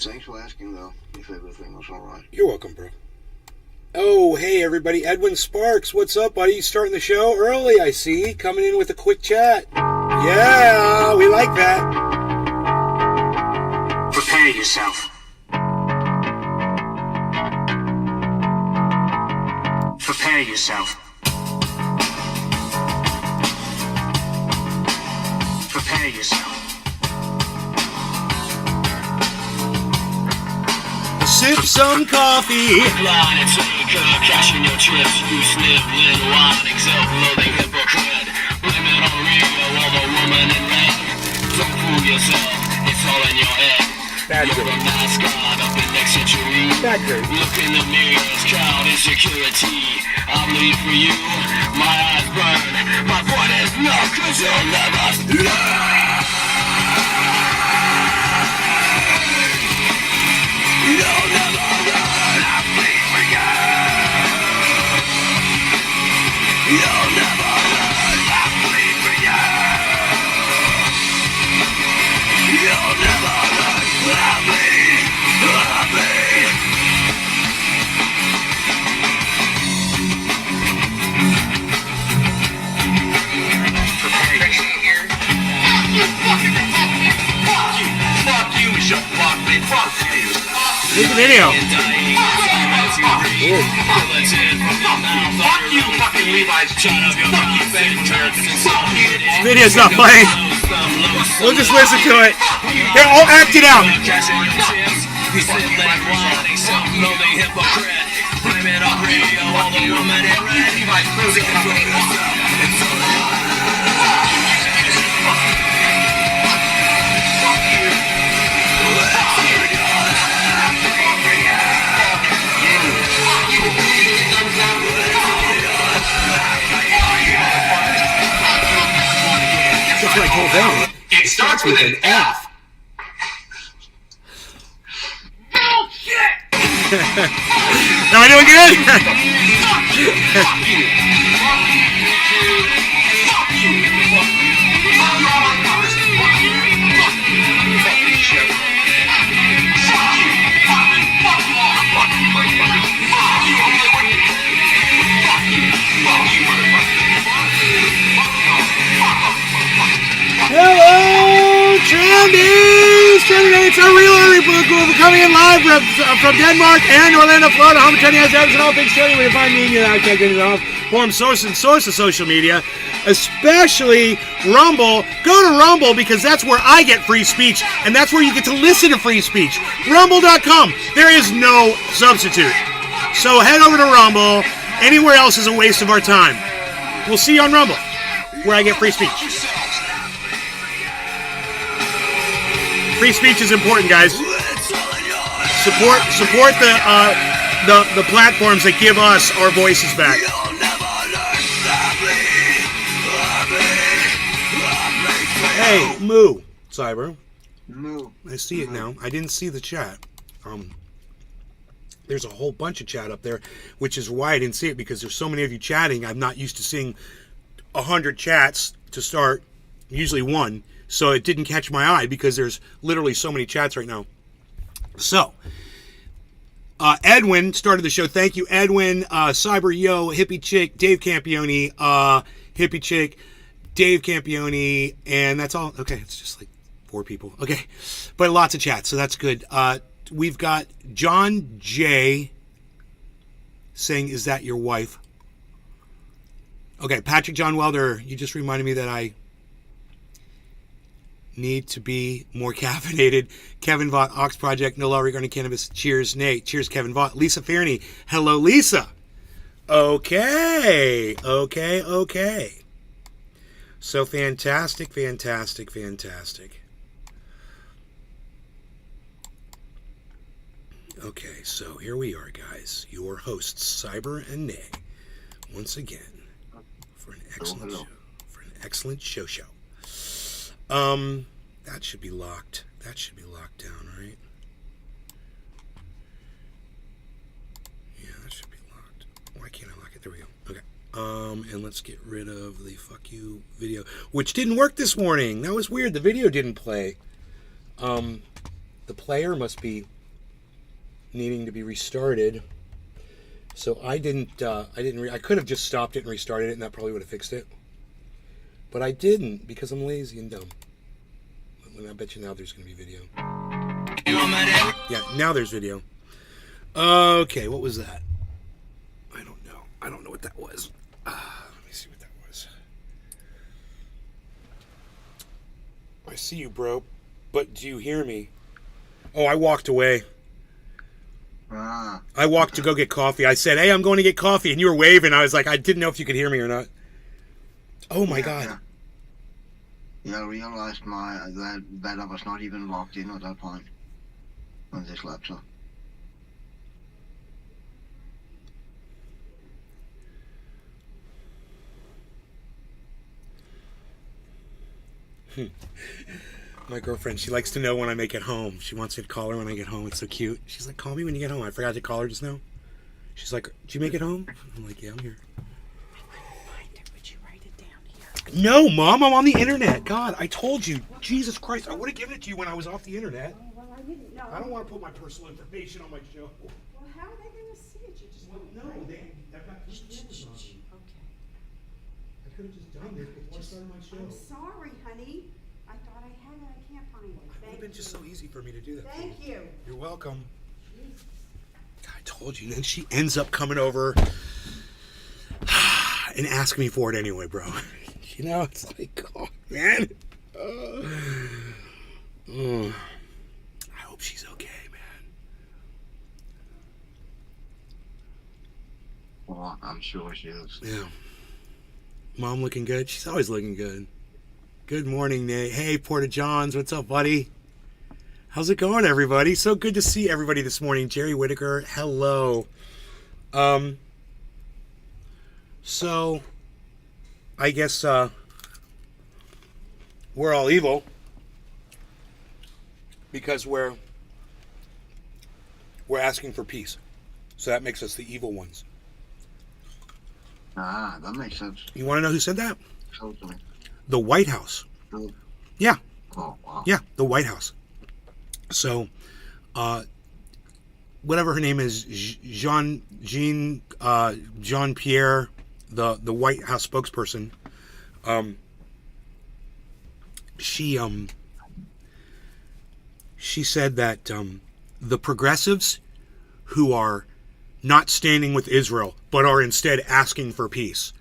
Thanks for asking, though, if everything was all right. You're welcome, bro. Oh, hey, everybody. Edwin Sparks, what's up, buddy? You starting the show early, I see. Coming in with a quick chat. Yeah, we like that. Prepare yourself. Prepare yourself. Prepare yourself. Sip some coffee. Line and taker, cashing your chips. You sniveling, wine, self-loathing hypocrite. Blame it on Rio or the woman in red. Don't fool yourself, it's all in your head. Bad You're joke. a mascot of the next century. Bad joke. Look in the mirrors, crowd insecurity. I bleed for you, my eyes burn. My point is no, cause you'll never learn. You'll never learn. I bleed for you. You'll never learn. I bleed for you. You'll never learn. I bleed. I bleed. Fuck you, Michelle. Fuck me. Fuck you. Here's the video. Fuck you, fucking Levi's. Fuck you, fake Video's not playing. We'll just listen to it. Here, I'll act it out. That's what I told them. It starts with an F. Am I doing good? Hello, Trendies! Trendy, it's a real early book. We'll be coming in live from Denmark and Orlando, Florida. Home of Trendy has and all things trendy. Where you find me, I can't get it off. Form source of social media, especially Rumble. Go to Rumble because that's where I get free speech, and that's where you get to listen to free speech. Rumble.com. There is no substitute. So head over to Rumble. Anywhere else is a waste of our time. We'll see you on Rumble, where I get free speech. Free speech is important, guys. Support the platforms that give us our voices back. Hey, Moo, Cyber. Moo. I see it now. I didn't see the chat. There's a whole bunch of chat up there, which is why I didn't see it, because there's so many of you chatting. I'm not used to seeing 100 chats to start, usually one. So it didn't catch my eye because there's literally so many chats right now. So, Edwin started the show. Thank you, Edwin. Cyber Yo, Hippie Chick, Dave Campione, Hippie Chick, Dave Campione, and that's all. Okay, it's just like 4 people. Okay, but lots of chats, so that's good. We've got John J. saying, "Is that your wife?" Okay, Patrick John Welder, you just reminded me that I need to be more caffeinated. Kevin Vaught, Ox Project, no law regarding cannabis. Cheers, Nate. Cheers, Kevin Vaught. Lisa Fairney. Hello, Lisa. Okay. So fantastic. Okay, so here we are, guys. Your hosts, Cyber and Nay, once again, for an excellent show. That should be locked. That should be locked down, right? Yeah, that should be locked. Why can't I lock it? There we go. Okay. And let's get rid of the fuck you video, which didn't work this morning. That was weird. The video didn't play. The player must be needing to be restarted. So I I could have just stopped it and restarted it, and that probably would have fixed it. But I didn't, because I'm lazy and dumb. And I bet you now there's going to be video. Yeah, now there's video. Okay, what was that? I don't know. I don't know what that was. Let me see what that was. I see you, bro. But do you hear me? Oh, I walked away. I walked to go get coffee. I said, hey, I'm going to get coffee. And you were waving. I was like, I didn't know if you could hear me or not. Oh, my God. Yeah, I realized that I was not even logged in at that point on this laptop. My girlfriend, she likes to know when I make it home. She wants me to call her when I get home. It's so cute. She's like, call me when you get home. I forgot to call her just now. She's like, did you make it home? I'm like, yeah, I'm here. Would you write it down here? No, Mom, I'm on the internet. God, I told you. Jesus Christ, I would have given it to you when I was off the internet. Oh, well, I didn't know. I don't want to put my personal information on my show. Well, how are they going to see it? You just don't No, I've got cameras on. Okay. I could have just done this before I started my show. I'm sorry, honey. I thought I had it. I can't find it. It would have been just so easy for me to do that. Thank you. You're welcome. I told you. And then she ends up coming over and asking me for it anyway, bro. You know, it's like, oh, man. I hope she's okay, man. Well, I'm sure she is. Yeah. Mom looking good? She's always looking good. Good morning, Nate. Hey, Porta Johns. What's up, buddy? How's it going, everybody? So good to see everybody this morning. Jerry Whitaker, hello. So, I guess, we're all evil because we're asking for peace. So that makes us the evil ones. Ah, that makes sense. You want to know who said that? Totally. The White House. Cool. Yeah. Oh, wow. Yeah, the White House. So, whatever her name is, Jean-Pierre, the White House spokesperson, she said that the progressives who are not standing with Israel but are instead asking for peace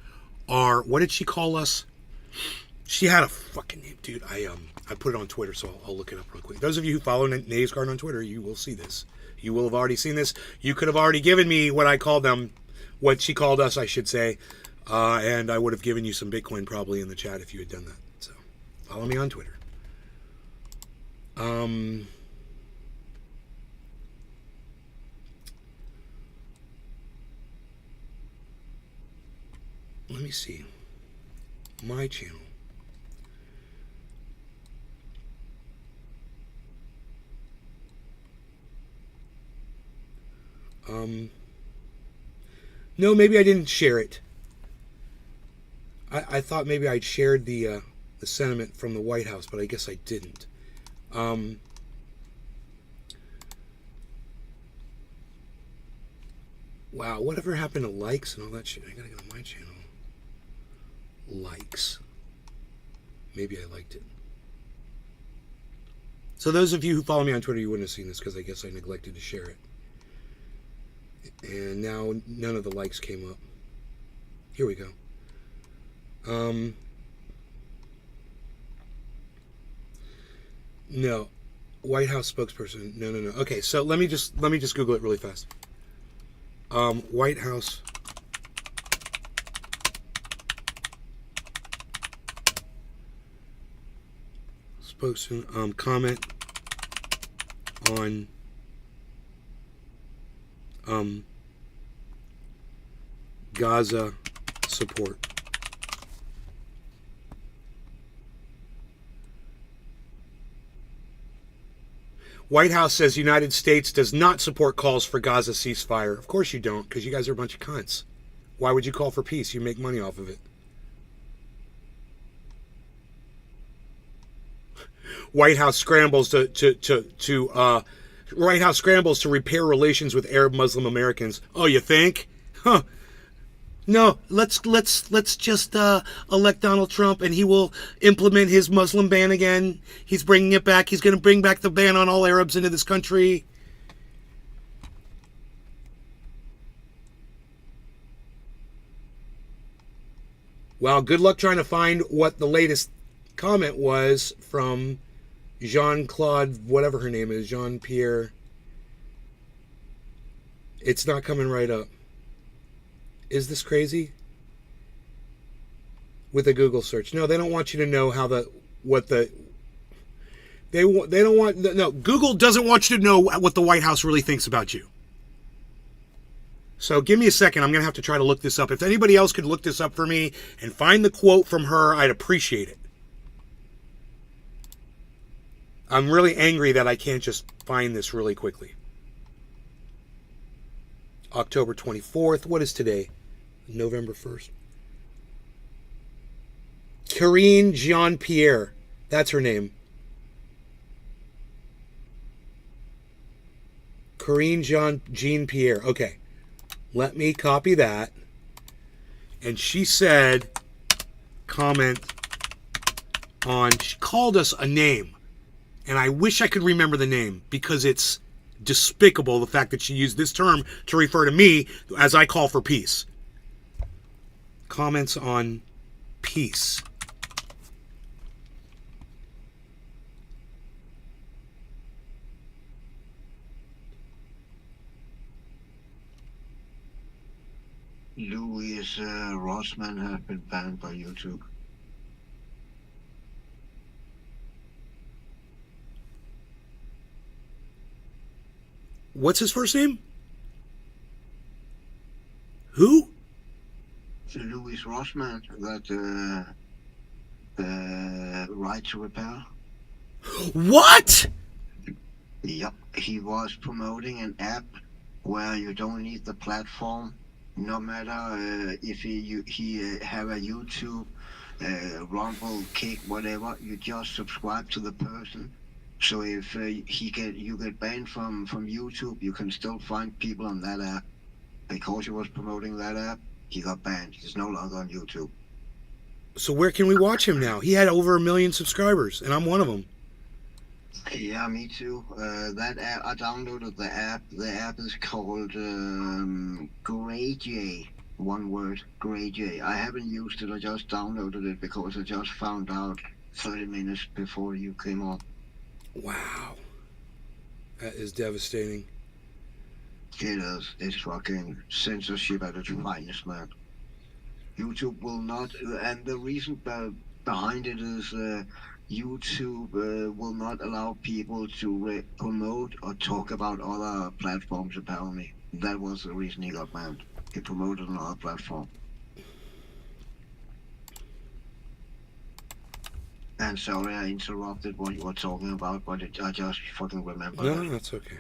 are, what did she call us? She had a fucking name, dude. I put it on Twitter, so I'll look it up real quick. Those of you who follow Nays Garden on Twitter, you will see this. You will have already seen this. You could have already given me what I called them, what she called us, I should say, and I would have given you some Bitcoin probably in the chat if you had done that. So follow me on Twitter. Let me see. My channel. No, maybe I didn't share it. I thought maybe I'd shared the sentiment from the White House, but I guess I didn't. Wow, whatever happened to likes and all that shit? I gotta go to my channel. Likes. Maybe I liked it. So those of you who follow me on Twitter, you wouldn't have seen this because I guess I neglected to share it. And now none of the likes came up. Here we go. No. White House spokesperson. No. Okay, so let me just Google it really fast. White House spokesman, comment on Gaza support. White House says United States does not support calls for Gaza ceasefire. Of course you don't, because you guys are a bunch of cunts. Why would you call for peace? You make money off of it. White House scrambles to White House scrambles to repair relations with Arab Muslim Americans. Oh, you think? Huh. No, let's just elect Donald Trump and he will implement his Muslim ban again. He's bringing it back. He's going to bring back the ban on all Arabs into this country. Well, good luck trying to find what the latest comment was from Jean-Claude, whatever her name is, Jean-Pierre. It's not coming right up. Is this crazy? With a Google search. No, they don't want you to know how Google doesn't want you to know what the White House really thinks about you. So give me a second. I'm going to have to try to look this up. If anybody else could look this up for me and find the quote from her, I'd appreciate it. I'm really angry that I can't just find this really quickly. October 24th. What is today? November 1st. Karine Jean-Pierre. That's her name. Karine Jean-Pierre. Okay. Let me copy that. And she said, comment on, she called us a name. And I wish I could remember the name because it's despicable, the fact that she used this term to refer to me as I call for peace. Comments on peace. Louis Rossman has been banned by YouTube. What's his first name? Who? Louis Rossman, that right to repair. What? Yep, he was promoting an app where you don't need the platform, no matter if he have a YouTube, Rumble, Kick, whatever. You just subscribe to the person. So if you get banned from YouTube, you can still find people on that app. Because he was promoting that app, he got banned. He's no longer on YouTube. So where can we watch him now? He had over 1 million subscribers, and I'm one of them. Yeah, me too. That app, I downloaded the app. The app is called GreyJ. One word, GreyJ. I haven't used it. I just downloaded it because I just found out 30 minutes before you came on. Wow. That is devastating. It is. It's fucking censorship at its finest, man. YouTube will not, and the reason behind it is YouTube will not allow people to promote or talk about other platforms, apparently. That was the reason he got banned. He promoted another platform. And sorry I interrupted what you were talking about, but I just fucking remembered. No, that's okay.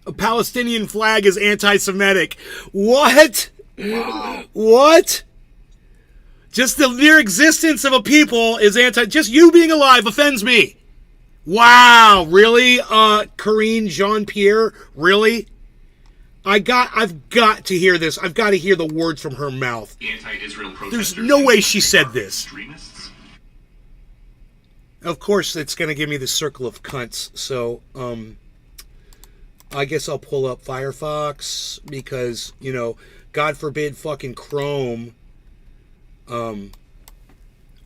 A Palestinian flag is anti-Semitic. What? Wow. What? Just the mere existence of a people is anti... Just you being alive offends me. Wow. Really? Karine Jean-Pierre? Really? I've got to hear this. I've got to hear the words from her mouth. Anti-Israel There's protesters no way she said this. extremists? Of course, it's going to give me the circle of cunts. So, I guess I'll pull up Firefox because, you know, God forbid fucking Chrome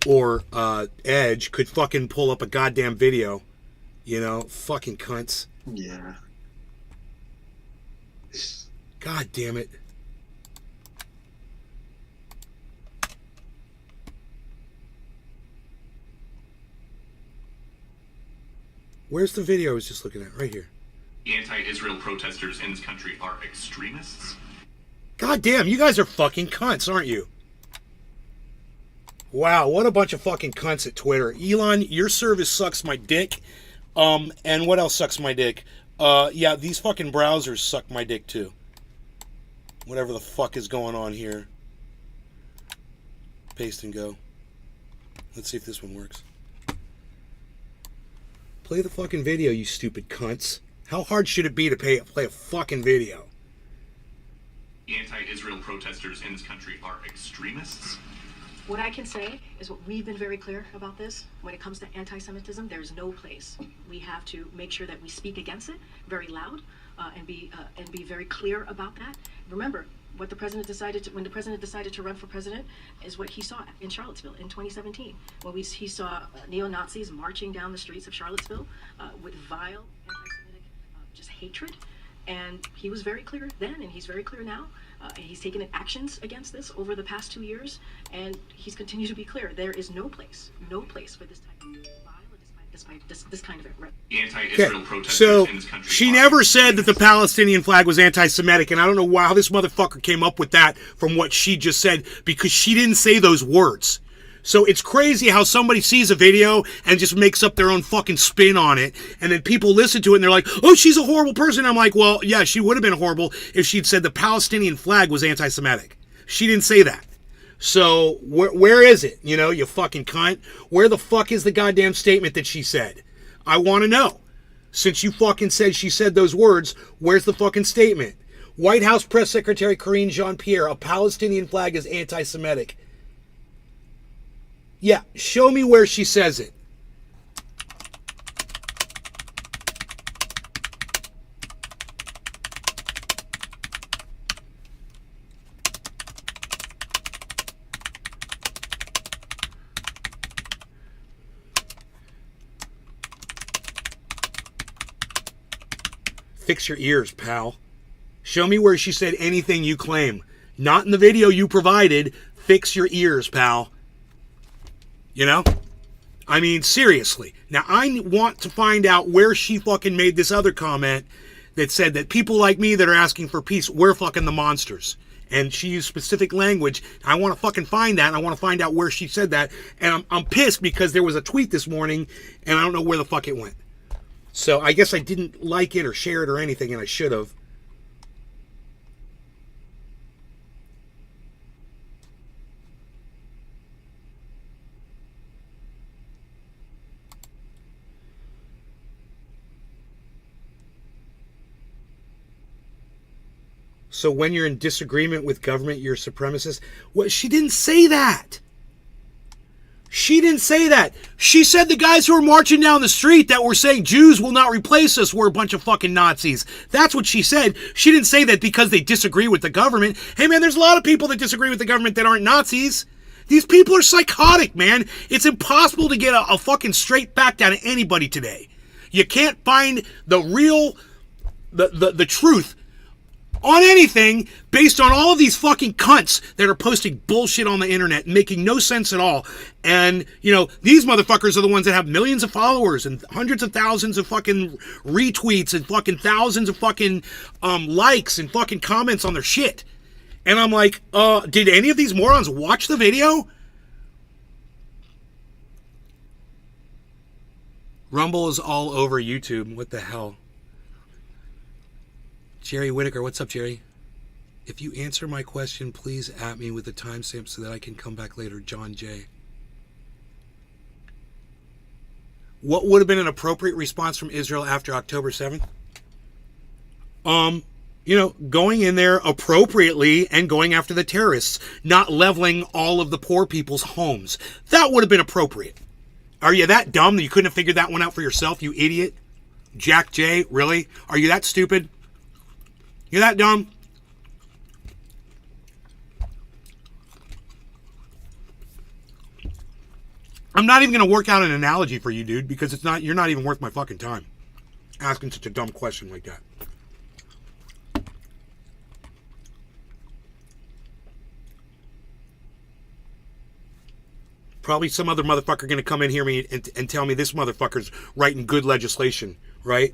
or Edge could fucking pull up a goddamn video. You know, fucking cunts. Yeah. God damn it. Where's the video I was just looking at? Right here. Anti-Israel protesters in this country are extremists? God damn, you guys are fucking cunts, aren't you? Wow, what a bunch of fucking cunts at Twitter. Elon, your service sucks my dick. And what else sucks my dick? Yeah, these fucking browsers suck my dick too. Whatever the fuck is going on here. Paste and go. Let's see if this one works. Play the fucking video, you stupid cunts. How hard should it be to play a fucking video? The anti-Israel protesters in this country are extremists. What I can say is what we've been very clear about this. When it comes to anti-Semitism, there's no place. We have to make sure that we speak against it very loud and be very clear about that. Remember, what the president decided to, when the president decided to run for president, is what he saw in Charlottesville in 2017, when he saw neo-Nazis marching down the streets of Charlottesville with vile anti-Semitic just hatred. And he was very clear then, and he's very clear now. He's taken actions against this over the past 2 years, and he's continued to be clear. There is no place for this type of violence, this kind of right. The anti-Israel protesters So in this country she are never said that the Palestinian flag was anti-Semitic, and I don't know how this motherfucker came up with that from what she just said, because she didn't say those words. So it's crazy how somebody sees a video and just makes up their own fucking spin on it, and then people listen to it and they're like, oh, she's a horrible person. I'm like, well, yeah, she would have been horrible if she'd said the Palestinian flag was anti-Semitic. She didn't say that. So where is it? You know, you fucking cunt. Where the fuck is the goddamn statement that she said? I want to know. Since you fucking said she said those words, where's the fucking statement? White House Press Secretary Karine Jean-Pierre, a Palestinian flag is anti-Semitic. Yeah, show me where she says it. Fix your ears, pal. Show me where she said anything you claim. Not in the video you provided. Fix your ears, pal. You know? I mean, seriously. Now, I want to find out where she fucking made this other comment that said that people like me that are asking for peace, we're fucking the monsters. And she used specific language. I want to fucking find that, and I want to find out where she said that. And I'm pissed because there was a tweet this morning, and I don't know where the fuck it went. So I guess I didn't like it or share it or anything, and I should have. So when you're in disagreement with government, you're a supremacist. Well, she didn't say that. She didn't say that. She said the guys who were marching down the street that were saying Jews will not replace us were a bunch of fucking Nazis. That's what she said. She didn't say that because they disagree with the government. Hey man, there's a lot of people that disagree with the government that aren't Nazis. These people are psychotic, man. It's impossible to get a fucking straight back down to anybody today. You can't find the real, the truth on anything based on all of these fucking cunts that are posting bullshit on the internet, making no sense at all. And, you know, these motherfuckers are the ones that have millions of followers and hundreds of thousands of fucking retweets and fucking thousands of fucking likes and fucking comments on their shit. And I'm like, did any of these morons watch the video? Rumble is all over YouTube. What the hell? Jerry Whitaker, what's up, Jerry? If you answer my question, please at me with the timestamp so that I can come back later. John J. What would have been an appropriate response from Israel after October 7th? You know, going in there appropriately and going after the terrorists, not leveling all of the poor people's homes. That would have been appropriate. Are you that dumb that you couldn't have figured that one out for yourself, you idiot? Jack J, really? Are you that stupid? You're that dumb? I'm not even going to work out an analogy for you, dude, because you're not even worth my fucking time asking such a dumb question like that. Probably some other motherfucker going to come in here and tell me this motherfucker's writing good legislation, right?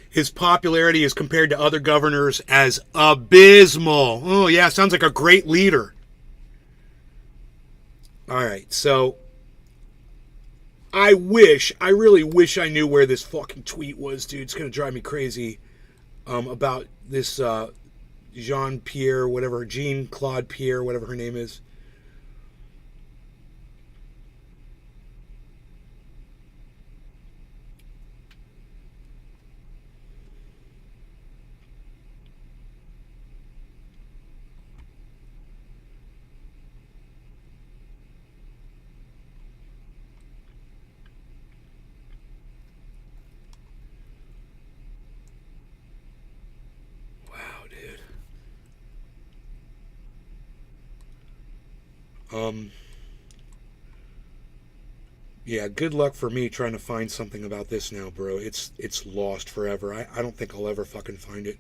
His popularity is compared to other governors as abysmal. Oh, yeah, sounds like a great leader. All right, so I really wish I knew where this fucking tweet was, dude. It's gonna drive me crazy. About this Jean-Claude Pierre, whatever her name is. Yeah, good luck for me trying to find something about this now, bro. It's lost forever. I don't think I'll ever fucking find it.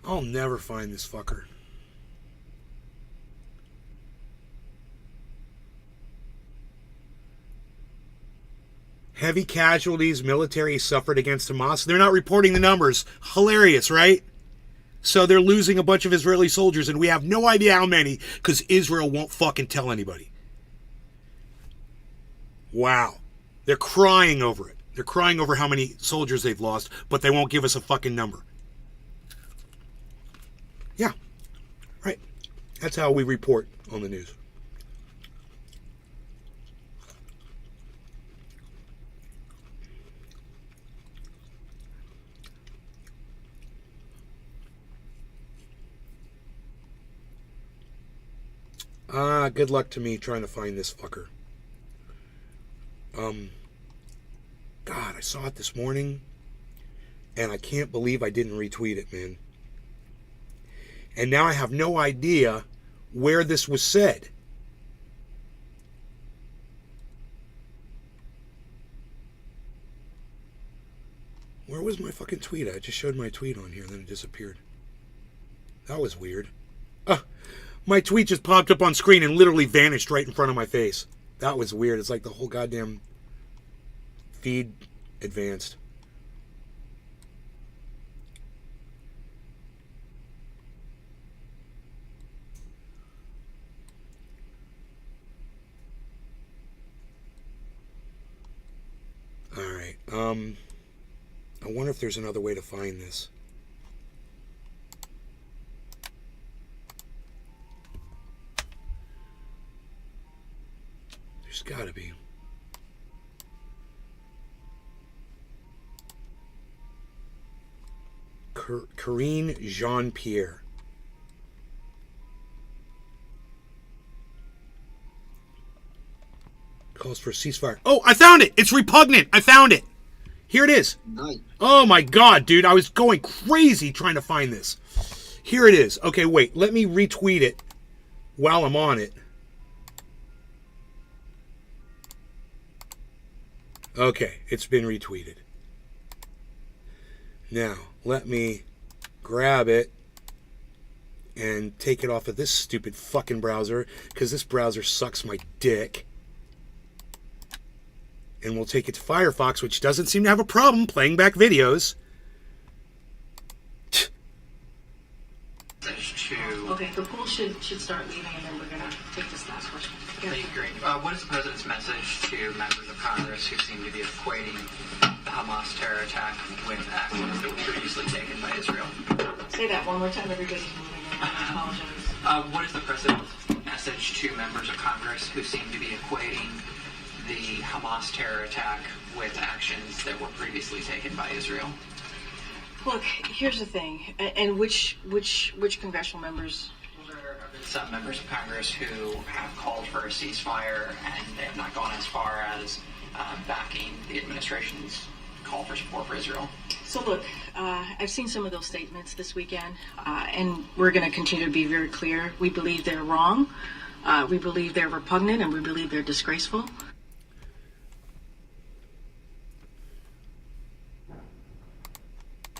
I'll never find this fucker. Heavy casualties military suffered against Hamas. They're not reporting the numbers. Hilarious, right? So they're losing a bunch of Israeli soldiers, and we have no idea how many because Israel won't fucking tell anybody. Wow. They're crying over it. They're crying over how many soldiers they've lost, but they won't give us a fucking number. Yeah, right. That's how we report on the news. Good luck to me trying to find this fucker. God, I saw it this morning, and I can't believe I didn't retweet it, man. And now I have no idea where this was said. Where was my fucking tweet? I just showed my tweet on here, and then it disappeared. That was weird. My tweet just popped up on screen and literally vanished right in front of my face. That was weird. It's like the whole goddamn feed advanced. Alright, I wonder if there's another way to find this. There's gotta be. Karine Jean-Pierre. Calls for a ceasefire. Oh, I found it! It's repugnant! I found it! Here it is. Nice. Oh my god, dude. I was going crazy trying to find this. Here it is. Okay, wait. Let me retweet it while I'm on it. Okay, it's been retweeted. Now, let me grab it and take it off of this stupid fucking browser, because this browser sucks my dick. And we'll take it to Firefox, which doesn't seem to have a problem playing back videos. Okay, the pool should start leaving, and then we're gonna take this last question. Thank you, Greg. What is the president's message to members of Congress who seem to be equating the Hamas terror attack with actions that were previously taken by Israel? Say that one more time. Everybody's moving in. I apologize. What is the president's message to members of Congress who seem to be equating the Hamas terror attack with actions that were previously taken by Israel? Look, here's the thing, and which congressional members? Some members of Congress who have called for a ceasefire, and they have not gone as far as backing the administration's call for support for Israel? So look, I've seen some of those statements this weekend, and we're going to continue to be very clear. We believe they're wrong. We believe they're repugnant, and we believe they're disgraceful.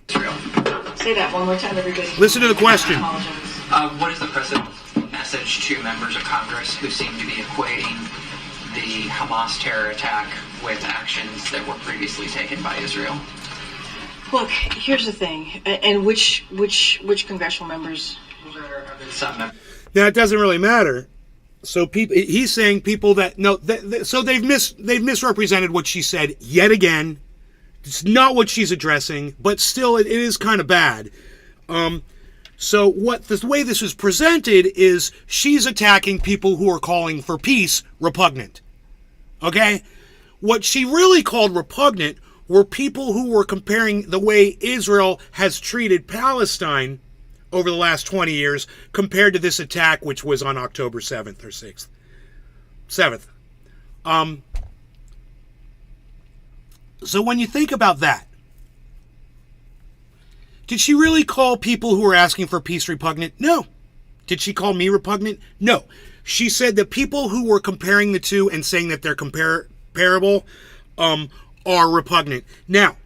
Israel. Say that one more time, everybody. Listen to the question. I apologize. What is the president's message to members of Congress who seem to be equating the Hamas terror attack with actions that were previously taken by Israel? Look, here's the thing, and which congressional members? There have been some members. Now, it doesn't really matter. So he's saying people that no, so they've misrepresented what she said yet again. It's not what she's addressing, but still, it is kind of bad. So the way this is presented is she's attacking people who are calling for peace repugnant. Okay, what she really called repugnant were people who were comparing the way Israel has treated Palestine over the last 20 years compared to this attack, which was on October 7th or 6th. 7th. So when you think about that, did she really call people who were asking for peace repugnant? No. Did she call me repugnant? No. She said that people who were comparing the two and saying that they're comparable are repugnant. Now,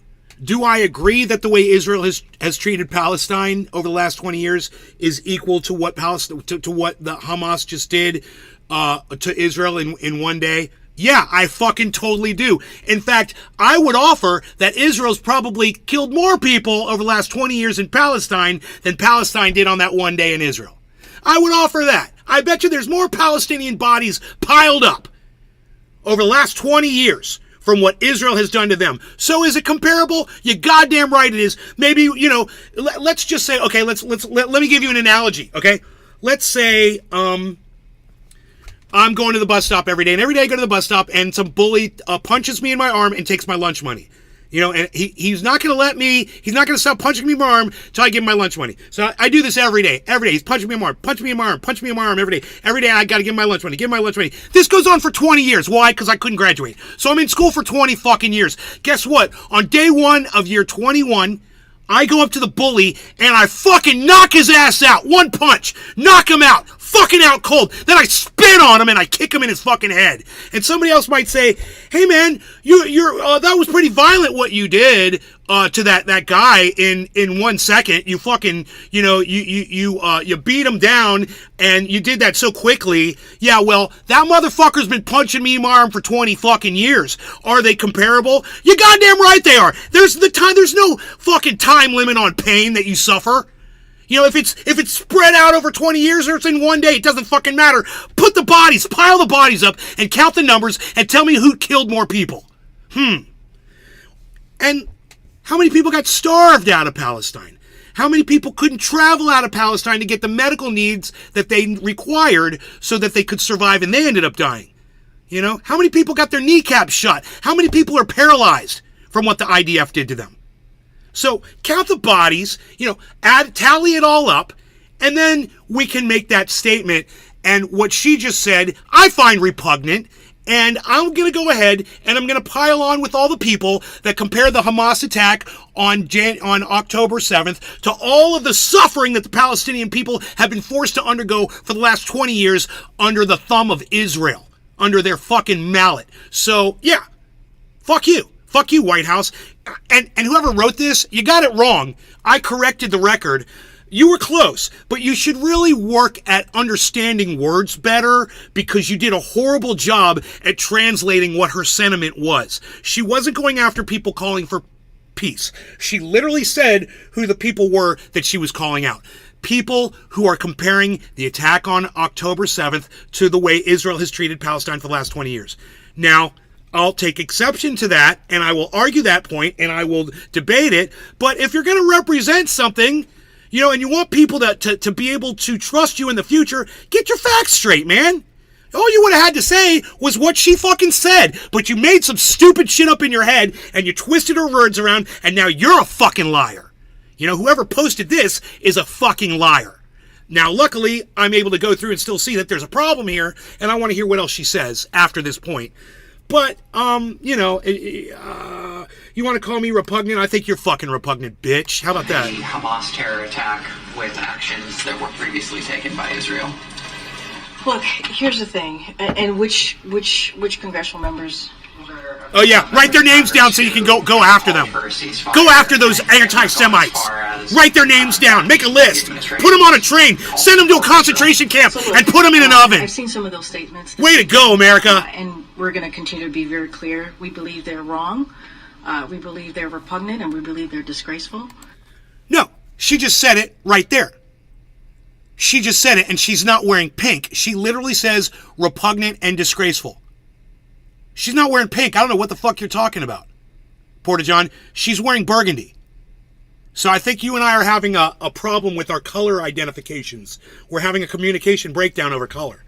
do I agree that the way Israel has treated Palestine over the last 20 years is equal to what to what the Hamas just did to Israel in one day? Yeah, I fucking totally do. In fact, I would offer that Israel's probably killed more people over the last 20 years in Palestine than Palestine did on that one day in Israel. I would offer that. I bet you there's more Palestinian bodies piled up over the last 20 years from what Israel has done to them. So is it comparable? You goddamn right it is. Maybe, let's just say, okay, let me give you an analogy, okay? Let's say, I'm going to the bus stop every day, and every day I go to the bus stop, and some bully punches me in my arm and takes my lunch money. And he's not going to he's not going to stop punching me in my arm until I give him my lunch money. So I do this every day. Every day. He's punching me in my arm, punching me in my arm every day. Every day I got to give him my lunch money, This goes on for 20 years. Why? Because I couldn't graduate. So I'm in school for 20 fucking years. Guess what? On day 1 of year 21, I go up to the bully and I fucking knock his ass out. One punch. Knock him out. Fucking out cold. Then I spit on him and I kick him in his fucking head. And somebody else might say, "Hey man, you're that was pretty violent what you did to that guy in 1 second. You fucking you beat him down and you did that so quickly." Yeah, well, that motherfucker's been punching me in my arm for 20 fucking years. Are they comparable? You goddamn right they are. There's no fucking time limit on pain that you suffer. If it's spread out over 20 years or it's in one day, it doesn't fucking matter. Pile the bodies up and count the numbers and tell me who killed more people. And how many people got starved out of Palestine? How many people couldn't travel out of Palestine to get the medical needs that they required so that they could survive and they ended up dying? How many people got their kneecaps shot? How many people are paralyzed from what the IDF did to them? So count the bodies, tally it all up, and then we can make that statement. And what she just said, I find repugnant, and I'm going to go ahead and I'm going to pile on with all the people that compare the Hamas attack on October 7th to all of the suffering that the Palestinian people have been forced to undergo for the last 20 years under the thumb of Israel, under their fucking mallet. So, yeah, fuck you. Fuck you, White House. And whoever wrote this, you got it wrong. I corrected the record. You were close, but you should really work at understanding words better because you did a horrible job at translating what her sentiment was. She wasn't going after people calling for peace. She literally said who the people were that she was calling out. People who are comparing the attack on October 7th to the way Israel has treated Palestine for the last 20 years. Now, I'll take exception to that, and I will argue that point, and I will debate it. But if you're going to represent something, and you want people to be able to trust you in the future, get your facts straight, man. All you would have had to say was what she fucking said, but you made some stupid shit up in your head, and you twisted her words around, and now you're a fucking liar. Whoever posted this is a fucking liar. Now, luckily, I'm able to go through and still see that there's a problem here, and I want to hear what else she says after this point. But, you know, you want to call me repugnant? I think you're fucking repugnant, bitch. How about The that? Hamas terror attack with actions that were previously taken by Israel. Look, here's the thing, and which congressional members? Oh yeah, write their names down so you can go after them. Go after those anti-Semites. Write their names down. Make a list. Put them on a train. Send them to a concentration camp and put them in an oven. I've seen some of those statements. Way to go, America. And we're going to continue to be very clear. We believe they're wrong. We believe they're repugnant, and we believe they're disgraceful. No, she just said it right there. She just said it, and she's not wearing pink. She literally says repugnant and disgraceful. She's not wearing pink. I don't know what the fuck you're talking about, Porta John. She's wearing burgundy. So I think you and I are having a problem with our color identifications. We're having a communication breakdown over color.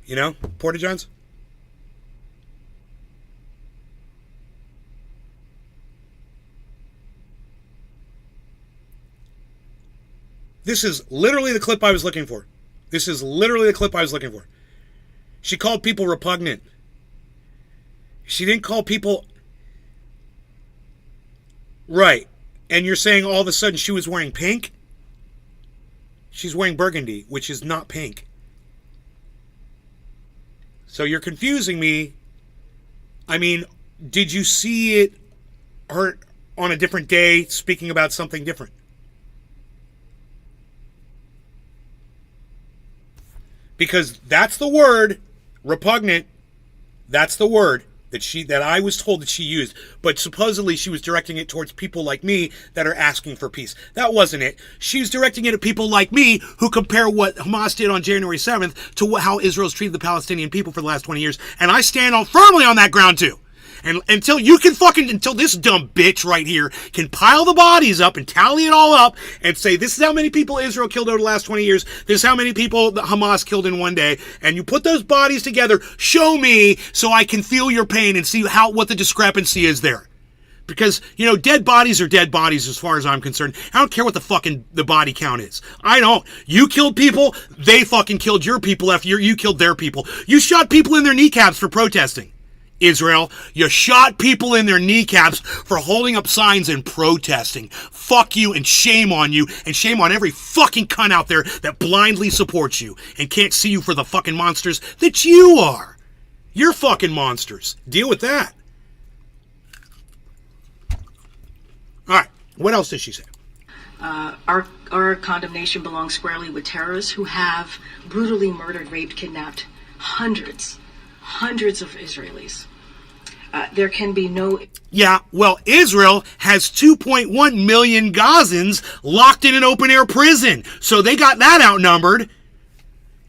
You know, Porta Johns? This is literally the clip I was looking for. This is literally the clip I was looking for. She called people repugnant. She didn't call people... Right. And you're saying all of a sudden she was wearing pink? She's wearing burgundy, which is not pink. So you're confusing me. I mean, did you see it her on a different day speaking about something different? Because that's the word, repugnant. That's the word that I was told that she used. But supposedly she was directing it towards people like me that are asking for peace. That wasn't it. She was directing it at people like me who compare what Hamas did on January 7th to how Israel's treated the Palestinian people for the last 20 years. And I stand firmly on that ground too. And until this dumb bitch right here can pile the bodies up and tally it all up and say, this is how many people Israel killed over the last 20 years, this is how many people that Hamas killed in one day, and you put those bodies together, show me so I can feel your pain and see what the discrepancy is there. Because, you know, dead bodies are dead bodies as far as I'm concerned. I don't care what the body count is. I don't. You killed people, they fucking killed your people after you killed their people. You shot people in their kneecaps for protesting. Israel, you shot people in their kneecaps for holding up signs and protesting. Fuck you and shame on you and shame on every fucking cunt out there that blindly supports you and can't see you for the fucking monsters that you are. You're fucking monsters. Deal with that. All right, what else did she say? Our condemnation belongs squarely with terrorists who have brutally murdered, raped, kidnapped hundreds of Israelis. There can be no... Yeah, well, Israel has 2.1 million Gazans locked in an open-air prison. So they got that outnumbered.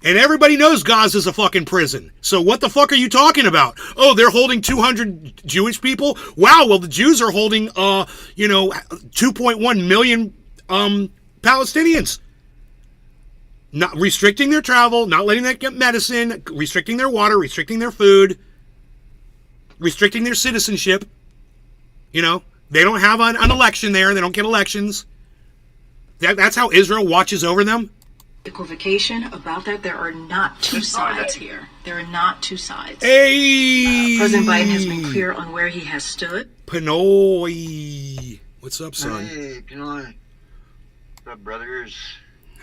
And everybody knows Gaza's a fucking prison. So what the fuck are you talking about? Oh, they're holding 200 Jewish people? Wow, well, the Jews are holding, 2.1 million Palestinians. Not restricting their travel, not letting them get medicine, restricting their water, restricting their food, restricting their citizenship. You know, they don't have an election there. They don't get elections. That's how Israel watches over them. Equivocation about that. There are not two sides here. There are not two sides. Hey! President Biden has been clear on where he has stood. Pinoy. What's up, son? Hey, Pinoy. What's up, brothers?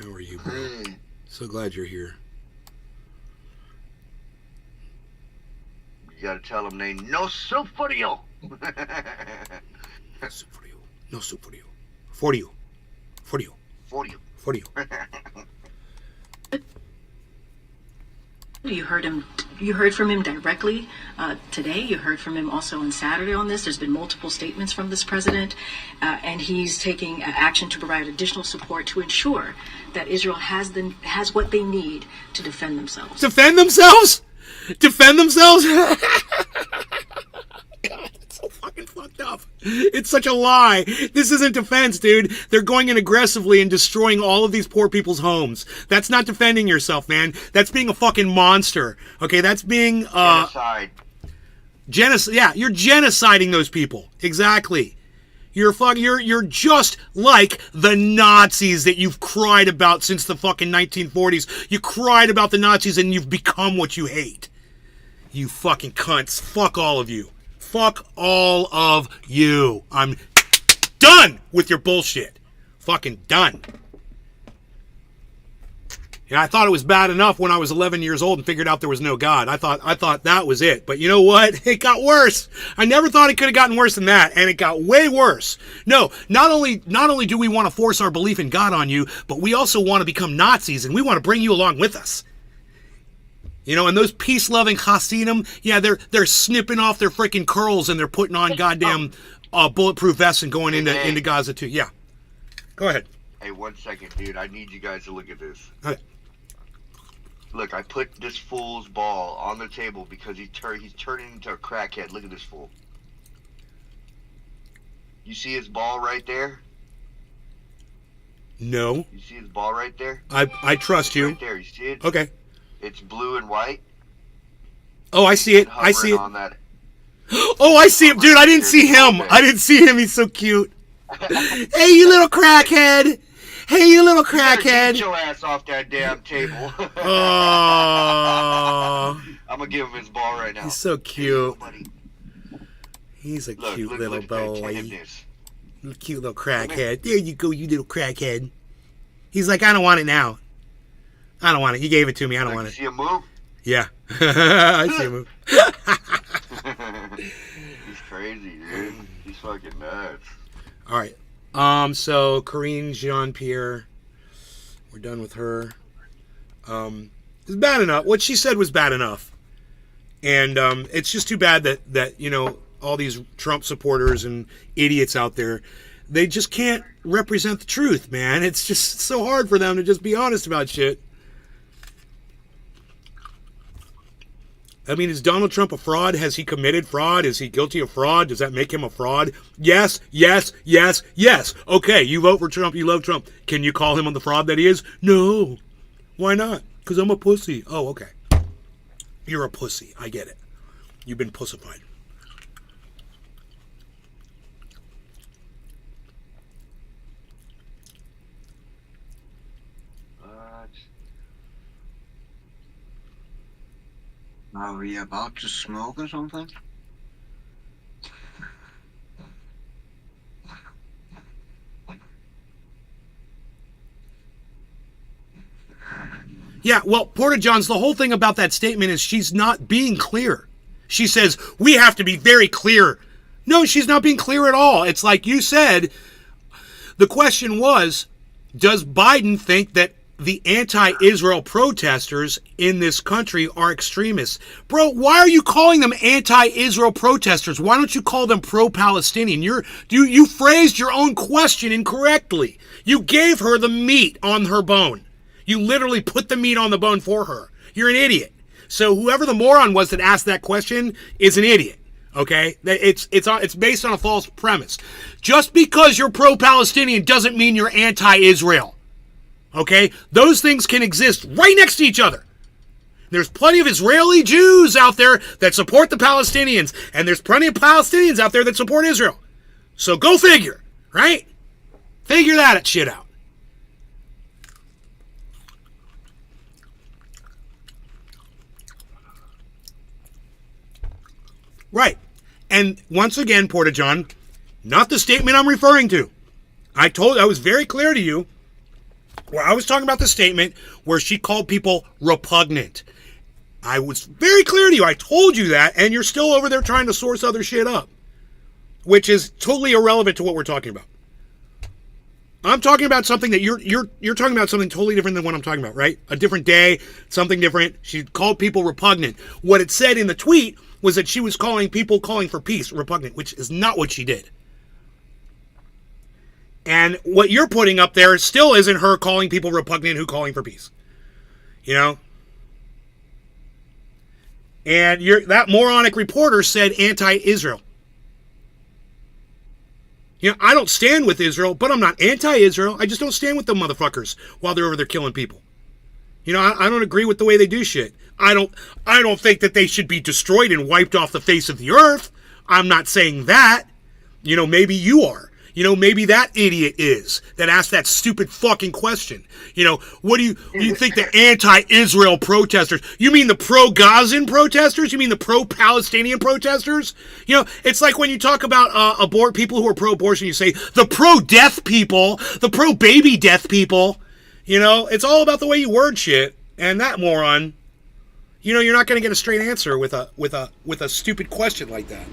How are you, bro? Hey. So glad you're here. You gotta tell them they no soup for you. No soup for you. No soup for you. For you. For you. For you. For you. You heard from him directly today. You heard from him also on Saturday on this. There's been multiple statements from this president, and he's taking action to provide additional support to ensure that Israel has what they need to defend themselves. Defend themselves? Defend themselves? God, it's so fucking fucked up. It's such a lie. This isn't defense, dude. They're going in aggressively and destroying all of these poor people's homes. That's not defending yourself, man. That's being a fucking monster. Okay, that's being Genocide. Genocide. Yeah, you're genociding those people. Exactly. You're just like the Nazis that you've cried about since the fucking 1940s. You cried about the Nazis and you've become what you hate. You fucking cunts. Fuck all of you. Fuck all of you. I'm done with your bullshit. Fucking done. I thought it was bad enough when I was 11 years old and figured out there was no God. I thought that was it. But you know what? It got worse. I never thought it could have gotten worse than that, and it got way worse. No, not only do we want to force our belief in God on you, but we also want to become Nazis, and we want to bring you along with us. And those peace-loving Hasidim, yeah, they're snipping off their freaking curls and they're putting on goddamn bulletproof vests and going into Gaza too. Yeah. Go ahead. Hey, 1 second, dude. I need you guys to look at this. Okay. Look, I put this fool's ball on the table because he's turning into a crackhead. Look at this fool. You see his ball right there? No. You see his ball right there? I trust you. Right there. You see it? Okay. It's blue and white. Oh, I see it. I see it. On that. Oh, I see him, dude. I didn't see him. I didn't see him. He's so cute. Hey, you little crackhead. Hey, you little crackhead. Get your ass off that damn table. Oh. I'm going to give him his ball right now. He's so cute. Hey, He's a cute look, little look at boy. attentiveness. Cute little crackhead. There you go, you little crackhead. He's like, I don't want it now. I don't want it. You gave it to me. I don't want it. See him move? Yeah. I see him move. He's crazy, dude. He's fucking nuts. All right. So Corinne Jean-Pierre, we're done with her. It's bad enough. What she said was bad enough. And it's just too bad that all these Trump supporters and idiots out there, they just can't represent the truth, man. It's just so hard for them to just be honest about shit. I mean, is Donald Trump a fraud? Has he committed fraud? Is he guilty of fraud? Does that make him a fraud? Yes, yes, yes, yes. Okay, you vote for Trump, you love Trump. Can you call him the fraud that he is? No. Why not? Because I'm a pussy. Oh, okay. You're a pussy. I get it. You've been pussified. Are we about to smoke or something? Yeah, well, Porta-Johns, the whole thing about that statement is she's not being clear. She says, we have to be very clear. No, she's not being clear at all. It's like you said, the question was, does Biden think that the anti-Israel protesters in this country are extremists? Bro, why are you calling them anti-Israel protesters? Why don't you call them pro-Palestinian? You phrased your own question incorrectly. You gave her the meat on her bone. You literally put the meat on the bone for her. You're an idiot. So whoever the moron was that asked that question is an idiot. Okay? It's based on a false premise. Just because you're pro-Palestinian doesn't mean you're anti-Israel. Okay? Those things can exist right next to each other. There's plenty of Israeli Jews out there that support the Palestinians, and there's plenty of Palestinians out there that support Israel. So go figure, right? Figure that shit out. Right. And once again, Porta-John, not the statement I'm referring to. I was very clear to you where I was talking about the statement where she called people repugnant. I was very clear to you. I told you that, and you're still over there trying to source other shit up, which is totally irrelevant to what we're talking about. I'm talking about something that you're talking about something totally different than what I'm talking about, right? A different day, something different. She called people repugnant. What it said in the tweet was that she was calling people calling for peace repugnant, which is not what she did. And what you're putting up there still isn't her calling people repugnant who calling for peace. You know? And that moronic reporter said anti-Israel. You know, I don't stand with Israel, but I'm not anti-Israel. I just don't stand with them motherfuckers while they're over there killing people. You know, I don't agree with the way they do shit. I don't think that they should be destroyed and wiped off the face of the earth. I'm not saying that. You know, maybe you are. You know, maybe that idiot is that asked that stupid fucking question. You know, what do you think the anti-Israel protesters? You mean the pro-Gazan protesters? You mean the pro-Palestinian protesters? You know, it's like when you talk about people who are pro-abortion, you say the pro-death people, the pro-baby death people. You know, it's all about the way you word shit. And that moron, you know, you're not going to get a straight answer with a stupid question like that.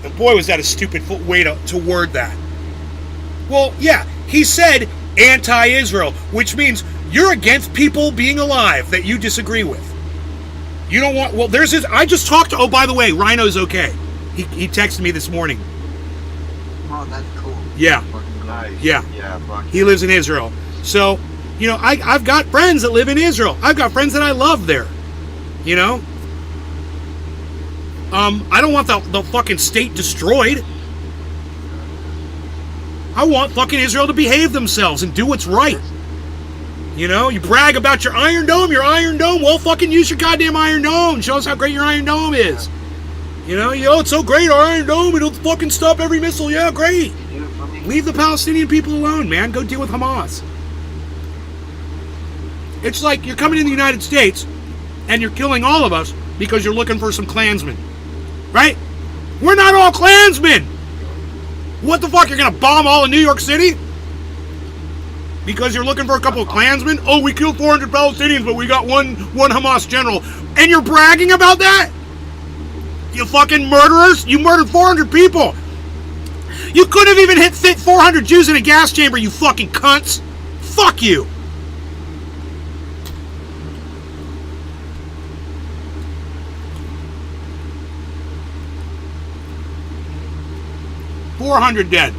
And boy, was that a stupid way to word that. Well, yeah, he said anti-Israel, which means you're against people being alive that you disagree with. You don't want, well, there's his, I just talked to, oh, by the way, Rhino's okay. He texted me this morning. Oh, that's cool. Yeah. Nice. Yeah. Yeah, fuck. He lives in Israel. So, you know, I've got friends that live in Israel. I've got friends that I love there. You know? I don't want the fucking state destroyed. I want fucking Israel to behave themselves and do what's right. You know, you brag about your Iron Dome, well, fucking use your goddamn Iron Dome. Show us how great your Iron Dome is. You know, it's so great, our Iron Dome, it'll fucking stop every missile. Yeah, great. Leave the Palestinian people alone, man. Go deal with Hamas. It's like you're coming in the United States and you're killing all of us because you're looking for some Klansmen. Right? We're not all Klansmen. What the fuck? You're gonna bomb all of New York City? Because you're looking for a couple of Klansmen? Oh, we killed 400 Palestinians, but we got one Hamas general. And you're bragging about that? You fucking murderers? You murdered 400 people. You could have even fit 400 Jews in a gas chamber, you fucking cunts. Fuck you. $400 dead.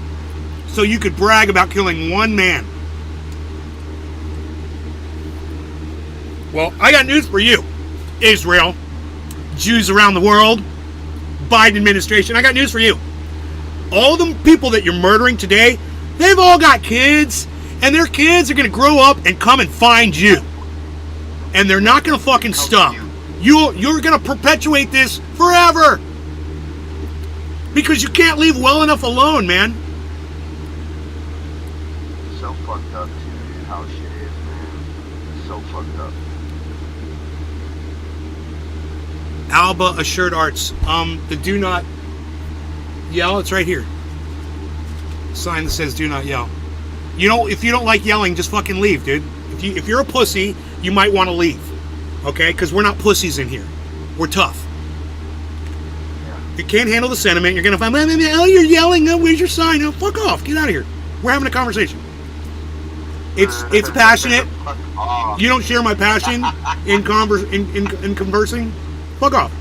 So you could brag about killing one man. Well, I got news for you. Israel, Jews around the world, Biden administration, I got news for you. All the people that you're murdering today, they've all got kids, and their kids are going to grow up and come and find you. And they're not going to fucking stop. You're going to perpetuate this forever. Because you can't leave well enough alone, man. So fucked up, too, dude. How shit is, man. So fucked up. Alba Assured Arts. The do not yell, it's right here. Sign that says do not yell. You know, if you don't like yelling, just fucking leave, dude. If you're a pussy, you might want to leave. Okay? Because we're not pussies in here. We're tough. If you can't handle the sentiment, you're going to find, oh, you're yelling, oh, where's your sign? Oh, fuck off, get out of here. We're having a conversation. It's passionate. You don't share my passion in conversing. Fuck off.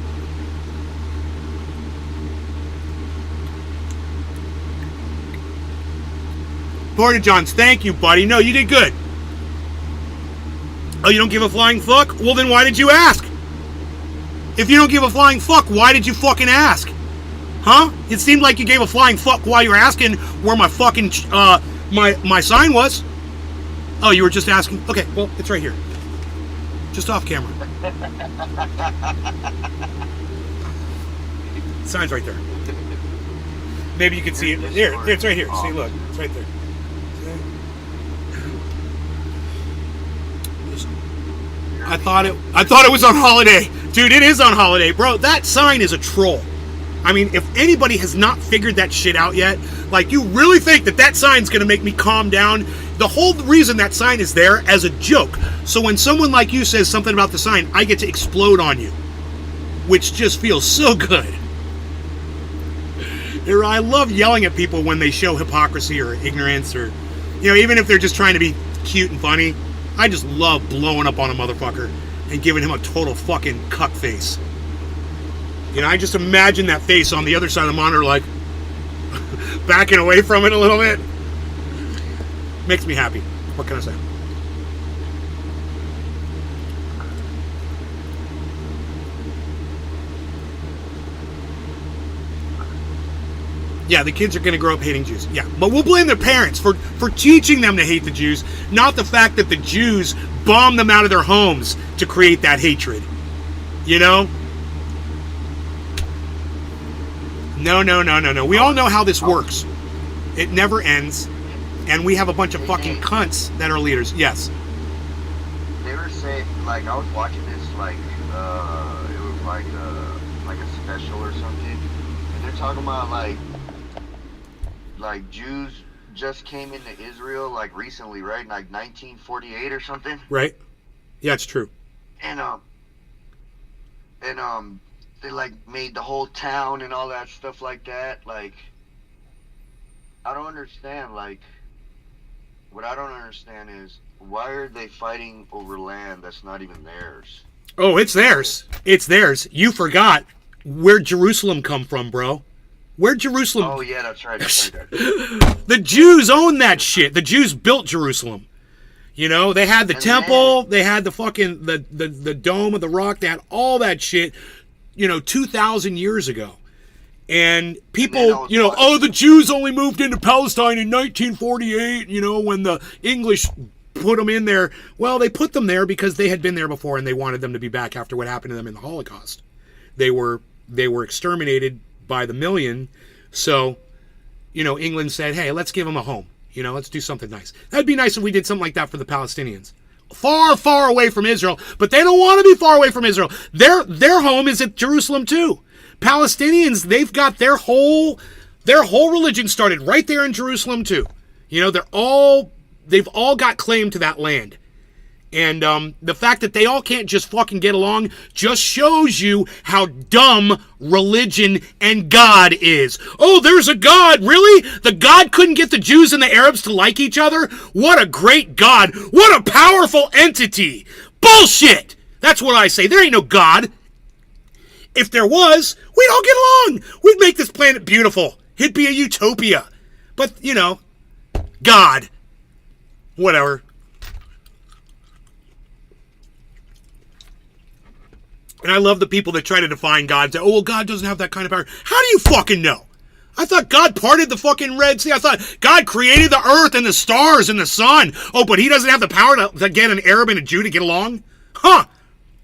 Porta Johns, thank you, buddy. No, you did good. Oh, you don't give a flying fuck? Well, then why did you ask? If you don't give a flying fuck, why did you fucking ask? Huh? It seemed like you gave a flying fuck while you were asking where my fucking, my sign was. Oh, you were just asking? Okay, well, it's right here. Just off camera. Sign's right there. Maybe you can see it. Here, it's right here. See, look. It's right there. I thought it was on holiday. Dude, it is on holiday. Bro, that sign is a troll. I mean, if anybody has not figured that shit out yet, like, you really think that sign's gonna make me calm down? The whole reason that sign is there as a joke. So when someone like you says something about the sign, I get to explode on you. Which just feels so good. I love yelling at people when they show hypocrisy or ignorance or, you know, even if they're just trying to be cute and funny. I just love blowing up on a motherfucker and giving him a total fucking cuck face. You know, I just imagine that face on the other side of the monitor, like, backing away from it a little bit. Makes me happy. What can I say? Yeah, the kids are going to grow up hating Jews. Yeah, but we'll blame their parents for teaching them to hate the Jews, not the fact that the Jews bombed them out of their homes to create that hatred. You know? No. We all know how this works. It never ends. And we have a bunch of fucking cunts that are leaders. Yes. They were saying, like, I was watching this, like, it was like a special or something, and they're talking about, like Jews just came into Israel, like, recently, right? Like, 1948 or something? Right? Yeah, it's true. And, they, like, made the whole town and all that stuff like that. Like, I don't understand, like, what I don't understand is, why are they fighting over land that's not even theirs? Oh, it's theirs. It's theirs. You forgot where Jerusalem come from, bro. Where Jerusalem... Oh, yeah, that's right. That's right. The Jews own that shit. The Jews built Jerusalem. You know, they had the temple, they had the fucking, the dome of the rock, they had all that shit, 2,000 years ago. And people, the Jews only moved into Palestine in 1948, when the English put them in there. Well, they put them there because they had been there before and they wanted them to be back after what happened to them in the Holocaust. They were exterminated by the million. So, England said, hey, let's give them a home. Let's do something nice. That'd be nice if we did something like that for the Palestinians. Far, far away from Israel, but they don't want to be far away from Israel. Their home is at Jerusalem too. Palestinians, they've got their whole religion started right there in Jerusalem too. They've all got claim to that land. And the fact that they all can't just fucking get along just shows you how dumb religion and God is. Oh, there's a God, really? The God couldn't get the Jews and the Arabs to like each other? What a great God. What a powerful entity. Bullshit! That's what I say. There ain't no God. If there was, we'd all get along. We'd make this planet beautiful. It'd be a utopia. But, God. Whatever. And I love the people that try to define God and say, oh, well, God doesn't have that kind of power. How do you fucking know? I thought God parted the fucking Red Sea. I thought God created the earth and the stars and the sun. Oh, but he doesn't have the power to get an Arab and a Jew to get along? Huh.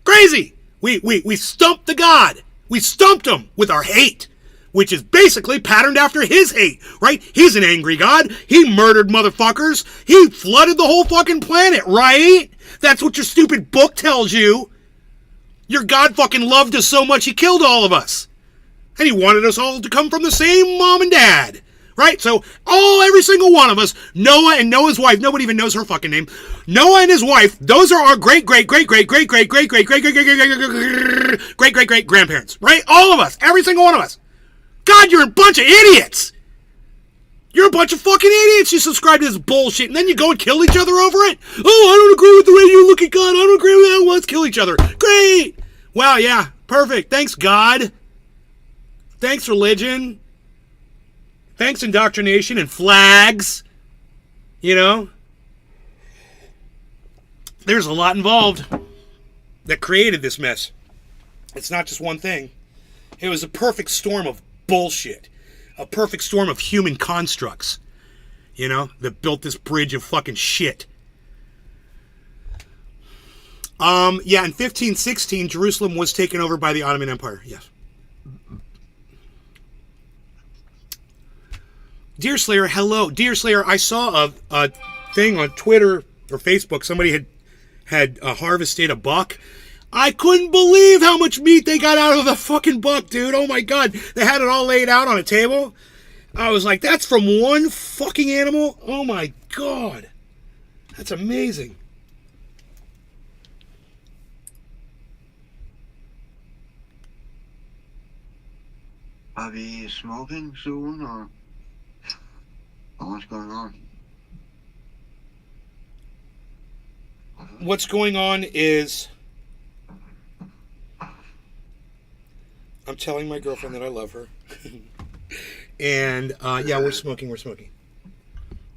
Crazy. We stumped the God. We stumped him with our hate, which is basically patterned after his hate, right? He's an angry God. He murdered motherfuckers. He flooded the whole fucking planet, right? That's what your stupid book tells you. Your God fucking loved us so much he killed all of us. And he wanted us all to come from the same mom and dad. Right? So every single one of us, Noah and Noah's wife, nobody even knows her fucking name. Noah and his wife, those are our great grandparents. Right? All of us. Every single one of us. God, you're a bunch of idiots. You're a bunch of fucking idiots. You subscribe to this bullshit and then you go and kill each other over it. Oh, I don't agree with the way you look at God. I don't agree with that. Well, let's kill each other. Great. Wow, yeah. Perfect. Thanks, God. Thanks, religion. Thanks, indoctrination and flags. There's a lot involved that created this mess. It's not just one thing. It was a perfect storm of bullshit. A perfect storm of human constructs. That built this bridge of fucking shit. Yeah, in 1516, Jerusalem was taken over by the Ottoman Empire. Yes. Deer Slayer, hello. Deer Slayer, I saw a thing on Twitter or Facebook. Somebody had harvested a buck. I couldn't believe how much meat they got out of the fucking buck, dude. Oh my God. They had it all laid out on a table. I was like, that's from one fucking animal? Oh my God. That's amazing. Are we smoking soon, or what's going on? What's going on is I'm telling my girlfriend that I love her. And, yeah, we're smoking.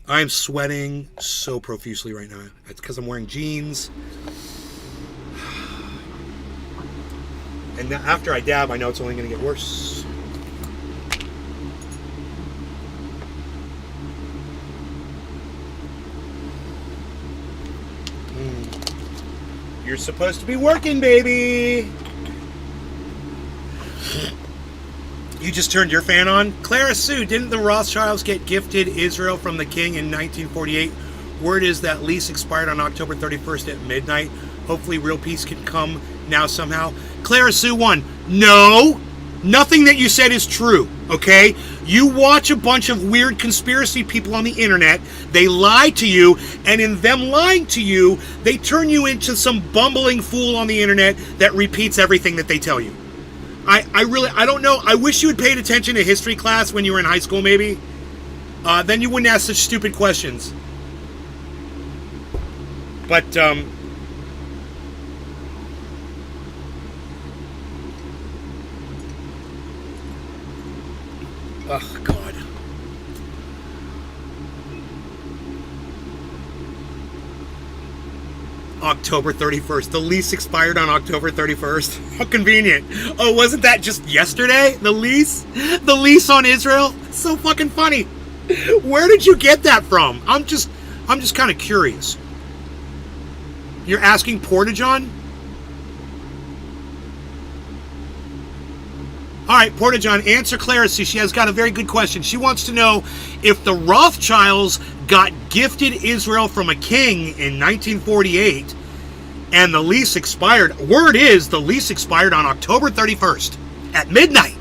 I'm sweating so profusely right now. It's because I'm wearing jeans. And after I dab, I know it's only going to get worse. You're supposed to be working, baby. You just turned your fan on? Clara Sue, didn't the Rothschilds get gifted Israel from the king in 1948? Word is that lease expired on October 31st at midnight. Hopefully real peace can come now somehow. Clara Sue 1, no! Nothing that you said is true, okay? You watch a bunch of weird conspiracy people on the internet, they lie to you, and in them lying to you, they turn you into some bumbling fool on the internet that repeats everything that they tell you. I don't know. I wish you had paid attention to history class when you were in high school, maybe. Then you wouldn't ask such stupid questions. But, oh, God. October 31st. The lease expired on October 31st. How convenient. Oh, wasn't that just yesterday? The lease? The lease on Israel? So fucking funny. Where did you get that from? I'm just kind of curious. You're asking Portageon? All right, Portageon, answer Clarice. She has got a very good question. She wants to know if the Rothschilds got gifted Israel from a king in 1948 and the lease expired. Word is the lease expired on October 31st at midnight.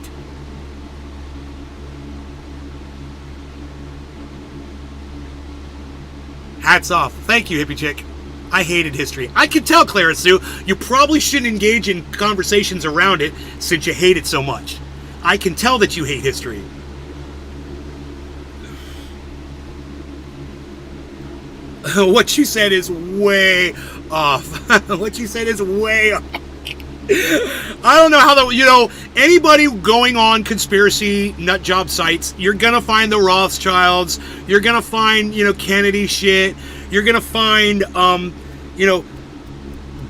Hats off. Thank you, hippie chick. I hated history. I can tell, Clara Sue, you probably shouldn't engage in conversations around it since you hate it so much. I can tell that you hate history. What you said is way off. What you said is way off. I don't know how that, anybody going on conspiracy nut job sites, you're going to find the Rothschilds, you're going to find, Kennedy shit, you're going to find,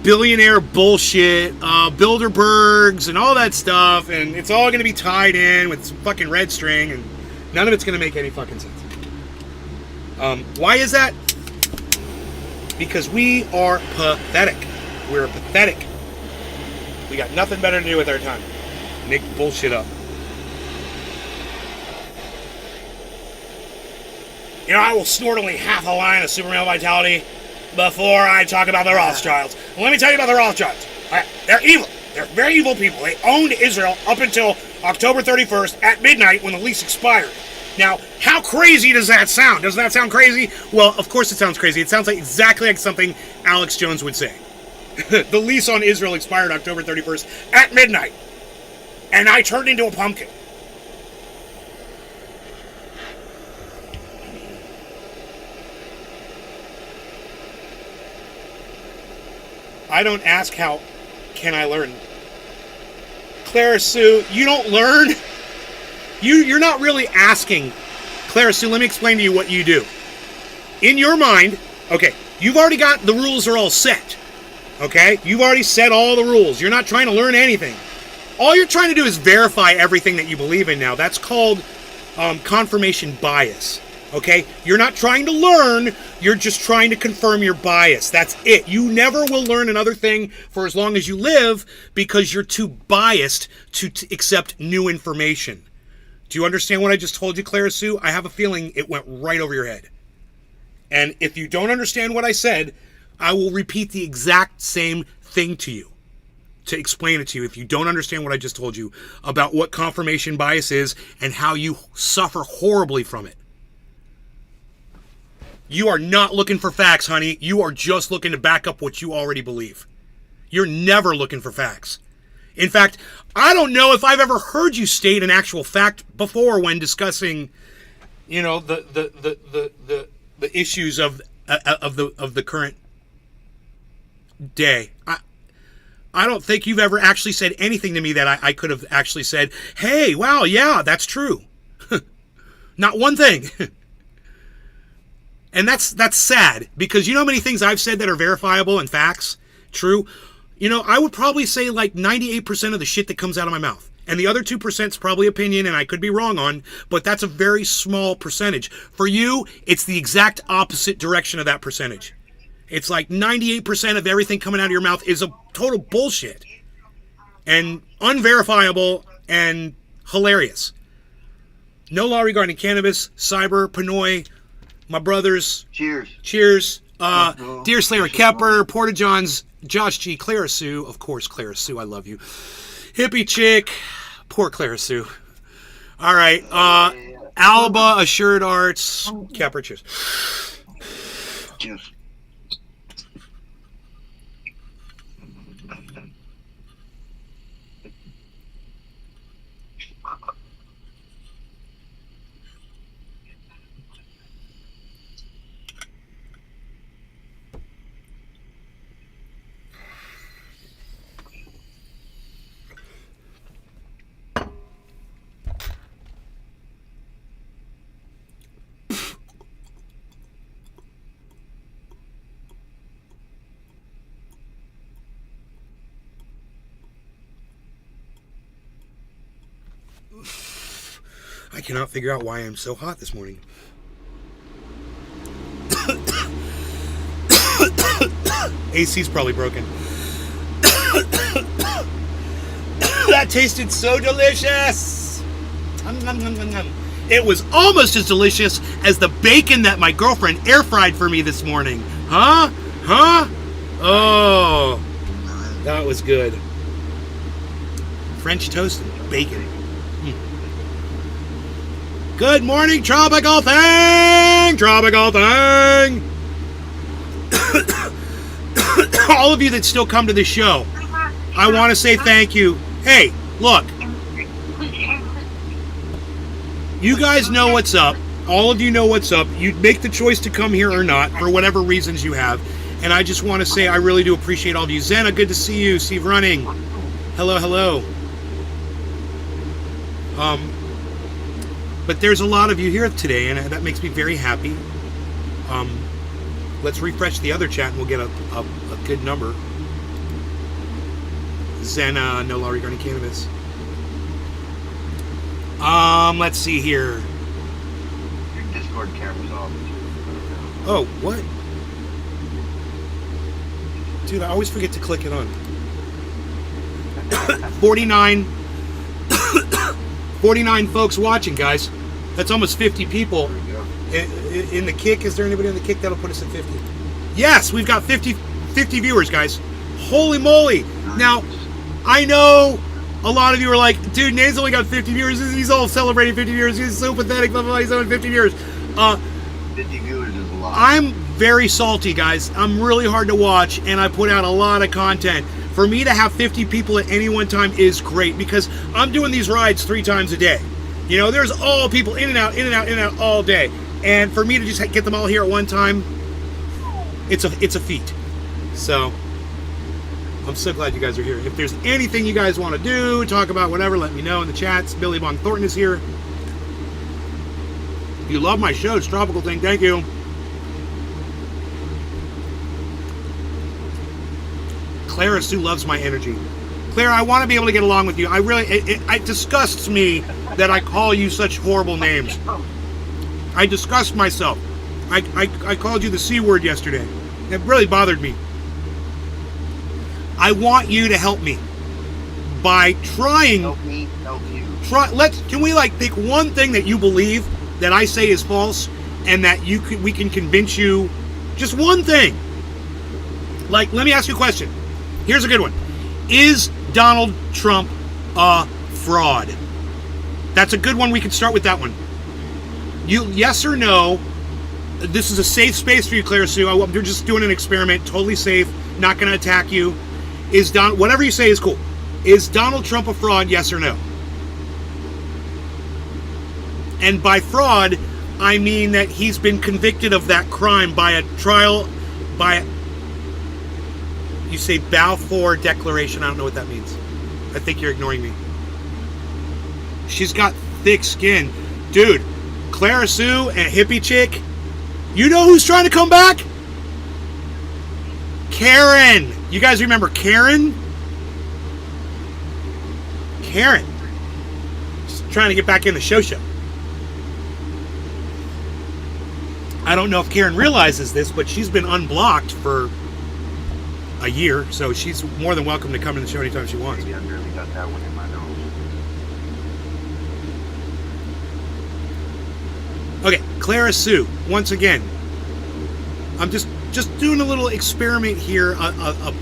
billionaire bullshit, Bilderbergs and all that stuff, and it's all going to be tied in with fucking red string, and none of it's going to make any fucking sense. Why is that? Because we are pathetic. We're pathetic. We got nothing better to do with our time. Make bullshit up. I will snort only half a line of super male vitality before I talk about the Rothschilds. Well, let me tell you about the Rothschilds. All right, they're evil. They're very evil people. They owned Israel up until October 31st at midnight when the lease expired. Now, how crazy does that sound? Doesn't that sound crazy? Well, of course it sounds crazy. It sounds like exactly like something Alex Jones would say. The lease on Israel expired October 31st at midnight. And I turned into a pumpkin. I don't ask how can I learn. Clara Sue, you don't learn? You're not really asking. Clara Sue, let me explain to you what you do. In your mind, okay, you've already got the rules are all set. Okay? You've already set all the rules. You're not trying to learn anything. All you're trying to do is verify everything that you believe in now. That's called confirmation bias. Okay? You're not trying to learn. You're just trying to confirm your bias. That's it. You never will learn another thing for as long as you live because you're too biased to accept new information. Do you understand what I just told you, Clara Sue? I have a feeling it went right over your head. And if you don't understand what I said, I will repeat the exact same thing to you to explain it to you if you don't understand what I just told you about what confirmation bias is and how you suffer horribly from it. You are not looking for facts, honey. You are just looking to back up what you already believe. You're never looking for facts. In fact, I don't know if I've ever heard you state an actual fact before when discussing, the issues of the current day. I don't think you've ever actually said anything to me that I could have actually said, hey, wow, yeah, that's true. Not one thing. And that's sad, because you know how many things I've said that are verifiable and facts, true? I would probably say like 98% of the shit that comes out of my mouth. And the other 2% is probably opinion, and I could be wrong on, but that's a very small percentage. For you, it's the exact opposite direction of that percentage. It's like 98% of everything coming out of your mouth is a total bullshit. And unverifiable and hilarious. No Law Regarding Cannabis, Cyber, Pinoy, my brothers. Cheers. Cheers. Dear Slayer Kepper, Porta Johns, Josh G, Clara Sue, of course, Clara Sue, I love you. Hippie Chick, poor Clara Sue. All right, Alba, Assured Arts, Kepper, cheers. Cheers. I cannot figure out why I'm so hot this morning. AC's probably broken. That tasted so delicious. It was almost as delicious as the bacon that my girlfriend air fried for me this morning. Huh? Oh, that was good. French toast and bacon. Good morning, Tropical Thing! Tropical Thing! All of you that still come to the show, I want to say thank you. Hey, look. You guys know what's up. All of you know what's up. You make the choice to come here or not, for whatever reasons you have. And I just want to say I really do appreciate all of you. Zena, good to see you. Steve Running. Hello. But there's a lot of you here today, and that makes me very happy. Let's refresh the other chat, and we'll get a good number. Zena, no law regarding cannabis. Let's see here. Your Discord camera's off. Oh, what? Dude, I always forget to click it on. 49 folks watching, guys. That's almost 50 people. In the kick, is there anybody on the kick? That'll put us at 50. Yes, we've got 50 viewers, guys. Holy moly. Now, I know a lot of you are like, dude, Nate's only got 50 viewers. He's all celebrating 50 viewers. He's so pathetic. Blah, blah, blah. He's only 50 viewers. 50 viewers is a lot. I'm very salty, guys. I'm really hard to watch, and I put out a lot of content. For me to have 50 people at any one time is great because I'm doing these rides 3 times a day. You know, there's all people in and out all day. And for me to just get them all here at one time, it's a feat. So, I'm so glad you guys are here. If there's anything you guys want to do, talk about, whatever, let me know in the chats. Billy Bong Thornton is here. If you love my show, it's Tropical Thing. Thank you. Clara Sue loves my energy. Clara, I want to be able to get along with you. I really, it disgusts me that I call you such horrible names. I disgust myself. I called you the C word yesterday. It really bothered me. I want you to help me by trying. Help me, help you. Can we pick one thing that you believe that I say is false, and that we can convince you? Just one thing. Let me ask you a question. Here's a good one. Is Donald Trump a fraud? That's a good one. We can start with that one. Yes or no? This is a safe space for you, Clara Sue. We're just doing an experiment. Totally safe. Not going to attack you. Whatever you say is cool. Is Donald Trump a fraud? Yes or no? And by fraud, I mean that he's been convicted of that crime by a trial, you say Balfour Declaration. I don't know what that means. I think you're ignoring me. She's got thick skin. Dude, Clara Sue and Hippie Chick, you know who's trying to come back? Karen. You guys remember Karen? Karen. She's trying to get back in the show. I don't know if Karen realizes this, but she's been unblocked for a year, so she's more than welcome to come to the show anytime she wants. Maybe I really got that one in my Okay, Clara Sue, once again, I'm just doing a little experiment here, a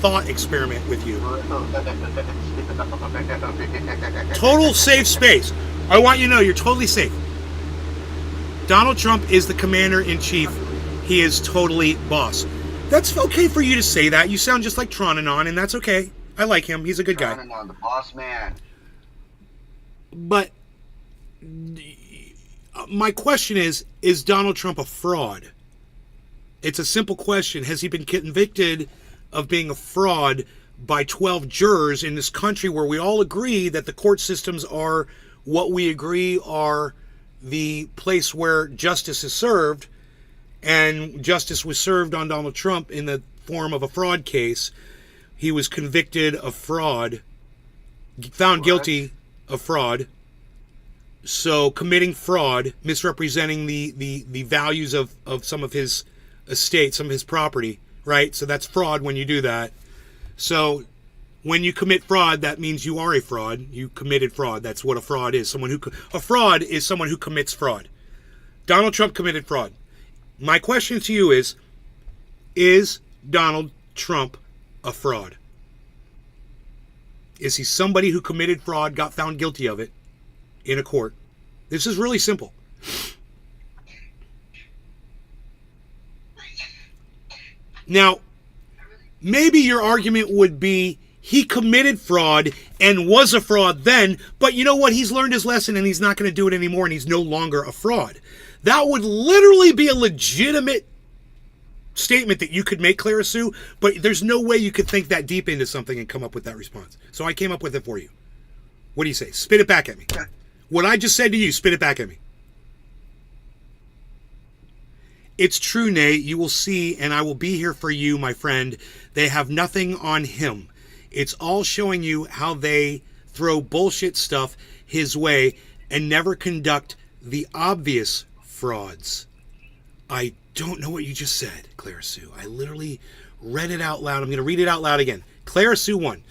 thought experiment with you. Total safe space. I want you to know you're totally safe. Donald Trump is the commander-in-chief. He is totally boss. That's okay for you to say that. You sound just like Tronanon, and that's okay. I like him. He's a good guy. Tronanon, the boss man. But my question is Donald Trump a fraud? It's a simple question. Has he been convicted of being a fraud by 12 jurors in this country where we all agree that the court systems are what we agree are the place where justice is served, and justice was served on Donald Trump in the form of a fraud case. He was convicted of fraud, found guilty of fraud. So committing fraud, misrepresenting the values of some of his estate, some of his property, right? So that's fraud when you do that. So when you commit fraud, that means you are a fraud. You committed fraud. That's what a fraud is. A fraud is someone who commits fraud. Donald Trump committed fraud. My question to you is Donald Trump a fraud? Is he somebody who committed fraud, got found guilty of it in a court? This is really simple. Now, maybe your argument would be he committed fraud and was a fraud then, but you know what? He's learned his lesson and he's not going to do it anymore, and he's no longer a fraud. That would literally be a legitimate statement that you could make, Clara Sue, but there's no way you could think that deep into something and come up with that response. So I came up with it for you. What do you say? Spit it back at me. What I just said to you, spit it back at me. It's true, Nate. You will see, and I will be here for you, my friend. They have nothing on him. It's all showing you how they throw bullshit stuff his way and never conduct the obvious frauds. I don't know what you just said, Clara Sue. I literally read it out loud. I'm going to read it out loud again. Clara Sue 1.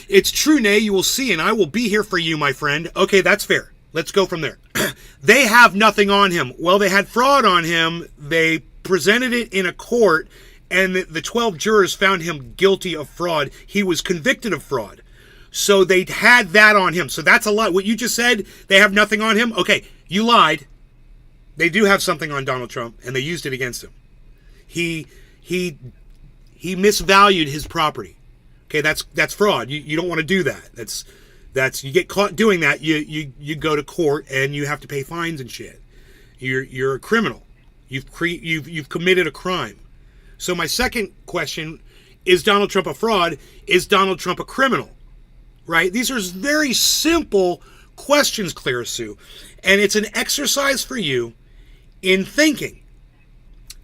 It's true, Nay. You will see, and I will be here for you, my friend. Okay, that's fair. Let's go from there. They have nothing on him. Well, they had fraud on him. They presented it in a court, and the 12 jurors found him guilty of fraud. He was convicted of fraud. So they had that on him. So that's a lot. What you just said, they have nothing on him? Okay, you lied. They do have something on Donald Trump, and they used it against him. He misvalued his property. Okay, that's fraud. You don't want to do that. That's you get caught doing that, you go to court and you have to pay fines and shit. You're a criminal. You've committed a crime. So my second question is Donald Trump a fraud? Is Donald Trump a criminal? Right? These are very simple questions, Clara Sue, and it's an exercise for you in thinking.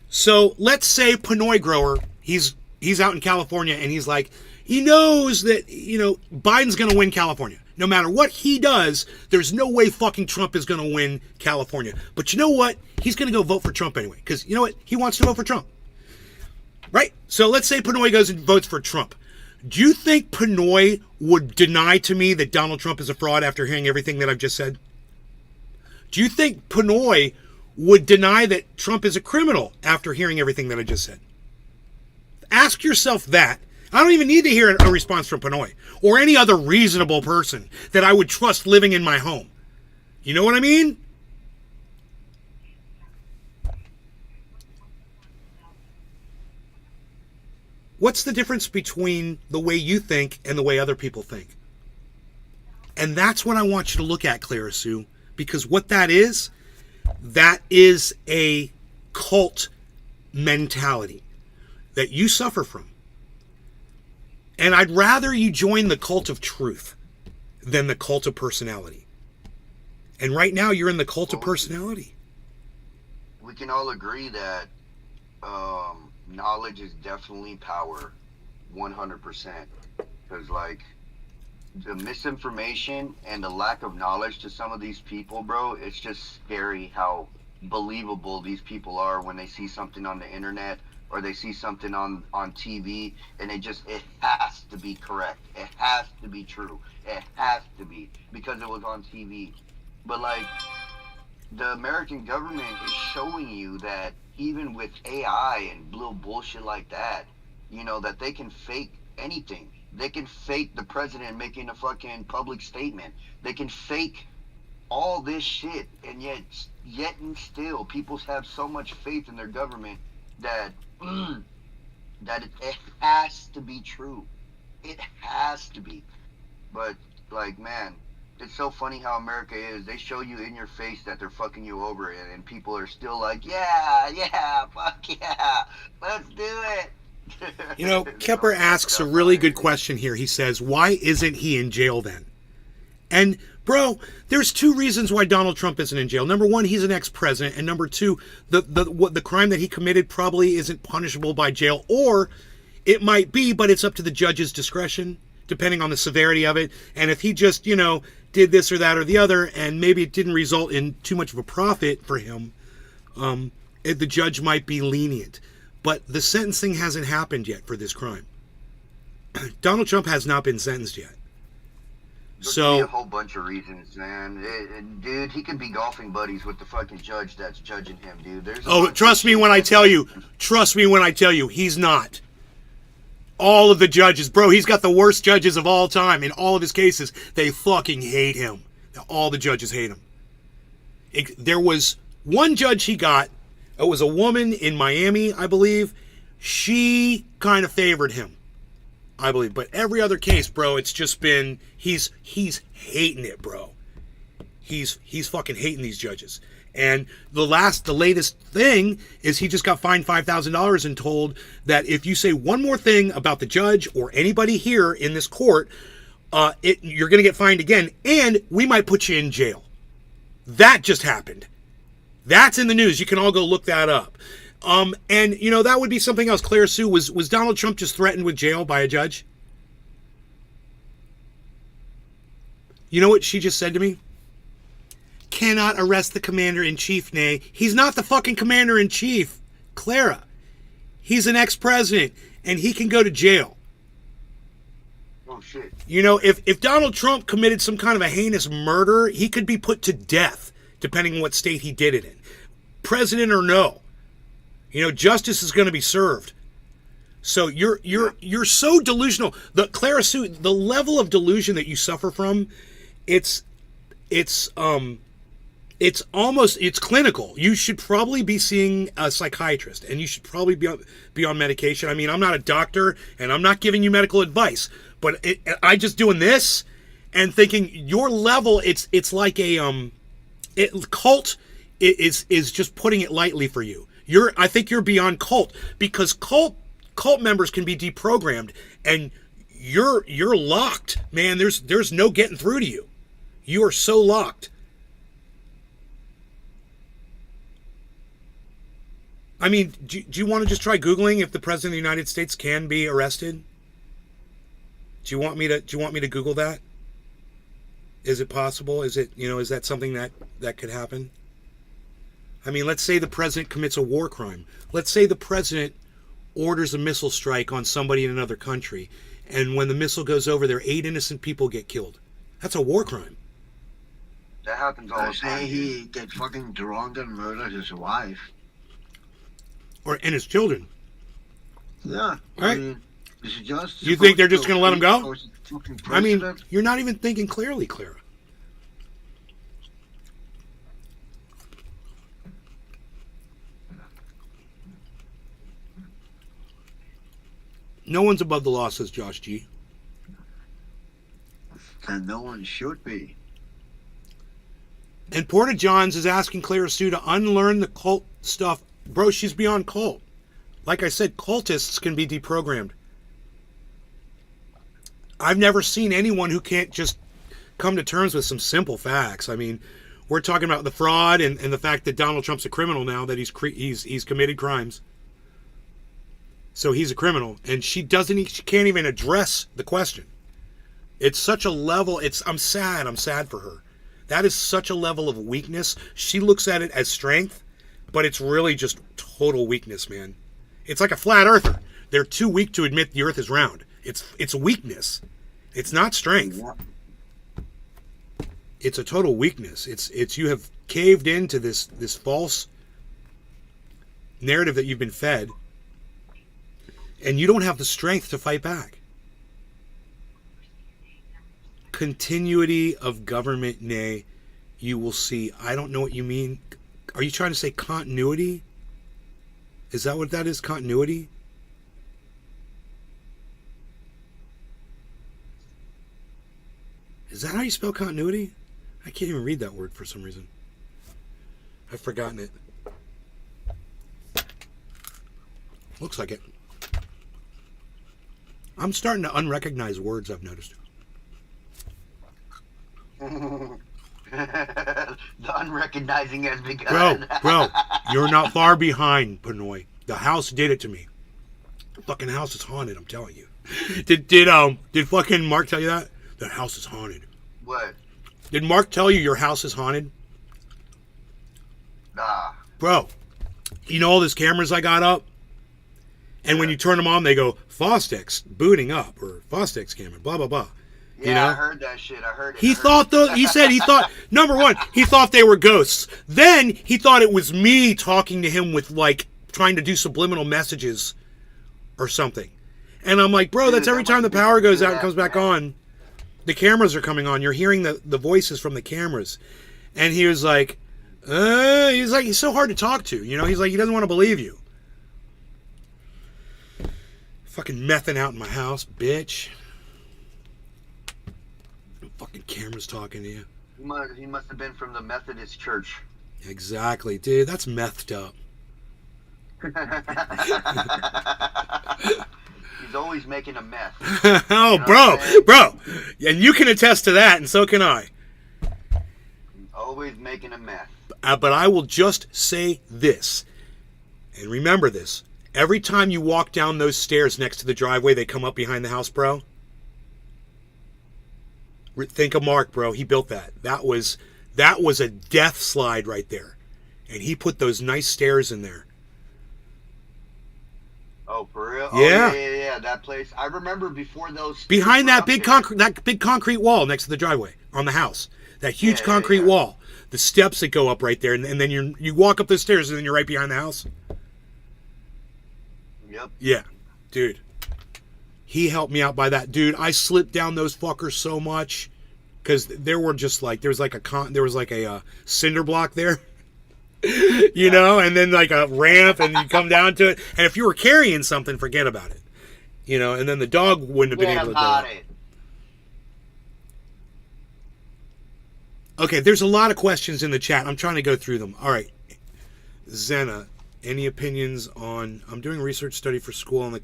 So let's say Pinoy grower, he's out in California and he's like, he knows that, Biden's going to win California. No matter what he does, there's no way fucking Trump is going to win California. But you know what? He's going to go vote for Trump anyway. Because you know what? He wants to vote for Trump. Right? So let's say Pinoy goes and votes for Trump. Do you think Pinoy would deny to me that Donald Trump is a fraud after hearing everything that I've just said? Do you think Pinoy would deny that Trump is a criminal after hearing everything that I just said? Ask yourself that. I don't even need to hear a response from Pinoy or any other reasonable person that I would trust living in my home. You know what I mean? What's the difference between the way you think and the way other people think? And that's what I want you to look at, Clara Sue, because what that is a cult mentality that you suffer from. And I'd rather you join the cult of truth than the cult of personality. And right now you're in the cult of personality. We can all agree that knowledge is definitely power, 100%. Because, the misinformation and the lack of knowledge to some of these people, bro, it's just scary how believable these people are when they see something on the internet or they see something on TV, and it has to be correct. It has to be true. It has to be, because it was on TV. But, the American government is showing you that even with AI and little bullshit like that, you know, that they can fake anything. They can fake the president making a fucking public statement. They can fake all this shit, and yet and still, people have so much faith in their government that that it has to be true. It has to be. But like, man, it's so funny how America is. They show you in your face that they're fucking you over, and people are still like, yeah, fuck yeah, let's do it. You know, Kepper asks a really good question here. He says, why isn't he in jail then? And, bro, there's two reasons why Donald Trump isn't in jail. Number one, he's an ex-president. And number two, the crime that he committed probably isn't punishable by jail. Or it might be, but it's up to the judge's discretion, depending on the severity of it. And if he just, you know, did this or that or the other, and maybe it didn't result in too much of a profit for him, the judge might be lenient. But the sentencing hasn't happened yet for this crime. Donald Trump has not been sentenced yet. There So, could be a whole bunch of reasons, man. Dude, he could be golfing buddies with the fucking judge that's judging him, dude. trust me when I tell you, he's not. All of the judges, bro, he's got the worst judges of all time. In all of his cases, they fucking hate him. All the judges hate him. There was one judge he got. It was a woman in Miami, I believe. She kind of favored him, I believe. But every other case, bro, it's just been he's hating it, bro. He's fucking hating these judges. And the latest thing is he just got fined $5,000 and told that if you say one more thing about the judge or anybody here in this court, you're going to get fined again, and we might put you in jail. That just happened. That's in the news. You can all go look that up. And, you know, that would be something else. Clara Sue, was Donald Trump just threatened with jail by a judge? You know what she just said to me? Cannot arrest the commander-in-chief, nay. He's not the fucking commander-in-chief, Clara. He's an ex-president, and he can go to jail. Oh, shit. You know, if Donald Trump committed some kind of a heinous murder, he could be put to death, depending on what state he did it in. President or no. You know, justice is going to be served. So you're so delusional. The Clara Sue, the level of delusion that you suffer from, it's clinical. You should probably be seeing a psychiatrist, and you should probably be on medication. I mean, I'm not a doctor, and I'm not giving you medical advice, but I just doing this and thinking your level. It's like a cult is just putting it lightly for you. I think you're beyond cult, because cult members can be deprogrammed, and you're locked, man. There's no getting through to you. You are so locked. I mean, do you want to just try Googling if the President of the United States can be arrested? Do you want me to Google that? Is it possible? Is that something that could happen? I mean, let's say the president commits a war crime. Let's say the president orders a missile strike on somebody in another country, and when the missile goes over there, 8 innocent people get killed. That's a war crime. That happens all the Say time. he get fucking drunk and murder his wife. And his children. Yeah. Right. I mean, it's just You think they're just going to let him go? because he's fucking I mean, president. you're not even thinking clearly, Clara. No one's above the law, says Josh G. And no one should be. And Porta Johns is asking Clara Sue to unlearn the cult stuff. Bro, she's beyond cult. Like I said, cultists can be deprogrammed. I've never seen anyone who can't just come to terms with some simple facts. I mean, we're talking about the fraud and the fact that Donald Trump's a criminal now, that he's committed crimes. So he's a criminal, and she can't even address the question. It's such a level, I'm sad for her. That is such a level of weakness. She looks at it as strength, but it's really just total weakness, man. It's like a flat earther. They're too weak to admit the earth is round. It's weakness. It's not strength. Yeah. it's a total weakness. It's you have caved into this false narrative that you've been fed, and you don't have the strength to fight back. Continuity of government, nay, you will see. I don't know what you mean. Are you trying to say continuity? Is that what that is? Continuity? Is that how you spell continuity? I can't even read that word for some reason. I've forgotten it. Looks like it. I'm starting to unrecognize words, I've noticed. The unrecognizing has begun. Bro, you're not far behind, Pinoy. The house did it to me. The fucking house is haunted, I'm telling you. Did fucking Mark tell you that? The house is haunted. What? Did Mark tell you your house is haunted? Nah. Bro, you know all those cameras I got up? And when you turn them on, they go, Fostex booting up, or Fostex camera, blah, blah, blah. Yeah, You know? I heard that shit. I heard it. He thought, number one, he thought they were ghosts. Then he thought it was me talking to him with, like, trying to do subliminal messages or something. And I'm like, bro, that's every time the power goes out and comes back on, the cameras are coming on. You're hearing the voices from the cameras. And he was like, he's so hard to talk to. You know, he's like, he doesn't want to believe you. Fucking mething out in my house, bitch. Fucking cameras talking to you. He must have been from the Methodist Church. Exactly, dude. That's methed up. He's always making a mess. Oh, You know bro. And you can attest to that, and so can I. Always making a mess. But I will just say this, and remember this. Every time you walk down those stairs next to the driveway, they come up behind the house, bro. Think of Mark, bro. He built that. That was a death slide right there. And he put those nice stairs in there. Oh, for real? Yeah. Oh, yeah. That place. I remember before those. Behind that big concrete wall next to the driveway on the house. That huge concrete wall. The steps that go up right there, and then you walk up those stairs, and then you're right behind the house. Yep. Yeah, dude. He helped me out by that, dude. I slipped down those fuckers so much because there was like a cinder block there, you know, and then like a ramp, and you come down to it. And if you were carrying something, forget about it, you know. And then the dog wouldn't have been able to do it. Okay, there's a lot of questions in the chat. I'm trying to go through them. All right, Zena, any opinions on? I'm doing a research study for school on the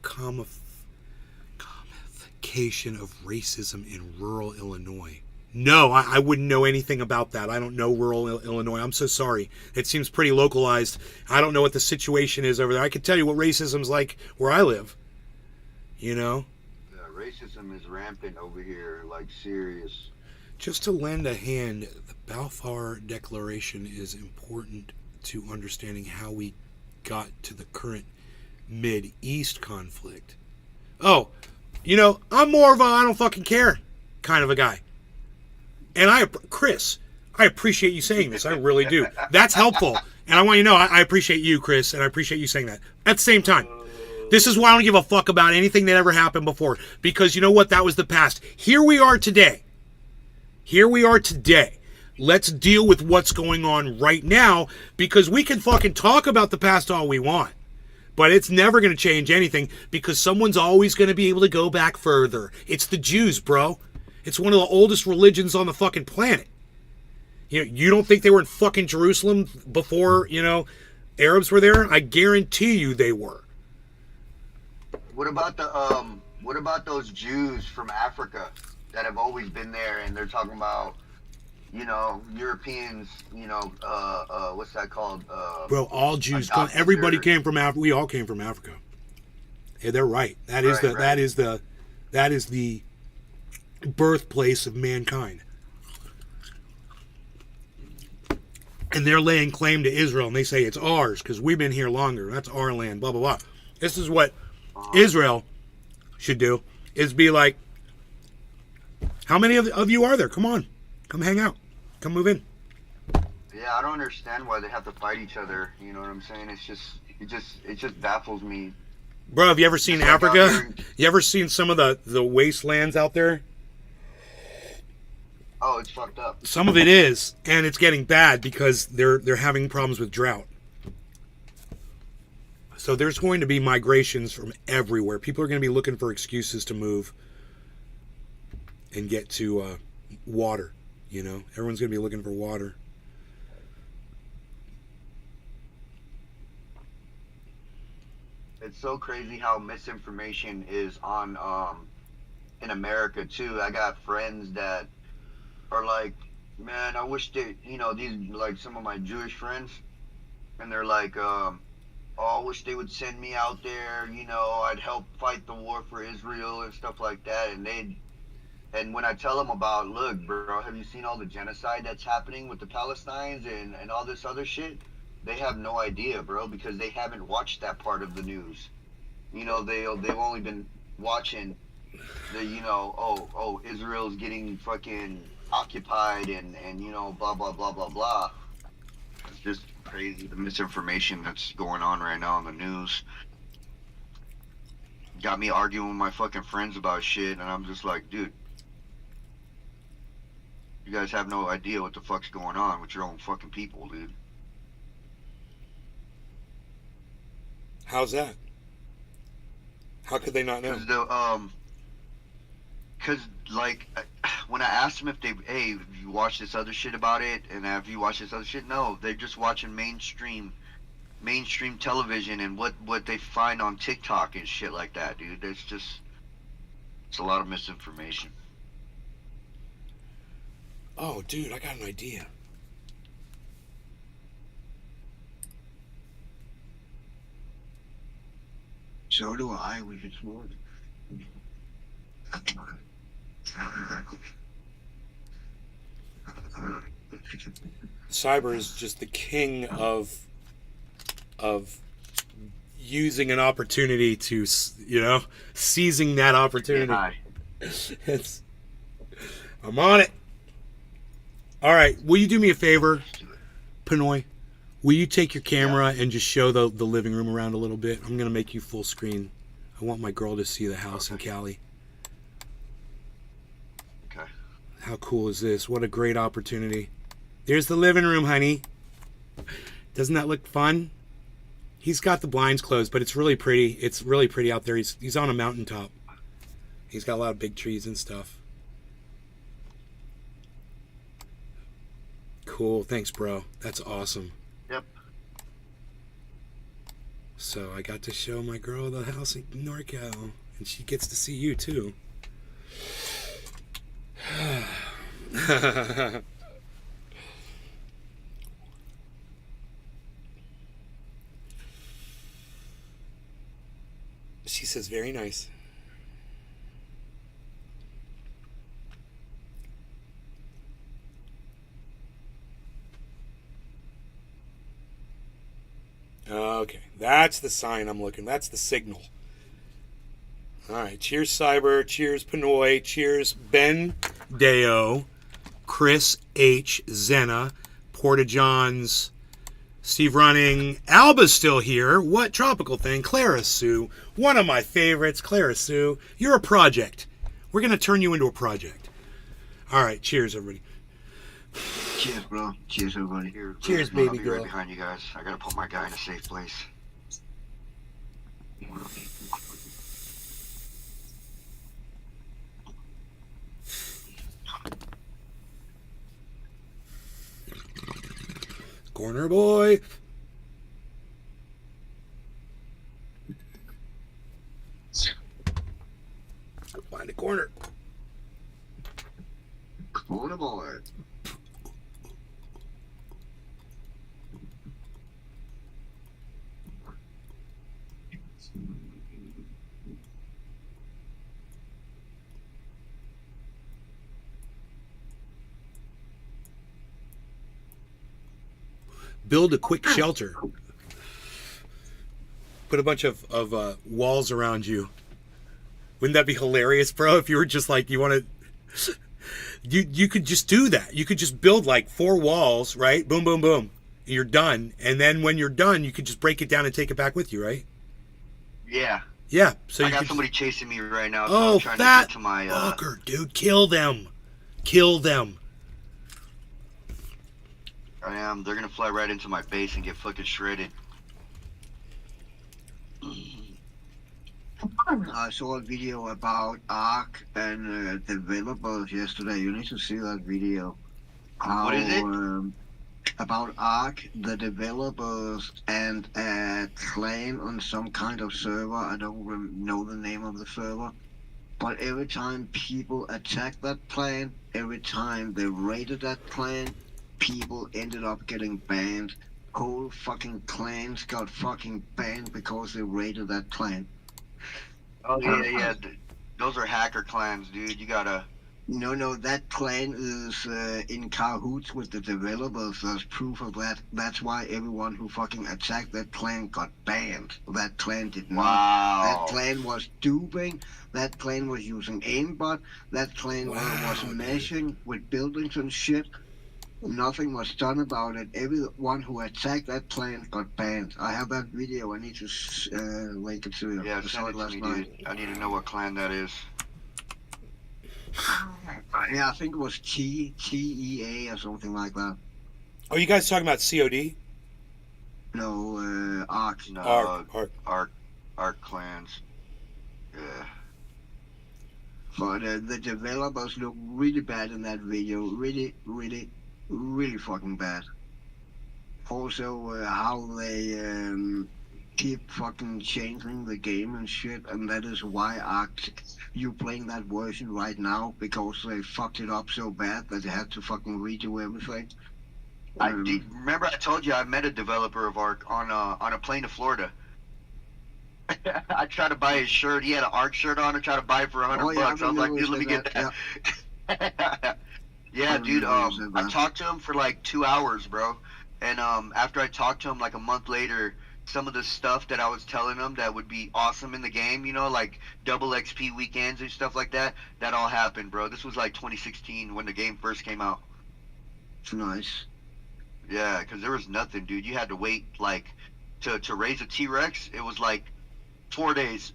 commodification of racism in rural Illinois. No, I wouldn't know anything about that. I don't know rural Illinois. I'm so sorry. It seems pretty localized. I don't know what the situation is over there. I can tell you what racism's like where I live. You know? Yeah, racism is rampant over here, like serious. Just to lend a hand, the Balfour Declaration is important to understanding how we got to the current Mid-East conflict. Oh, you know, I'm more of a I don't fucking care kind of a guy. And Chris, I appreciate you saying this. I really do. That's helpful. And I want you to know, I appreciate you, Chris, and I appreciate you saying that. At the same time, this is why I don't give a fuck about anything that ever happened before. Because you know what? That was the past. Here we are today. Let's deal with what's going on right now, because we can fucking talk about the past all we want. But it's never going to change anything, because someone's always going to be able to go back further. It's the Jews, bro. It's one of the oldest religions on the fucking planet. You know, you don't think they were in fucking Jerusalem before, you know, Arabs were there? I guarantee you they were. What about those Jews from Africa that have always been there, and they're talking about, you know, Europeans, you know, what's that called? Bro, all Jews, everybody came from Africa. We all came from Africa. Yeah, they're right. That is the birthplace of mankind. And they're laying claim to Israel, and they say it's ours because we've been here longer. That's our land, blah, blah, blah. This is what Israel should do, is be like, how many of you are there? Come on. Come hang out. Come move in. Yeah, I don't understand why they have to fight each other. You know what I'm saying? It just baffles me. Bro, have you ever seen It's like out Africa? here- You ever seen some of the wastelands out there? Oh, it's fucked up. Some of it is, and it's getting bad because they're having problems with drought. So there's going to be migrations from everywhere. People are going to be looking for excuses to move and get to water. You know, everyone's going to be looking for water. It's so crazy how misinformation is on in America too. I got friends that are like, man, I wish they, you know, these like some of my Jewish friends, and they're like, oh, I wish they would send me out there. You know, I'd help fight the war for Israel and stuff like that. And when I tell them about, look, bro, have you seen all the genocide that's happening with the Palestinians and all this other shit? They have no idea, bro, because they haven't watched that part of the news. You know, they've only been watching the, you know, oh, Israel's getting fucking occupied and you know, blah, blah, blah, blah, blah. It's just crazy, the misinformation that's going on right now in the news. Got me arguing with my fucking friends about shit, and I'm just like, dude, you guys have no idea what the fuck's going on with your own fucking people, dude. How's that? How could they not know? Cause like when I asked them if they, hey, have you watched this other shit about it, and have you watched this other shit? No, they're just watching mainstream television and what they find on TikTok and shit like that, dude. It's a lot of misinformation. Oh, dude, I got an idea. So do I. We could smoke. Cyber is just the king of using an opportunity to, you know, seizing that opportunity. Yeah, I'm on it. All right, will you do me a favor, Pinoy? Will you take your camera and just show the living room around a little bit? I'm going to make you full screen. I want my girl to see the house in Cali. Okay. How cool is this? What a great opportunity. There's the living room, honey. Doesn't that look fun? He's got the blinds closed, but it's really pretty. It's really pretty out there. He's on a mountaintop. He's got a lot of big trees and stuff. Cool. Thanks, bro. That's awesome. Yep. So I got to show my girl the house in NorCal, and she gets to see you too. She says, very nice. Okay, that's the sign I'm looking. That's the signal. All right, cheers, Cyber. Cheers, Pinoy. Cheers, Ben Deo, Chris H. Zena, Porta Johns, Steve Running. Alba's still here. What tropical thing? Clara Sue, one of my favorites. Clara Sue, you're a project. We're gonna turn you into a project. All right, cheers, everybody. Cheers, bro. Cheers, everybody. Here, Cheers, I'll baby be girl. right behind you guys. I gotta put my guy in a safe place. Corner boy. Find a corner. Corner boy. Build a quick shelter. Put a bunch of walls around you. Wouldn't that be hilarious, bro? If you were just like, you want to You could just do that. You could just build like 4 walls, right? Boom, boom, boom. You're done. And then when you're done, you could just break it down and take it back with you, right? Yeah. Yeah. So I you got could somebody chasing me right now. So Oh, I'm trying fat to get to my. fucker, dude. Kill them. Kill them. I am. They're gonna fly right into my base and get fucking shredded. I saw a video about Ark and developers yesterday. You need to see that video. What is it? About Ark, the developers, and a clan on some kind of server. I don't know the name of the server. But every time people attacked that clan, every time they raided that clan, people ended up getting banned. Whole fucking clans got fucking banned because they raided that clan. Oh yeah. Those are hacker clans, dude. You gotta. No, that clan is in cahoots with the developers. There's proof of that. That's why everyone who fucking attacked that clan got banned. That clan did not. Wow. That clan was duping. That clan was using aimbot. That clan was meshing with buildings and shit. Nothing was done about it. Everyone who attacked that clan got banned. I have that video. I need to link it to you. Yeah, I saw send it to last me, night. dude. I need to know what clan that is. Yeah, I think it was TEA or something like that. Are you guys talking about COD? No, Ark. No, Ark. Ark clans. Yeah. But the developers look really bad in that video. Really, really, really fucking bad. Also, how they keep fucking changing the game and shit, and that is why you playing that version right now, because they fucked it up so bad that they had to fucking redo everything. Remember I told you I met a developer of Ark on a plane to Florida. I tried to buy his shirt. He had an Ark shirt on. I tried to buy it for $100 bucks. I was like, dude, let me get that. Yeah, dude. I talked to him for like 2 hours, bro. And after I talked to him like a month later, some of the stuff that I was telling him that would be awesome in the game, you know, like double XP weekends and stuff like that, that all happened, bro. This was like 2016 when the game first came out. It's nice. Yeah, because there was nothing, dude. You had to wait, like, to raise a T-Rex. It was like 4 days.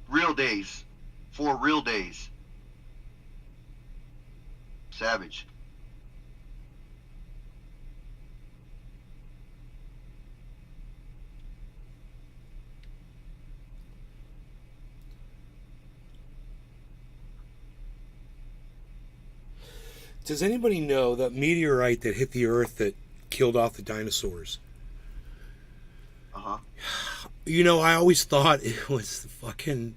Real days. 4 real days. Savage. Does anybody know that meteorite that hit the Earth that killed off the dinosaurs? Uh-huh. You know, I always thought it was the fucking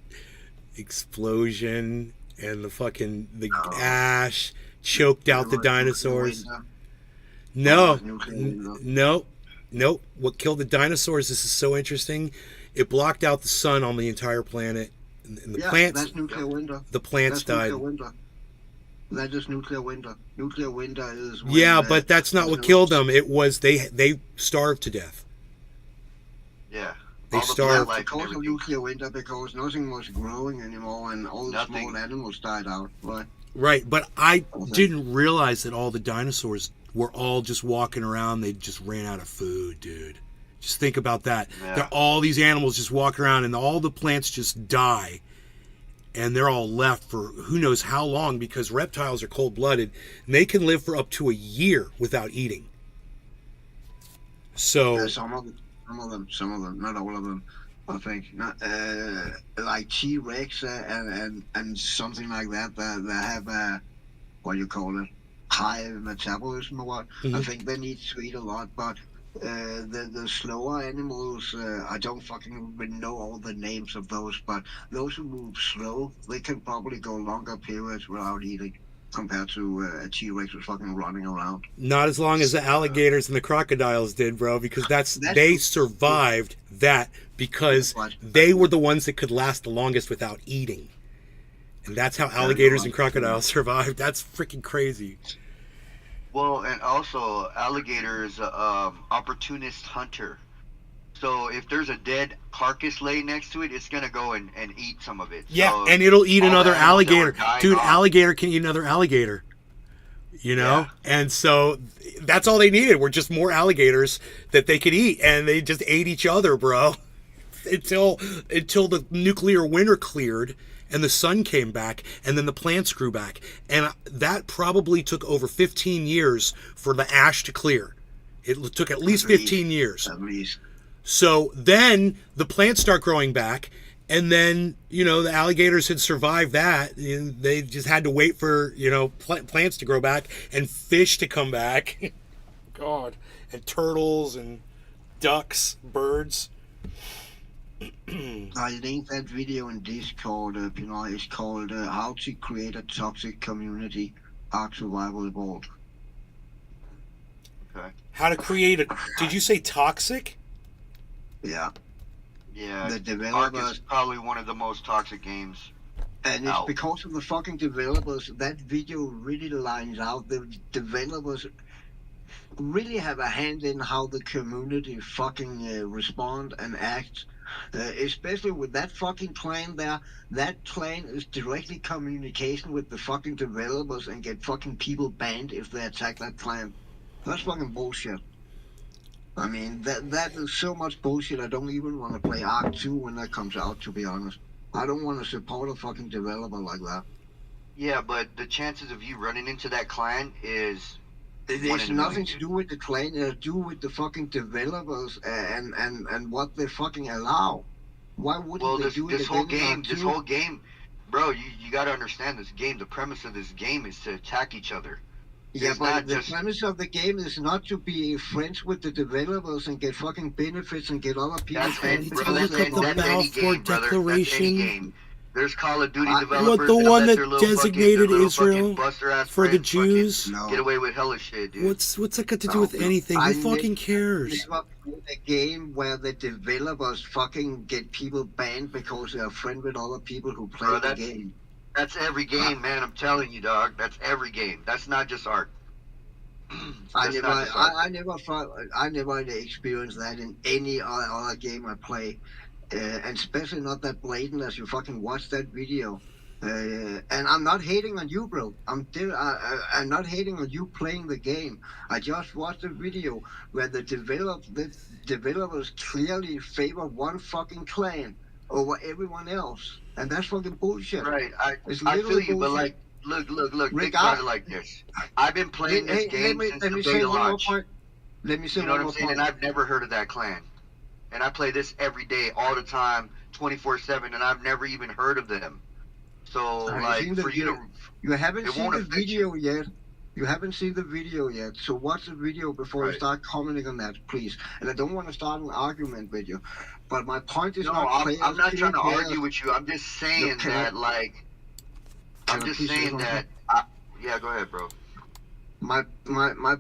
explosion and the ash choked out the dinosaurs. No. What killed the dinosaurs, this is so interesting, it blocked out the sun on the entire planet. And the plants, that's nuclear winter. The plants died. That is nuclear winter. Nuclear winter is when, yeah, but that's not what killed them. It was they starved to death. Yeah. They starved. Because of nuclear winter, because nothing was growing anymore and all the small animals died out. Right, but I didn't realize that all the dinosaurs were all just walking around. They just ran out of food, dude. Just think about that. Yeah. There are all these animals just walking around and all the plants just die. And they're all left for who knows how long, because reptiles are cold-blooded and they can live for up to a year without eating. So some of them, not all of them. I think not like T-Rex and something like that. That have what do you call it, high metabolism or what? Mm-hmm. I think they need to eat a lot, but. The slower animals, I don't fucking even know all the names of those, but those who move slow, they can probably go longer periods without eating compared to a T-Rex who's fucking running around. not as long as the alligators and the crocodiles did, bro, because they survived that because they were the ones that could last the longest without eating. And that's how alligators and crocodiles survived. That's freaking crazy. Well, and also, alligator is a opportunist hunter. So if there's a dead carcass laying next to it, it's gonna go and eat some of it. Yeah, So and it'll eat all another the animals that were alligator. dying Dude, off- alligator can eat another alligator. You know? Yeah. And so that's all they needed were just more alligators that they could eat. And they just ate each other, bro. Until the nuclear winter cleared and the sun came back and then the plants grew back. And that probably took over 15 years for the ash to clear. It took at least 15 years. At least. So then the plants start growing back, and then, you know, the alligators had survived that. And they just had to wait for, you know, plants to grow back and fish to come back. God. And turtles and ducks, birds. I linked that video in Discord. You know, it's called "How to Create a Toxic Community: Ark Survival Evolved." Okay. How to create a... Did you say toxic? Yeah, Yeah. the Ark developers, is probably one of the most toxic games. and it's Ow. because of the fucking developers. That video really lines out the developers really have a hand in how the community fucking respond and act. Especially with that fucking clan there, that clan is directly communication with the fucking developers and get fucking people banned if they attack that clan. That's fucking bullshit. I mean, that is so much bullshit. I don't even want to play Ark 2 when that comes out, to be honest. I don't want to support a fucking developer like that. Yeah, but the chances of you running into that clan is It one has in a million, nothing to dude. do with the clan. It has to do with the fucking developers and what they fucking allow. Why wouldn't Well, they this do it this whole again in game, Ark this 2? whole game, bro, you got to understand this game. The premise of this game is to attack each other. Yeah, It's but not the just premise of the game is not to be friends with the developers and get fucking benefits and get other people that's banned it, It's bro. because look they're up That's, the that's any Balfour game, brother. That's Declaration. any game. There's Call of Duty I- developers What, the that one let that their little designated fucking, their little Israel fucking buster-ass for the friends fucking Jews? No. get away with hella shit, dude. What's that got to do No, with anything? I Who fucking cares? never played a game where the developers fucking get people banned because they're a friend with other people who play Bro, the that's- game. That's every game, man. I'm telling you, dog. That's every game. That's not just Ark. I That's never, not just Ark. I never experienced that in any other game I play, and especially not that blatant as you fucking watch that video. And I'm not hating on you, bro. I'm not hating on you playing the game. I just watched a video where the developers clearly favor one fucking clan over everyone else, and that's fucking bullshit. Right, It's I feel literally you, but bullshit. like, look, think Rick, about it like this. I've been playing this game since let the me day say of one more launch. point. Let me say You know one what I'm more saying? point. And I've never heard of that clan. And I play this every day, all the time, 24/7, and I've never even heard of them. So, Have you like, seen the for you to, You haven't It seen won't the affect video yet. You haven't seen the video yet. So watch the video before you Right. start commenting on that, please. And I don't want to start an argument with you. But my point is no, not I'm players not trying killing to players. argue with you. I'm just saying can I- that, like, Can I'm I just please say saying something? that, yeah, go ahead, bro. My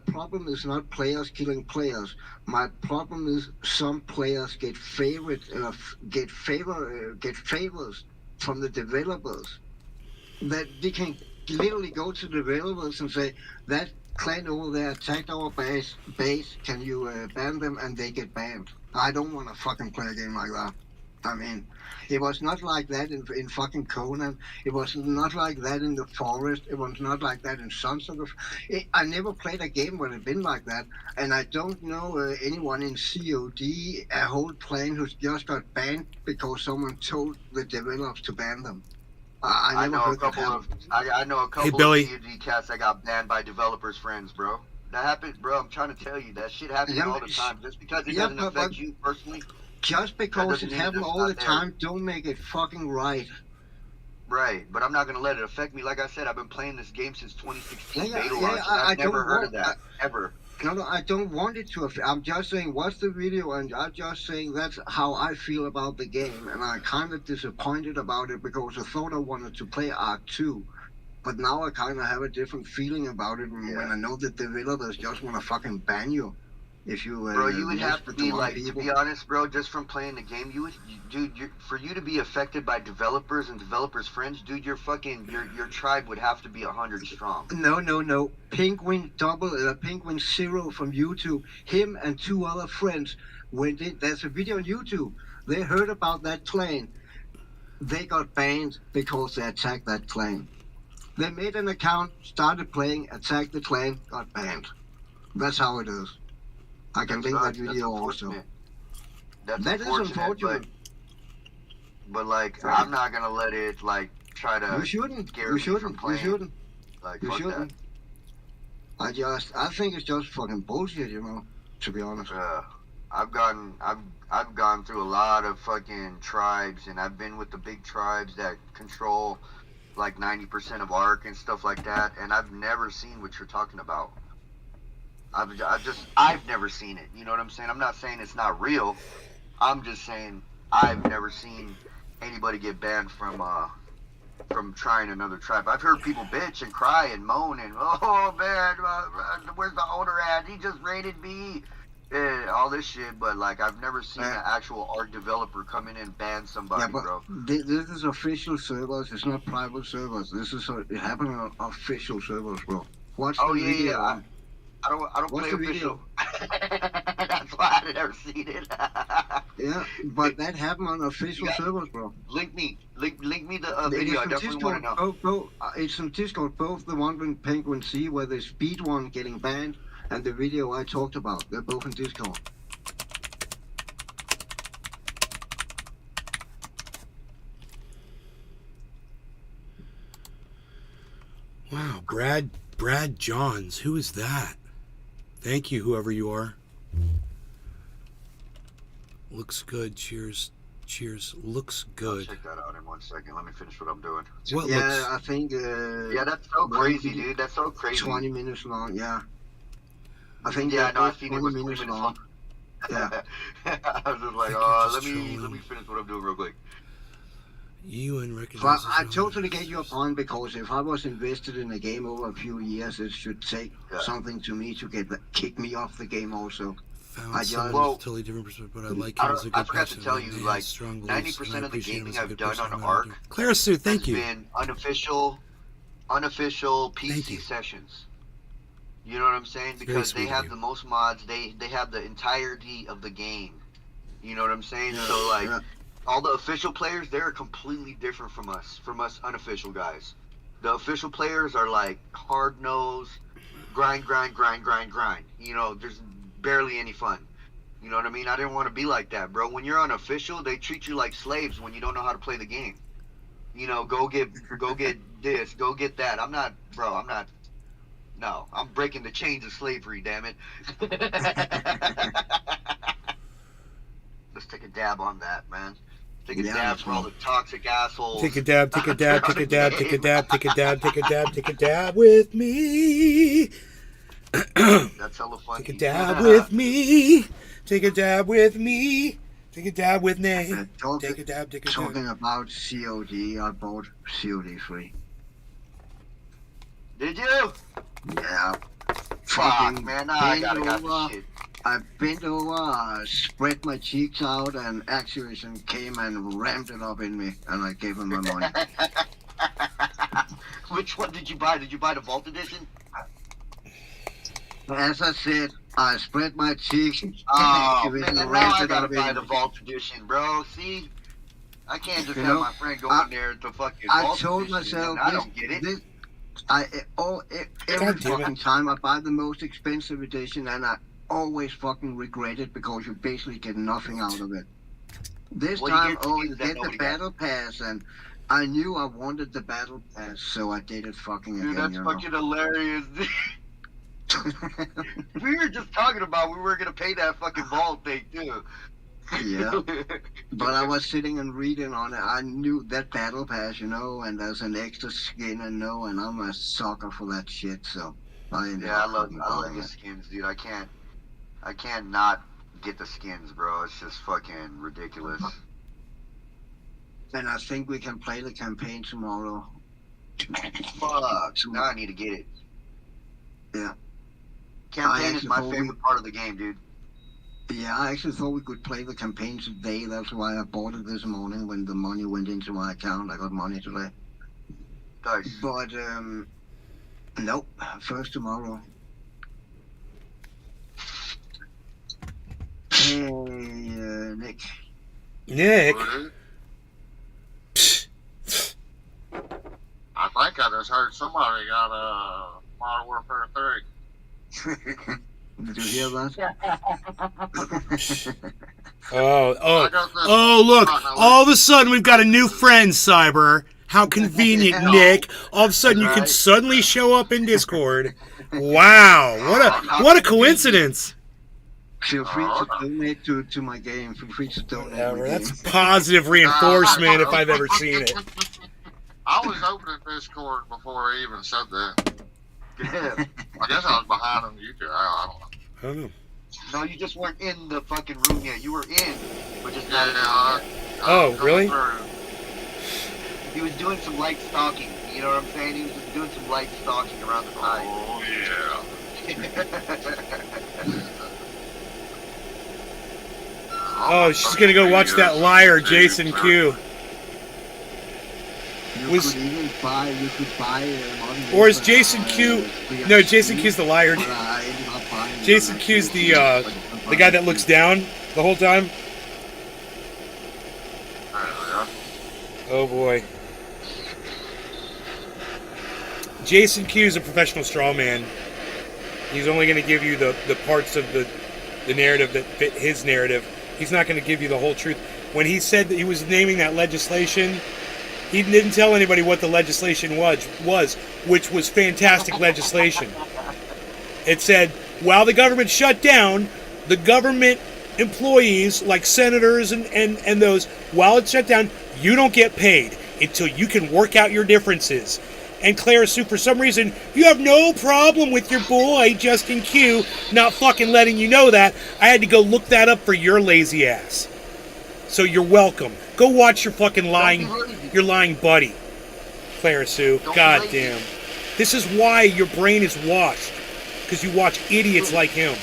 problem is not players killing players. My problem is some players get get favors from the developers. That they can literally go to developers and say that clan over there attacked our base. Can you ban them? And they get banned. I don't want to fucking play a game like that. I mean, it was not like that in fucking Conan. It was not like that in The Forest. It was not like that in Sons of the... I never played a game where it's been like that. And I don't know anyone in COD, a whole clan who's just got banned because someone told the developers to ban them. I never know a heard that couple of happen. I know a couple Billy. of COD cats that got banned by developers' friends, bro. That happens, bro. I'm trying to tell you that shit happens Yeah, all the time. Just because it yeah, doesn't but- affect you personally, Just because doesn't it mean happens it's all not the there. time, don't make it fucking right. right? But I'm not gonna let it affect me. Like I said, I've been playing this game since 2016 Yeah, beta yeah, launch. I I've never don't heard want- of that ever. No, I don't want it to affect. I'm just saying, watch the video, and I'm just saying that's how I feel about the game. And I'm kind of disappointed about it because I thought I wanted to play Ark 2. But now I kind of have a different feeling about it when I know that developers just want to fucking ban you. If you, Bro, you would mess have to with be the wrong like, to people. be honest, bro, just from playing the game, dude, for you to be affected by developers and developers' friends, dude, your tribe would have to be 100 strong. No. Penguin Zero from YouTube, him and two other friends there's a video on YouTube. They heard about that clan. They got banned because they attacked that clan. They made an account, started playing, attacked the clan, got banned. That's how it is. I can link that That's video also. unfortunate. That's That is unfortunate, unfortunate. but like I'm not gonna let it like try to You shouldn't. scare You me from shouldn't. You playing. shouldn't. Like You fuck shouldn't. I think it's just fucking bullshit, you know. To be honest. that. I've gone through a lot of fucking tribes, and I've been with the big tribes that control like 90% of Ark and stuff like that, and I've never seen what you're talking about. I've never seen it. You know what I'm saying? I'm not saying it's not real. I'm just saying I've never seen anybody get banned from trying another tribe. I've heard people bitch and cry and moan and oh man, where's the owner at? He just raided me. And all this shit, but like I've never seen an actual art developer come in and ban somebody, Yeah, but bro. this is official servers. It's not private servers. This is it happened on official servers, bro. Watch Oh the yeah, video. yeah. I don't What's play the official. That's why I've never seen it. Yeah, but that happened on official servers, bro. link me the It video. is I from definitely want to know. Discord. It's from Discord. Both the one with Penguin C, where the speed one getting banned, and the video I talked about. They're both in Discord. Wow, Brad Johns. Who is that? Thank you, whoever you are. Looks good. Cheers. Looks I'll good. check that out in 1 second. Let me finish what I'm doing. What Yeah, looks? I think. Yeah, that's so crazy, dude. That's so crazy. 20 minutes long. Yeah. I think Yeah, they're no, I both seen 20 it was minutes 20 minutes long. Yeah. I was just like, Think oh, you're let just me trolling. finish what I'm doing real quick. UN So recognizes. I totally get your point, because if I was invested in a game over a few years, it should take something to me to kick me off the game also. Found I someone just- Well, with a totally different perspective, but I like I him as a don't- I good forgot to person. tell and you, he has like, strong beliefs, 90% and I of the appreciate him gaming as a I've good done person, on no matter Ark what. Clara Sue, thank has you. been unofficial Thank PC you. sessions. You know what I'm saying? Very Because sweet they of have you. the most mods. They have the entirety of the game. You know what I'm saying? Yeah, So like yeah. all the official players, they're completely different from us unofficial guys. The official players are like hard nosed, grind. You know, there's barely any fun. You know what I mean? I didn't want to be like that, bro. When you're unofficial, they treat you like slaves when you don't know how to play the game. You know, go get this, go get that. I'm not. No, I'm breaking the chains of slavery. Damn it. Let's take a dab on that, man. Take a Yeah, dab that's for all the toxic assholes. Take a dab, take a dab, take a dab, take a dab, take a dab, take a dab, take a dab with me. That's hella funny. Take a dab with me. Take a dab with me. Take a dab with Nay. Take a dab, take a dab. Talking about COD, I bought COD 3. Did you? Yeah. Fuck, Fucking man. Now I bent gotta got over. this shit. I bent over, spread my cheeks out, and Activision came and rammed it up in me, and I gave them my money. Which one did you buy? Did you buy the Vault Edition? As I said, I spread my cheeks, and Oh, Activision man, now rammed I it gotta up buy in the me. Vault Edition, bro. See? I can't just You have know, my friend go I- in there to fucking I Vault told Edition, myself, man. I don't get it. every God damn it. fucking time I buy the most expensive edition, and I always fucking regret it, because you basically get nothing out of it. This Well, you time, get you skins that get the nobody got. battle pass, and I knew I wanted the battle pass, so I did it fucking Dude, again, that's you know. fucking hilarious. We were just talking about we were gonna pay that fucking Vault thing too. Yeah, but I was sitting and reading on it. I knew that battle pass, you know, and there's an extra skin, and I'm a sucker for that shit. So I ended Yeah, I up love fucking buying the it. skins, dude. I can't not get the skins, bro. It's just fucking ridiculous. And I think we can play the campaign tomorrow. Fuck. Now I need to get it. Yeah. Campaign is actually my thought favorite part of the game, dude. Yeah, I actually thought we could play the campaign today. That's why I bought it this morning when the money went into my account. I got money today. Nice. But nope. First tomorrow. Nick. Nick. I think I just heard somebody got a Modern Warfare 3. Did you hear that? Oh, look. All of a sudden, we've got a new friend, Cyber. How convenient, Nick. All of a sudden, you can suddenly show up in Discord. Wow. What a coincidence. Feel free to donate to my game. Feel free to donate. Whatever. That's positive reinforcement if I've ever seen it. I was opening Discord before he even said that. Yeah. I guess I was behind on YouTube. I don't know. Oh. No, you just weren't in the fucking room yet. You were in, but just not. Oh, really? He was doing some light stalking. You know what I'm saying? He was just doing some light stalking around the side. Oh, yeah. Oh, she's gonna go watch that liar, Jason Q. You could buy Or is Jason Q? No, Jason Q's the liar. Jason Q's the guy that looks down the whole time. Oh boy. Jason Q's a professional strawman. He's only going to give you the parts of the narrative that fit his narrative. He's not going to give you the whole truth. When he said that he was naming that legislation, he didn't tell anybody what the legislation was, which was fantastic legislation. It said, while the government shut down, the government employees, like senators and those, while it's shut down, you don't get paid until you can work out your differences. And Clara Sue, for some reason, you have no problem with your boy, Justin Q, not fucking letting you know that. I had to go look that up for your lazy ass. So you're welcome. Go watch your fucking lying buddy, Clara Sue. God damn. This is why your brain is washed. Because you watch idiots like him.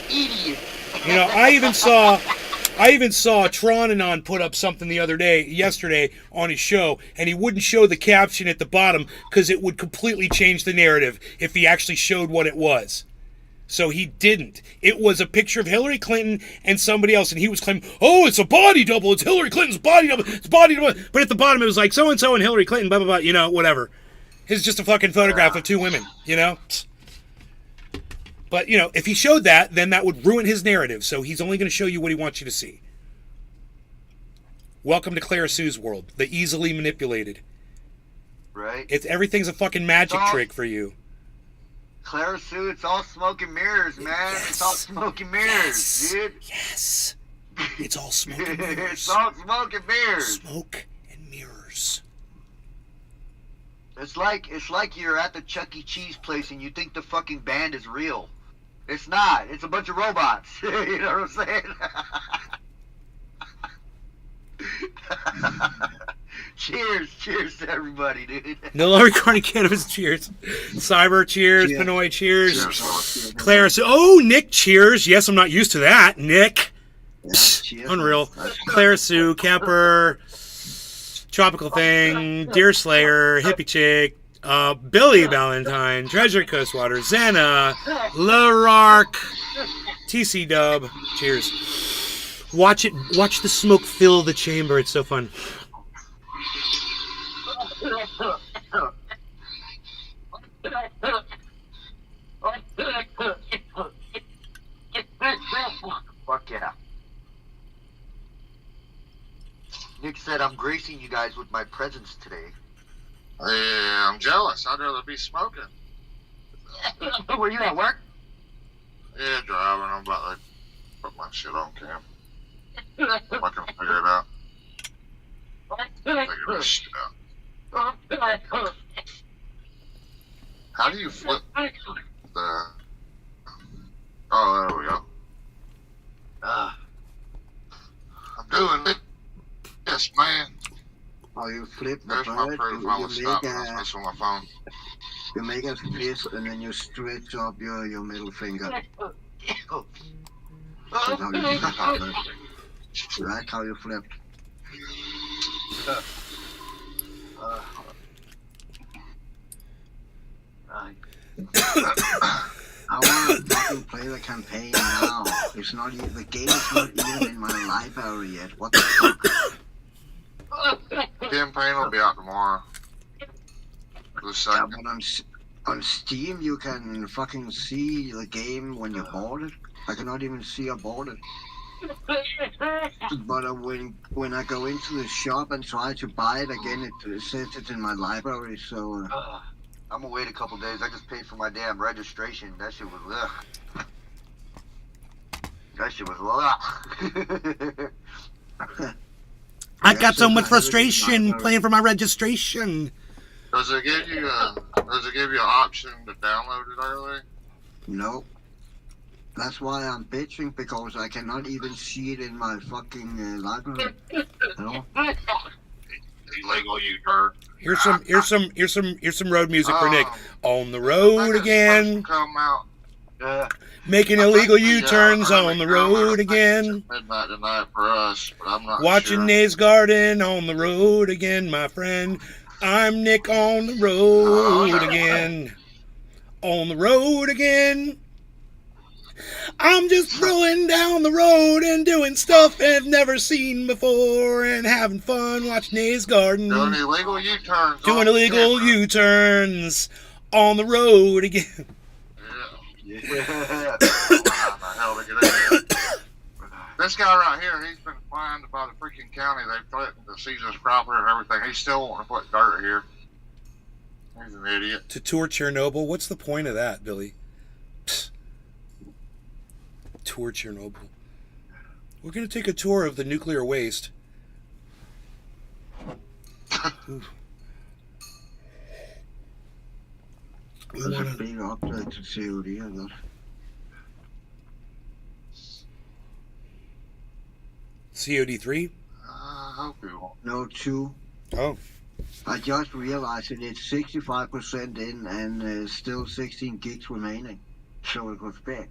Idiot. You know, I even saw Tronanon put up something yesterday on his show, and he wouldn't show the caption at the bottom because it would completely change the narrative if he actually showed what it was. So he didn't. It was a picture of Hillary Clinton and somebody else, and he was claiming, oh, it's a body double. It's Hillary Clinton's body double. It's body double. But at the bottom, it was like so-and-so and Hillary Clinton, blah, blah, blah, you know, whatever. It's just a fucking photograph of two women, you know? But, you know, if he showed that, then that would ruin his narrative. So he's only going to show you what he wants you to see. Welcome to Clara Sue's world. The easily manipulated. Right? Everything's a fucking magic trick for you. Clara Sue, it's all smoke and mirrors, man. Yes. It's all smoke and mirrors, dude. Yes. It's all smoke and mirrors. It's all smoke and mirrors. Smoke and mirrors. It's like you're at the Chuck E. Cheese place and you think the fucking band is real. It's not. It's a bunch of robots. You know what I'm saying? Cheers to everybody, dude. No longer recording cannabis. Cheers. Cyber, cheers. Pinoy, cheers. Clara, oh, Nick, cheers. Yes, I'm not used to that. Nick. Yeah, Unreal. Clara Sue, Capper, Tropical Thing, Deer Slayer, Hippie Chick, Billy Valentine, Treasure Coastwater, Xena, Larark, TC Dub. Cheers. Watch the smoke fill the chamber. It's so fun. Fuck yeah. Nick said, I'm gracing you guys with my presence today. Yeah, I'm jealous. I'd rather be smoking. Were you at work? Yeah, driving. I'm about to put my shit on cam. I can figure it out. Figure this shit out. How do you flip the... Oh, there we go. I'm doing it. Yes, man. Oh, you flip the There's my bird, proof. I was stopping. I was messing with my phone. you make a fist and then you stretch up your middle finger. That's how you flip. That's how you flip. I want to fucking play the campaign now. It's not even, the game is not even in my library yet. What the fuck? Campaign will be out tomorrow. The Yeah, second. but on Steam you can fucking see the game when you bought it. I cannot even see I bought it. But when I go into the shop and try to buy it again, it says it's in my library. So I'm gonna wait a couple days. I just paid for my damn registration. That shit was ugh. That shit was ugh. I got so so much I frustration haven't- playing for my registration. Does it give you an option to download it early? no. That's why I'm bitching, because I cannot even see it in my fucking library. You know? Illegal U-turn. Here's some road music for Nick. On the road again, Come out. making illegal U-turns on the road again. Midnight tonight for us, but I'm not Watching sure. Nate's Garden on the road again, my friend. I'm Nick on the road again. On the road again. I'm just throwing down the road and doing stuff I've never seen before and having fun watching Nate's Garden. Doing illegal U-turns. Doing on illegal camera. U-turns on the road again. Yeah. Yeah. How the hell to get in there? This guy right here, he's been fined by the freaking county. They threatened to seize his property and everything. He's still wanting to put dirt here. He's an idiot. To tour Chernobyl? What's the point of that, Billy? Psst. Tour Chernobyl. We're going to take a tour of the nuclear waste. Oof. We There's a wanna- big update to COD, I guess. COD3? I hope he won't. No, 2. Oh. I just realized that it's 65% in and still 16 gigs remaining. So it was big.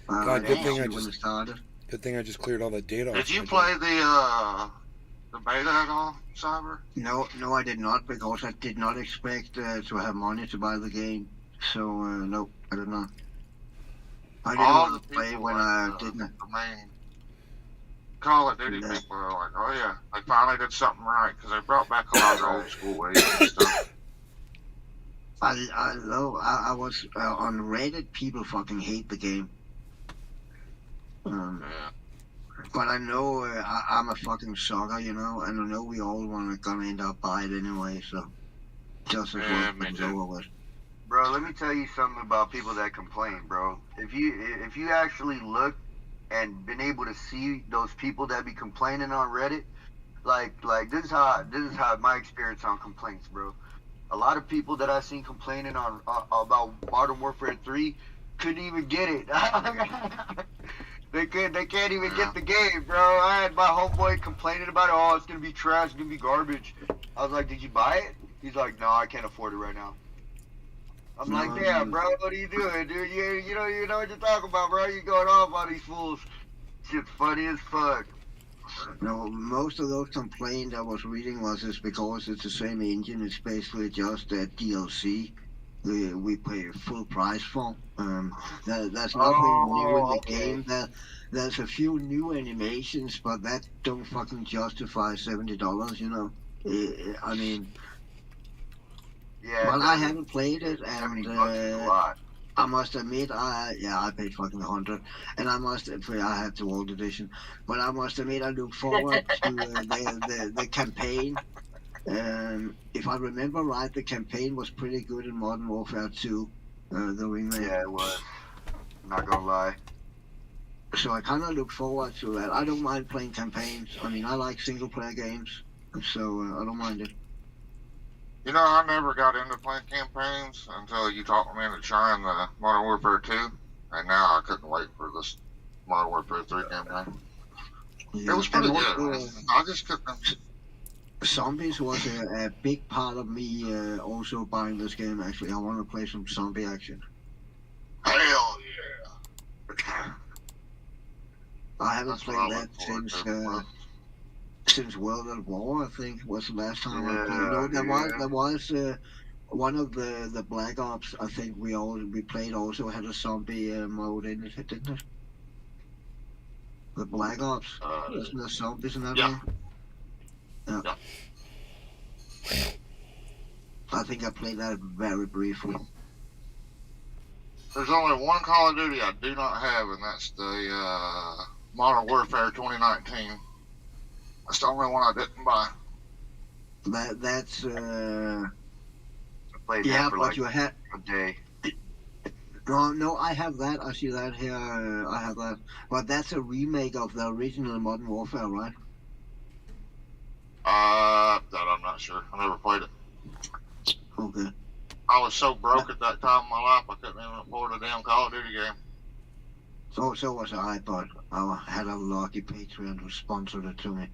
God, good thing I when just- it started. Good thing I just cleared all that data off. Did you my play the beta at all, Cyber? No, I did not, because I did not expect to have money to buy the game. So, no, I did not. I didn't All the want to play people when like, I didn't. the main Call of Duty Yeah. people are like, oh yeah, they finally did something right because they brought back a lot of old school ways and stuff. I was on Reddit. People fucking hate the game. Yeah. But I know I'm a fucking sucker, you know, and I know we all gonna end up by it anyway. So just as Yeah, well me get it too. over with. Bro, let me tell you something about people that complain, bro. If you actually look and been able to see those people that be complaining on Reddit, like this is how my experience on complaints, bro. A lot of people that I seen complaining on about Modern Warfare 3 couldn't even get it. They can't even get the game, bro. I had my homeboy complaining about it. Oh, it's gonna be trash, it's gonna be garbage. I was like, did you buy it? He's like, no, I can't afford it right now. I'm No, like, damn, dude. bro, what are you doing, dude? You know what you're talking about, bro. You going off on these fools. Shit's funny as fuck. No, most of those complaints I was reading was just because it's the same engine. It's basically just that DLC we pay full price for. There's nothing new in the okay. game. There's a few new animations, but that don't fucking justify $70. You know, I mean, Yeah. but I haven't played it, $70 and is a lot. I must admit, I paid fucking 100, and I have the old edition, but I must admit I look forward to the campaign. If I remember right, the campaign was pretty good in Modern Warfare 2, the remake. Yeah, it was. Not gonna lie. So I kind of look forward to that. I don't mind playing campaigns. I mean, I like single player games, so I don't mind it. You know, I never got into playing campaigns until you talked me into trying the Modern Warfare 2, and now I couldn't wait for this Modern Warfare 3 campaign. Yeah. It was pretty And good. also, I just couldn't. Zombies was a big part of me also buying this game. Actually, I want to play some zombie action. Hell yeah! I haven't That's what I played look that forward to. since World at War. I think was the last time I played. Yeah, No, there was one of the Black Ops, I think we played also had a zombie mode in it, didn't it? The Black Ops, isn't there zombies in that Yeah. one? Yeah. I think I played that very briefly. There's only one Call of Duty I do not have, and that's the Modern Warfare 2019. That's the only one I didn't buy. That's I played yeah, that for but like you had. a day. No, I have that. I see that here. I have that. But that's a remake of the original Modern Warfare, right? That I'm not sure. I never played it. Okay. I was so broke at that time in my life, I couldn't even afford a damn Call of Duty game. So was I, but I had a lucky Patreon who sponsored it to me.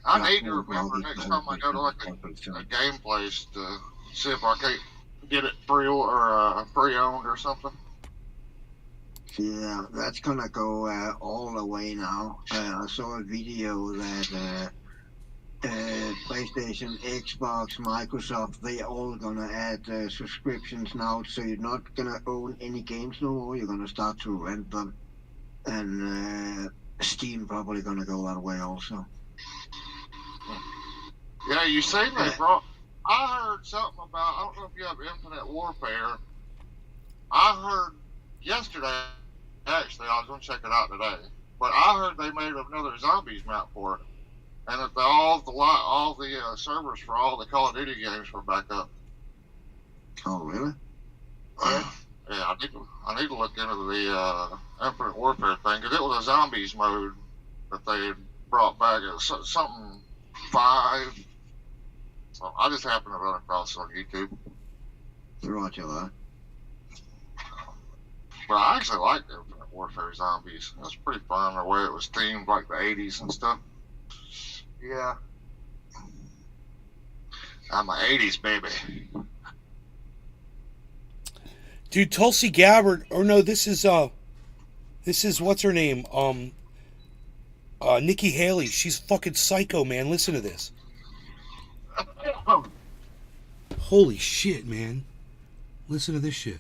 I Yeah, need to well, remember well, next well, time I go to like well, a game place to see if I can't get it pre-owned or something. Yeah, that's gonna go all the way now. I saw a video that PlayStation, Xbox, Microsoft, they all gonna add subscriptions now, so you're not gonna own any games no more. You're gonna start to rent them, and Steam probably gonna go that way also. Yeah, you seen that, bro? I heard something about, I don't know if you have Infinite Warfare. I heard yesterday, actually, I was going to check it out today, but I heard they made another Zombies map for it. And that all the servers for all the Call of Duty games were back up. Oh, really? Yeah, I need to look into the Infinite Warfare thing, because it was a Zombies mode that they had brought back. It was something 5. So I just happened to run across it on YouTube. Roger that. But I actually liked Infinite Warfare Zombies. It was pretty fun the way it was themed like the 80s and stuff. Yeah. I'm an 80s baby. Dude, Tulsi Gabbard, or no, this is what's her name? Nikki Haley. She's fucking psycho, man. Listen to this. Holy shit, man. Listen to this shit.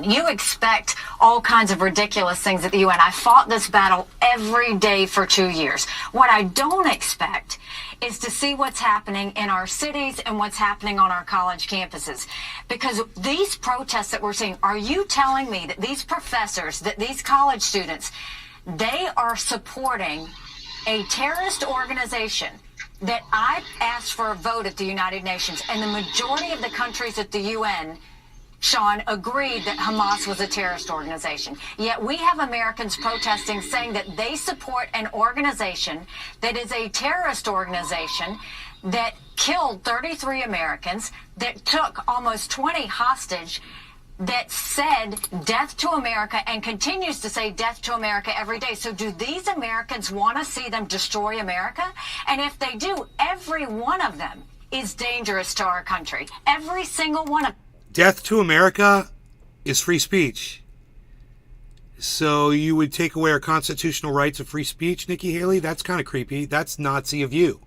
You expect all kinds of ridiculous things at the UN. I fought this battle every day for 2 years. What I don't expect is to see what's happening in our cities and what's happening on our college campuses. Because these protests that we're seeing, are you telling me that these professors, that these college students, they are supporting a terrorist organization that I asked for a vote at the United Nations, and the majority of the countries at the UN, Sean, agreed that Hamas was a terrorist organization. Yet we have Americans protesting saying that they support an organization that is a terrorist organization that killed 33 Americans, that took almost 20 hostage, that said death to America and continues to say death to America every day. So do these Americans want to see them destroy America? And if they do, every one of them is dangerous to our country. Every single one of them. Death to America is free speech. So you would take away our constitutional rights of free speech, Nikki Haley? That's kind of creepy. That's Nazi of you.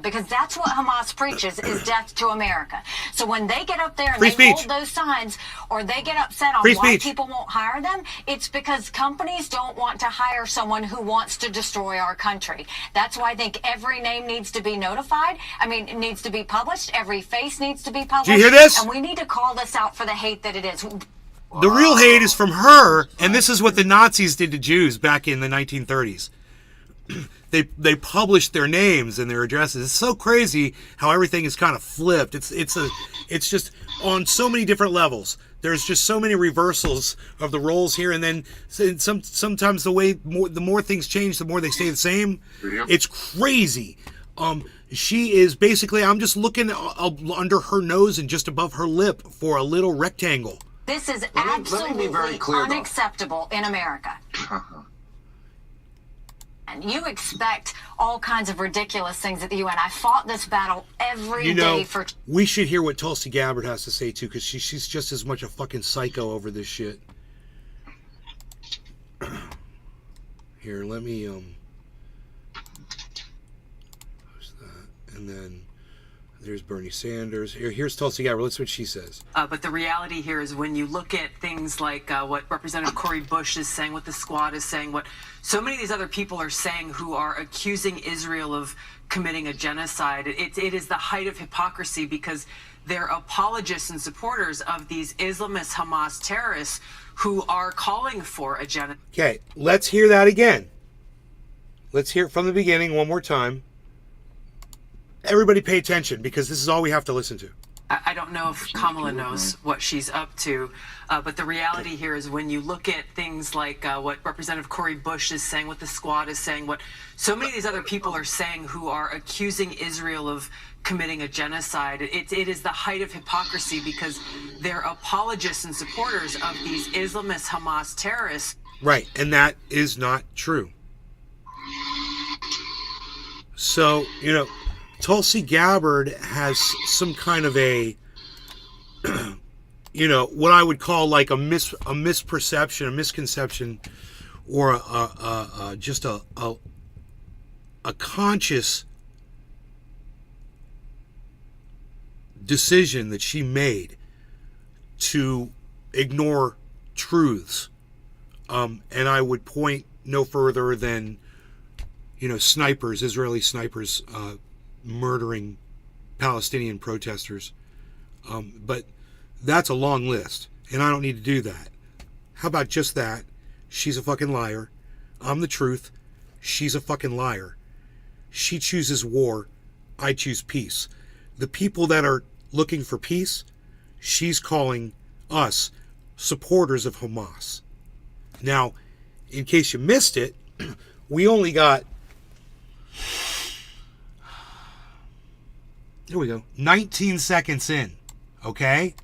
Because that's what Hamas preaches, is death to America. So when they get up there and Free they speech. hold those signs, or they get upset on Free why speech. people won't hire them, it's because companies don't want to hire someone who wants to destroy our country. That's why I think every name needs to be notified. I mean, it needs to be published. Every face needs to be published. Do you hear this? And we need to call this out for the hate that it is. The real hate is from her, and this is what the Nazis did to Jews back in the 1930s. They published their names and their addresses. It's so crazy how everything is kind of flipped. It's just on so many different levels. There's just so many reversals of the roles here, and then sometimes the more things change, the more they stay the same. Yep. It's crazy. She is basically, I'm just looking under her nose and just above her lip for a little rectangle. This is Let me be absolutely very clear, though. unacceptable in America. And you expect all kinds of ridiculous things at the UN. I fought this battle every day for... We should hear what Tulsi Gabbard has to say, too, because she's just as much a fucking psycho over this shit. Here, let me, post that. And then There's Bernie Sanders. Here's Tulsi Gabbard. Let's see what she says. But the reality here is when you look at things like what Representative Cori Bush is saying, what the Squad is saying, what so many of these other people are saying who are accusing Israel of committing a genocide, it is the height of hypocrisy because they're apologists and supporters of these Islamist Hamas terrorists who are calling for a genocide. Okay, let's hear that again. Let's hear it from the beginning one more time. Everybody pay attention because this is all we have to listen to. I don't know if Kamala knows what she's up to, but the reality here is when you look at things like what Representative Cori Bush is saying, what the Squad is saying, what so many of these other people are saying who are accusing Israel of committing a genocide, it is the height of hypocrisy because they're apologists and supporters of these Islamist Hamas terrorists. Right, and that is not true. So, you know, Tulsi Gabbard has some kind of a, you know, what I would call like a misperception, a misconception, or just a conscious decision that she made to ignore truths. And I would point no further than, you know, snipers, Israeli snipers, murdering Palestinian protesters. But that's a long list, and I don't need to do that. How about just that? She's a fucking liar. I'm the truth. She's a fucking liar. She chooses war. I choose peace. The people that are looking for peace, she's calling us supporters of Hamas. Now, in case you missed it, we only got, there we go, 19 seconds in, okay?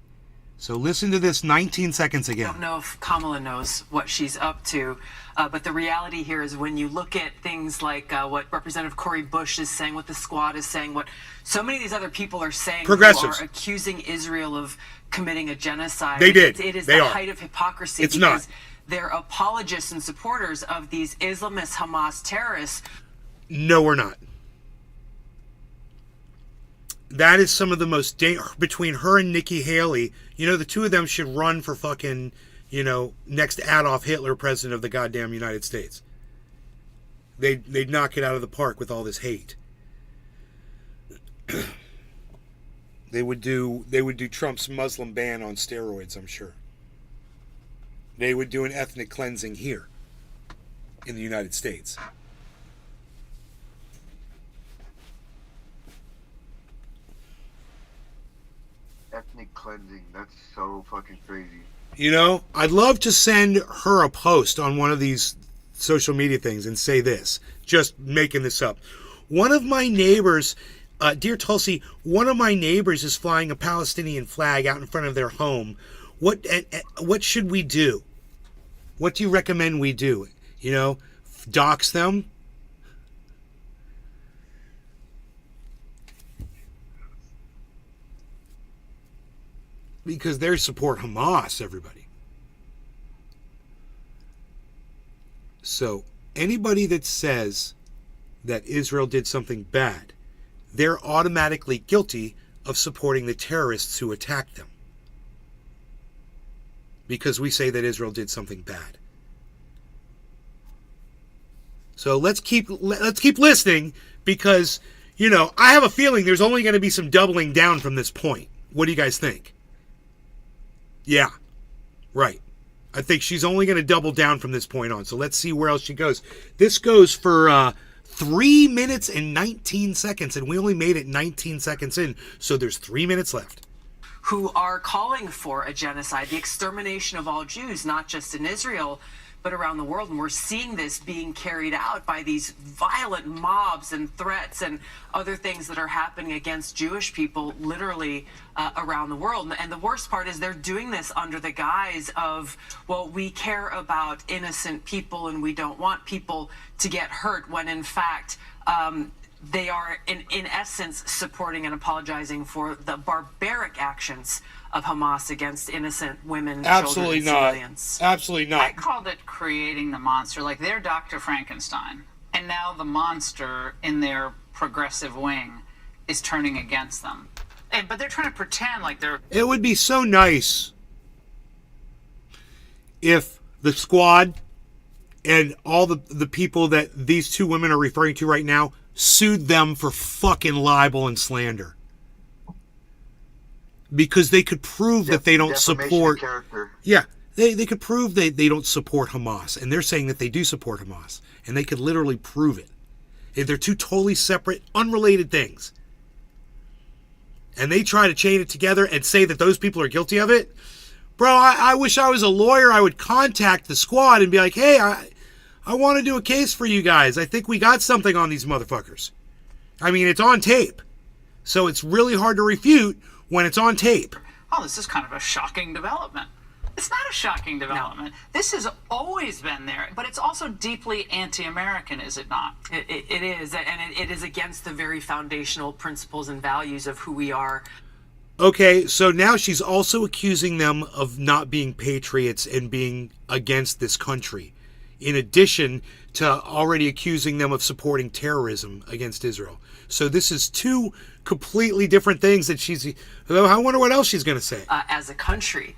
So listen to this 19 seconds again. I don't know if Kamala knows what she's up to, but the reality here is when you look at things like what Representative Cori Bush is saying, what the Squad is saying, what so many of these other people are saying who are accusing Israel of committing a genocide. They did. It is the height of hypocrisy it's because not. They're apologists and supporters of these Islamist Hamas terrorists. No, we're not. That is some of the most between her and Nikki Haley. You know, the two of them should run for fucking, you know, next Adolf Hitler president of the goddamn United States. They'd knock it out of the park with all this hate. They would do Trump's Muslim ban on steroids, I'm sure. They would do an ethnic cleansing here in the United States. Ethnic cleansing, that's so fucking crazy. You know, I'd love to send her a post on one of these social media things and say this, just making this up. One of my neighbors, dear Tulsi, one of my neighbors is flying a Palestinian flag out in front of their home. What should we do? What do you recommend we do? You know, dox them? Because they support Hamas, everybody. So, anybody that says that Israel did something bad, they're automatically guilty of supporting the terrorists who attacked them. Because we say that Israel did something bad. So let's keep listening because, you know, I have a feeling there's only going to be some doubling down from this point. What do you guys think? Yeah, right. I think she's only going to double down from this point on. So let's see where else she goes. This goes for 3 minutes and 19 seconds, and we only made it 19 seconds in, so there's 3 minutes left. Who are calling for a genocide, the extermination of all Jews, not just in Israel, but around the world. And we're seeing this being carried out by these violent mobs and threats and other things that are happening against Jewish people literally around the world. And the worst part is they're doing this under the guise of, well, we care about innocent people and we don't want people to get hurt, when in fact, they are, in essence, supporting and apologizing for the barbaric actions of Hamas against innocent women, Absolutely children, and not. civilians. Absolutely not. I called it creating the monster. Like, they're Dr. Frankenstein. And now the monster in their progressive wing is turning against them. But they're trying to pretend like they're... It would be so nice if the Squad and all the people that these two women are referring to right now sued them for fucking libel and slander. Because they could prove that they don't support... Yeah, they could prove they don't support Hamas. And they're saying that they do support Hamas. And they could literally prove it. They're two totally separate, unrelated things. And they try to chain it together and say that those people are guilty of it. Bro, I wish I was a lawyer. I would contact the Squad and be like, hey, I want to do a case for you guys. I think we got something on these motherfuckers. I mean, it's on tape. So it's really hard to refute when it's on tape. Oh, this is kind of a shocking development. It's not a shocking development. No. This has always been there, but it's also deeply anti-American, is it not? It is, and it is against the very foundational principles and values of who we are. Okay, so now she's also accusing them of not being patriots and being against this country, in addition to already accusing them of supporting terrorism against Israel. So this is two completely different things that she's... I wonder what else she's going to say. As a country,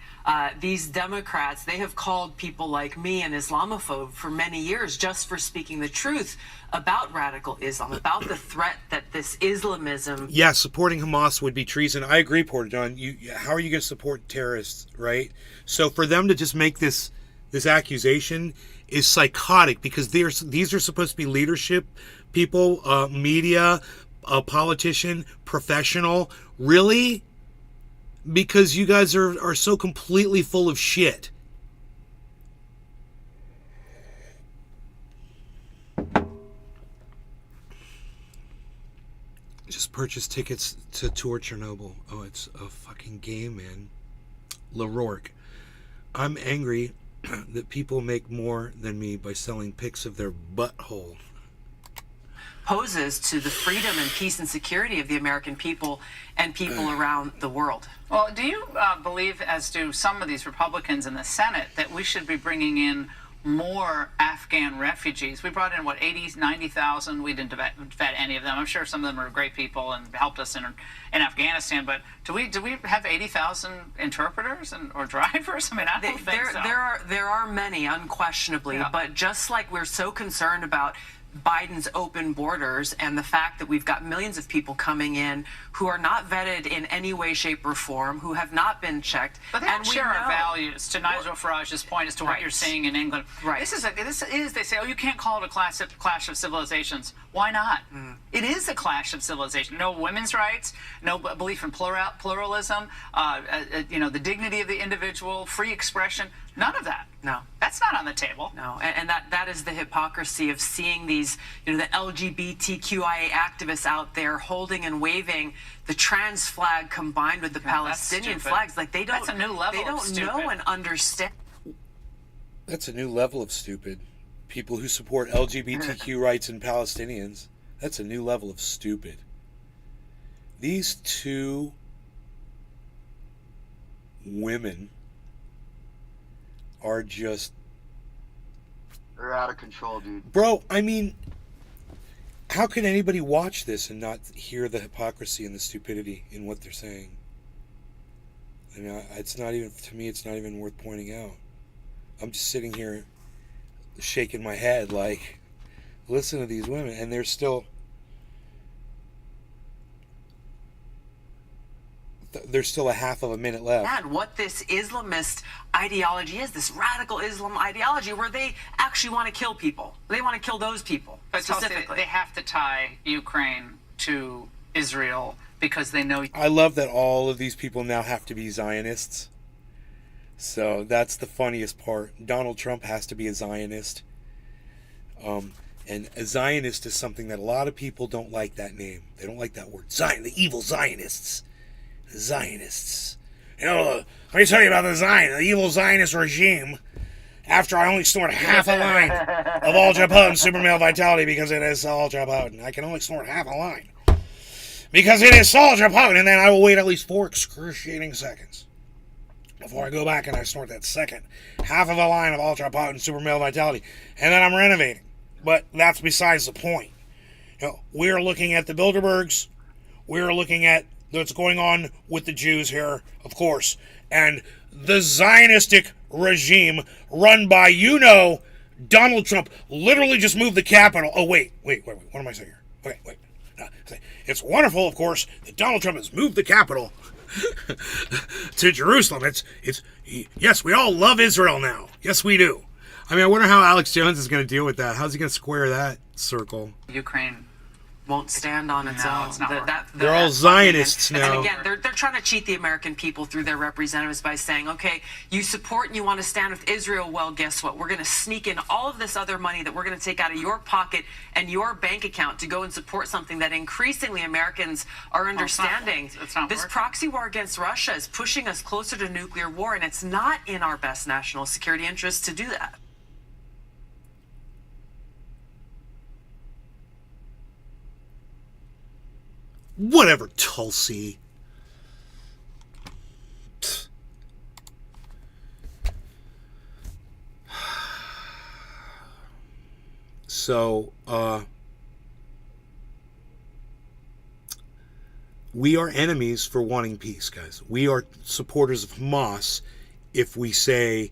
these Democrats, they have called people like me an Islamophobe for many years just for speaking the truth about radical Islam, about the threat that this Islamism... Yeah, supporting Hamas would be treason. I agree, Porter John. How are you going to support terrorists, right? So for them to just make this accusation is psychotic, because these are supposed to be leadership people, media, a politician, professional. Really? Because you guys are so completely full of shit. Just purchase tickets to tour Chernobyl. Oh, it's a fucking game, man. LaRourke. I'm angry that people make more than me by selling pics of their butthole. Poses to the freedom and peace and security of the American people and people around the world. Well, do you believe, as do some of these Republicans in the Senate, that we should be bringing in more Afghan refugees? We brought in, 90,000? We didn't vet any of them. I'm sure some of them are great people and helped us in Afghanistan, but do we have 80,000 interpreters or drivers? I mean, I don't think so. There are many, unquestionably, yeah. But just like we're so concerned about Biden's open borders and the fact that we've got millions of people coming in who are not vetted in any way, shape, or form, who have not been checked. But they don't share our values, to Nigel Farage's point as to what you're seeing in England. Right. This is, they say, oh, you can't call it a clash of civilizations. Why not? It is a clash of civilizations. No women's rights, no belief in pluralism, the dignity of the individual, free expression. None of that. No. That's not on the table. No. And that is the hypocrisy of seeing these, the LGBTQIA activists out there holding and waving the trans flag combined with the Palestinian flags. Like they don't. That's a new level. They don't know and understand. That's a new level of stupid. People who support LGBTQ rights and Palestinians. That's a new level of stupid. These two women are just... They're out of control, dude. Bro, I mean, how can anybody watch this and not hear the hypocrisy and the stupidity in what they're saying? I mean, it's not even, to me, it's not even worth pointing out. I'm just sitting here shaking my head like, listen to these women, and they're still... There's still a half of a minute left. And what this Islamist ideology is, this radical Islam ideology, where they actually want to kill people. They want to kill those people, but specifically. They have to tie Ukraine to Israel because they know... I love that all of these people now have to be Zionists. So that's the funniest part. Donald Trump has to be a Zionist. And a Zionist is something that a lot of people don't like that name. They don't like that word. Zion, the evil Zionists. Zionists. Let me tell you about the evil Zionist regime. After I only snort half a line of ultra potent super male vitality because it is ultra potent. I can only snort half a line because it is ultra potent, and then I will wait at least 4 excruciating seconds before I go back and I snort that second half of a line of ultra potent super male vitality, and then I'm renovating. But that's besides the point. We're looking at the Bilderbergs. we're looking at what's going on with the Jews here, of course, and the Zionistic regime run by, Donald Trump literally just moved the capital. Oh, wait. What am I saying here? Okay, wait. It's wonderful, of course, that Donald Trump has moved the capital to Jerusalem. Yes, we all love Israel now. Yes, we do. I mean, I wonder how Alex Jones is going to deal with that. How's he going to square that circle? Ukraine won't stand on its own. It's not They're all Zionists now. And again, they're trying to cheat the American people through their representatives by saying, okay, you support and you want to stand with Israel. Well, guess what? We're going to sneak in all of this other money that we're going to take out of your pocket and your bank account to go and support something that increasingly Americans are understanding. It's not this working. proxy war against Russia is pushing us closer to nuclear war, and it's not in our best national security interests to do that. Whatever, Tulsi. So, we are enemies for wanting peace, guys. We are supporters of Hamas if we say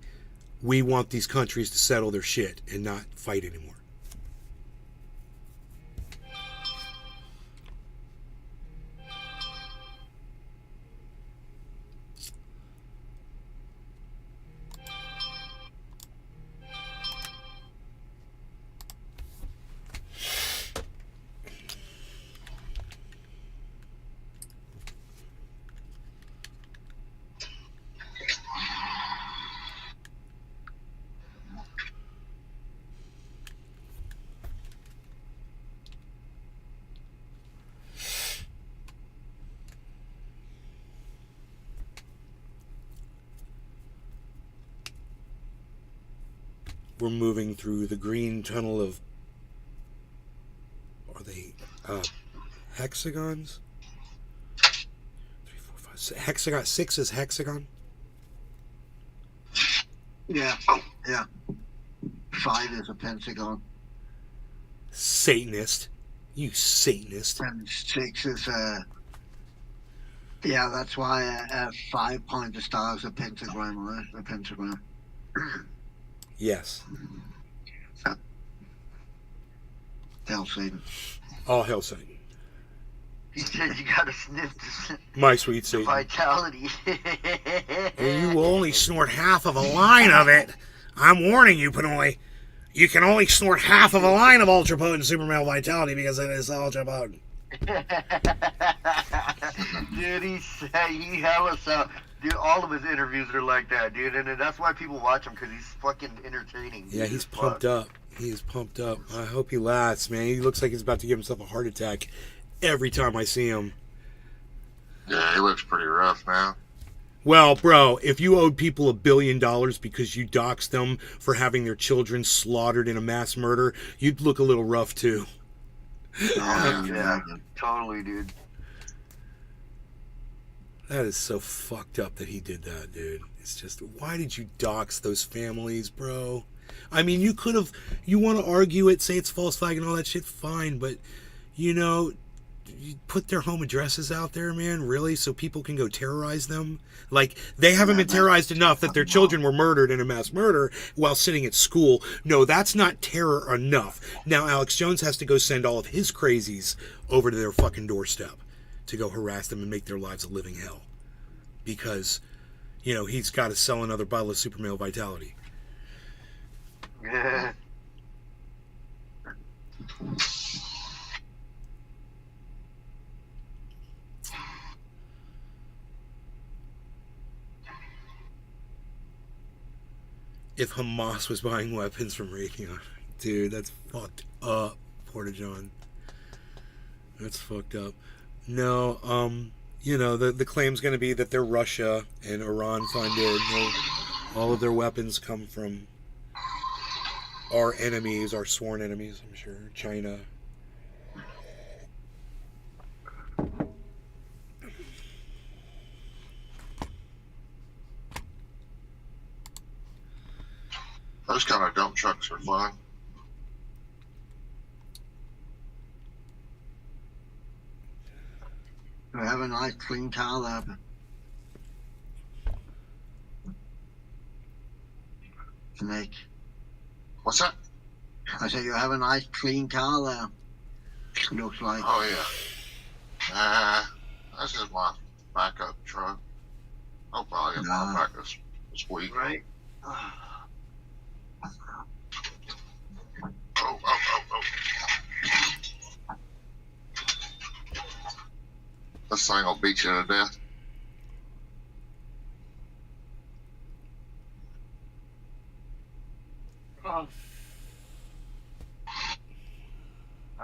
we want these countries to settle their shit and not fight anymore. We're moving through the green tunnel of, are they hexagons? 3, 4, 5, 6. Hexagon. 6 is hexagon? Yeah. 5 is a pentagon. Satanist. You Satanist. And 6 is yeah, that's why a 5-pointed star is a pentagram, right? A pentagram. Yes. Hell Satan. All hail Satan. He said you gotta sniff My sweet the Satan. vitality. And you will only snort half of a line of it. I'm warning you, Pinoy. You can only snort half of a line of ultra potent super male vitality because it is ultra potent. Dude, he hella sound. Dude, all of his interviews are like that, dude, and that's why people watch him, because he's fucking entertaining. Yeah, he's pumped up. He's pumped up. I hope he lasts, man. He looks like he's about to give himself a heart attack every time I see him. Yeah, he looks pretty rough now. Well, bro, if you owed people $1 billion because you doxed them for having their children slaughtered in a mass murder, you'd look a little rough, too. Yeah, totally, dude. That is so fucked up that he did that, dude. It's just, why did you dox those families, bro? I mean, you could have, you want to argue it, say it's false flag and all that shit, fine, but, you put their home addresses out there, man, really, so people can go terrorize them? Like, they haven't been terrorized enough that their children were murdered in a mass murder while sitting at school. No, that's not terror enough. Now Alex Jones has to go send all of his crazies over to their fucking doorstep to go harass them and make their lives a living hell. Because, he's got to sell another bottle of super male vitality. Yeah. If Hamas was buying weapons from Raytheon. Dude, that's fucked up, Porta-John. That's fucked up. No, the claim's going to be that they're Russia and Iran funded. All of their weapons come from our enemies, our sworn enemies, I'm sure. China. Those kind of dump trucks are fun. have a nice clean car there. Snake. What's that? I said you have a nice clean car there. Looks like. Oh yeah. That's just my backup truck. I'll probably get my back this week. Right. Oh. This thing will beat you to death. I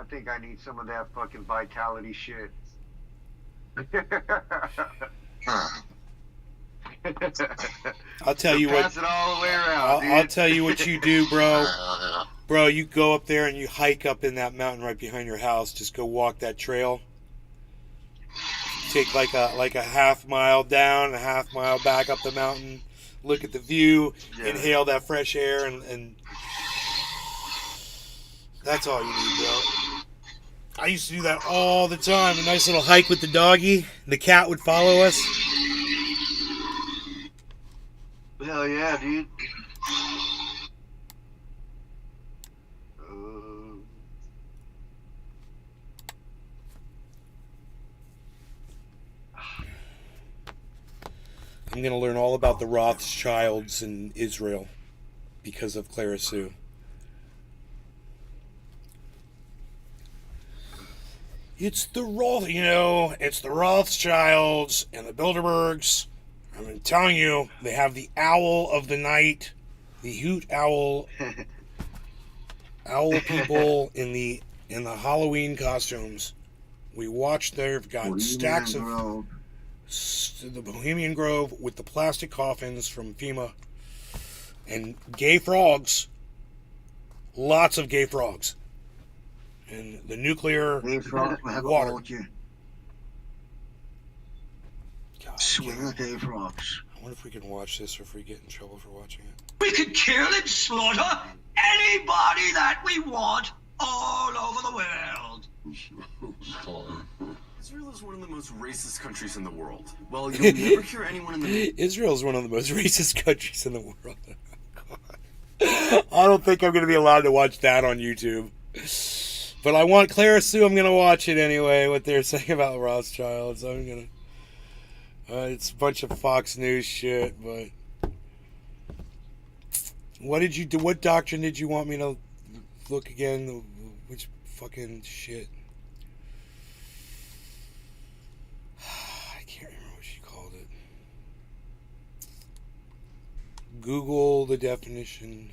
think I need some of that fucking vitality shit. I'll tell you what. Pass it all the way around, I'll tell you what you do, bro. Yeah. Bro, you go up there and you hike up in that mountain right behind your house. Just go walk that trail. Take like a half mile down, a half mile back up the mountain. Look at the view, inhale that fresh air, and that's all you need, bro. I used to do that all the time. A nice little hike with the doggy. The cat would follow us. Hell yeah, dude. I'm going to learn all about the Rothschilds in Israel because of Clara Sue. It's the Rothschilds and the Bilderbergs. I'm telling you, they have the owl of the night, the hoot owl, owl people in the Halloween costumes. We watched. They've got stacks of the Bohemian Grove with the plastic coffins from FEMA and gay frogs. Lots of gay frogs. And the nuclear water. Swinger gay frogs. I wonder if we can watch this or if we get in trouble for watching it. We can kill and slaughter anybody that we want all over the world. Israel is one of the most racist countries in the world. Well, you'll never hear anyone in the... Israel is one of the most racist countries in the world. God. I don't think I'm going to be allowed to watch that on YouTube. But I want Clara Sue. I'm going to watch it anyway, what they're saying about Rothschilds. I'm going to... it's a bunch of Fox News shit, but... What did you do? What doctrine did you want me to look again? Which fucking shit? I can't remember what she called it. Google the definition.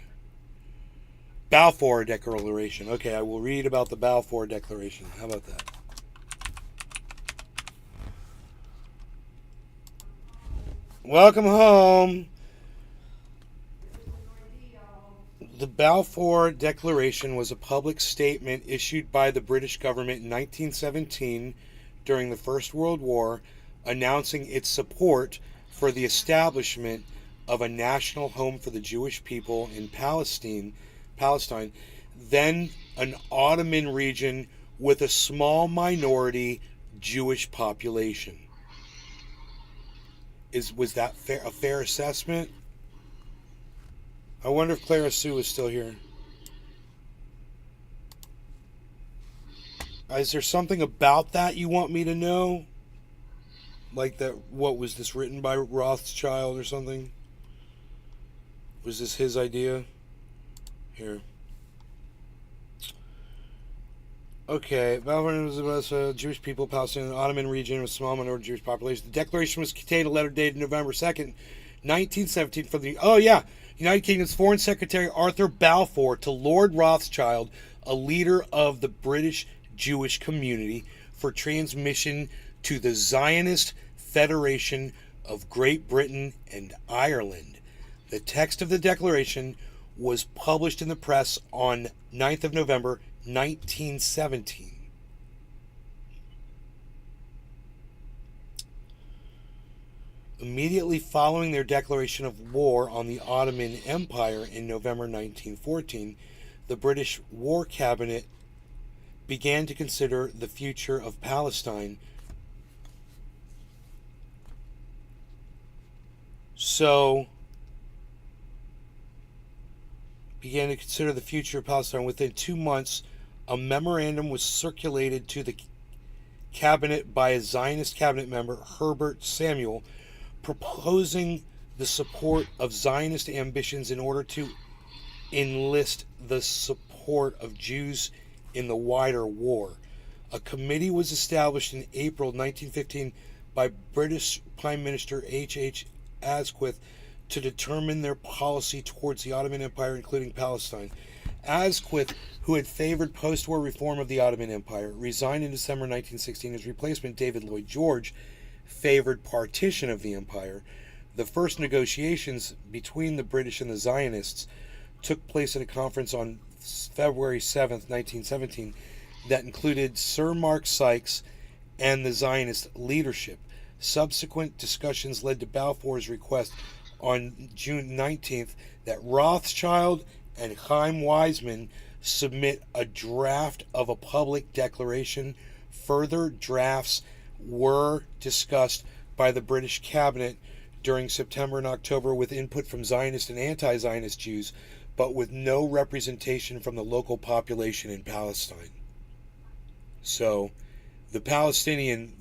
Balfour Declaration. Okay, I will read about the Balfour Declaration. How about that? Welcome home. The Balfour Declaration was a public statement issued by the British government in 1917 during the First World War, announcing its support for the establishment of a national home for the Jewish people in Palestine, then an Ottoman region with a small minority Jewish population. Was that a fair assessment? I wonder if Clara Sue is still here. Is there something about that you want me to know? Like that, what was this written by Rothschild or something? Was this his idea? Here. Okay, Balfour was about Jewish people, Palestine, Ottoman region with small minority Jewish population. The declaration was contained a letter dated November 2nd, 1917 from the, United Kingdom's Foreign Secretary Arthur Balfour to Lord Rothschild, a leader of the British Jewish community, for transmission to the Zionist Federation of Great Britain and Ireland. The text of the declaration was published in the press on 9th of November, 1917. Immediately following their declaration of war on the Ottoman Empire in November 1914, the British War Cabinet began to consider the future of Palestine So, began to consider the future of Palestine. Within 2 months, a memorandum was circulated to the cabinet by a Zionist cabinet member, Herbert Samuel, proposing the support of Zionist ambitions in order to enlist the support of Jews in the wider war. A committee was established in April 1915 by British Prime Minister H.H. Asquith to determine their policy towards the Ottoman Empire, including Palestine. Asquith, who had favored post-war reform of the Ottoman Empire, resigned in December 1916. His replacement, David Lloyd George, favored partition of the empire. The first negotiations between the British and the Zionists took place at a conference on February 7th, 1917, that included Sir Mark Sykes and the Zionist leadership. Subsequent discussions led to Balfour's request on June 19th that Rothschild and Chaim Weizmann submit a draft of a public declaration. Further drafts were discussed by the British cabinet during September and October with input from Zionist and anti-Zionist Jews, but with no representation from the local population in Palestine. So the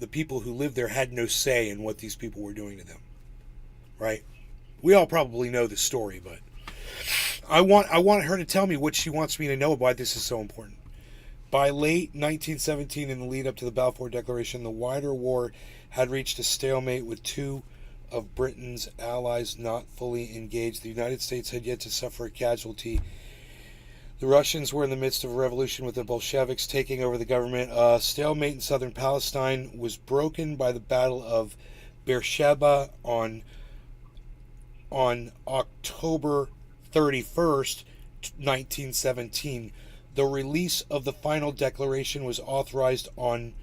people who lived there had no say in what these people were doing to them. Right? We all probably know the story, but I want her to tell me what she wants me to know, why this is so important. By late 1917, in the lead up to the Balfour Declaration, the wider war had reached a stalemate with two of Britain's allies not fully engaged. The United States had yet to suffer a casualty. The Russians were in the midst of a revolution with the Bolsheviks taking over the government. A stalemate in southern Palestine was broken by the Battle of Beersheba on October 31st, 1917. The release of the final declaration was authorized on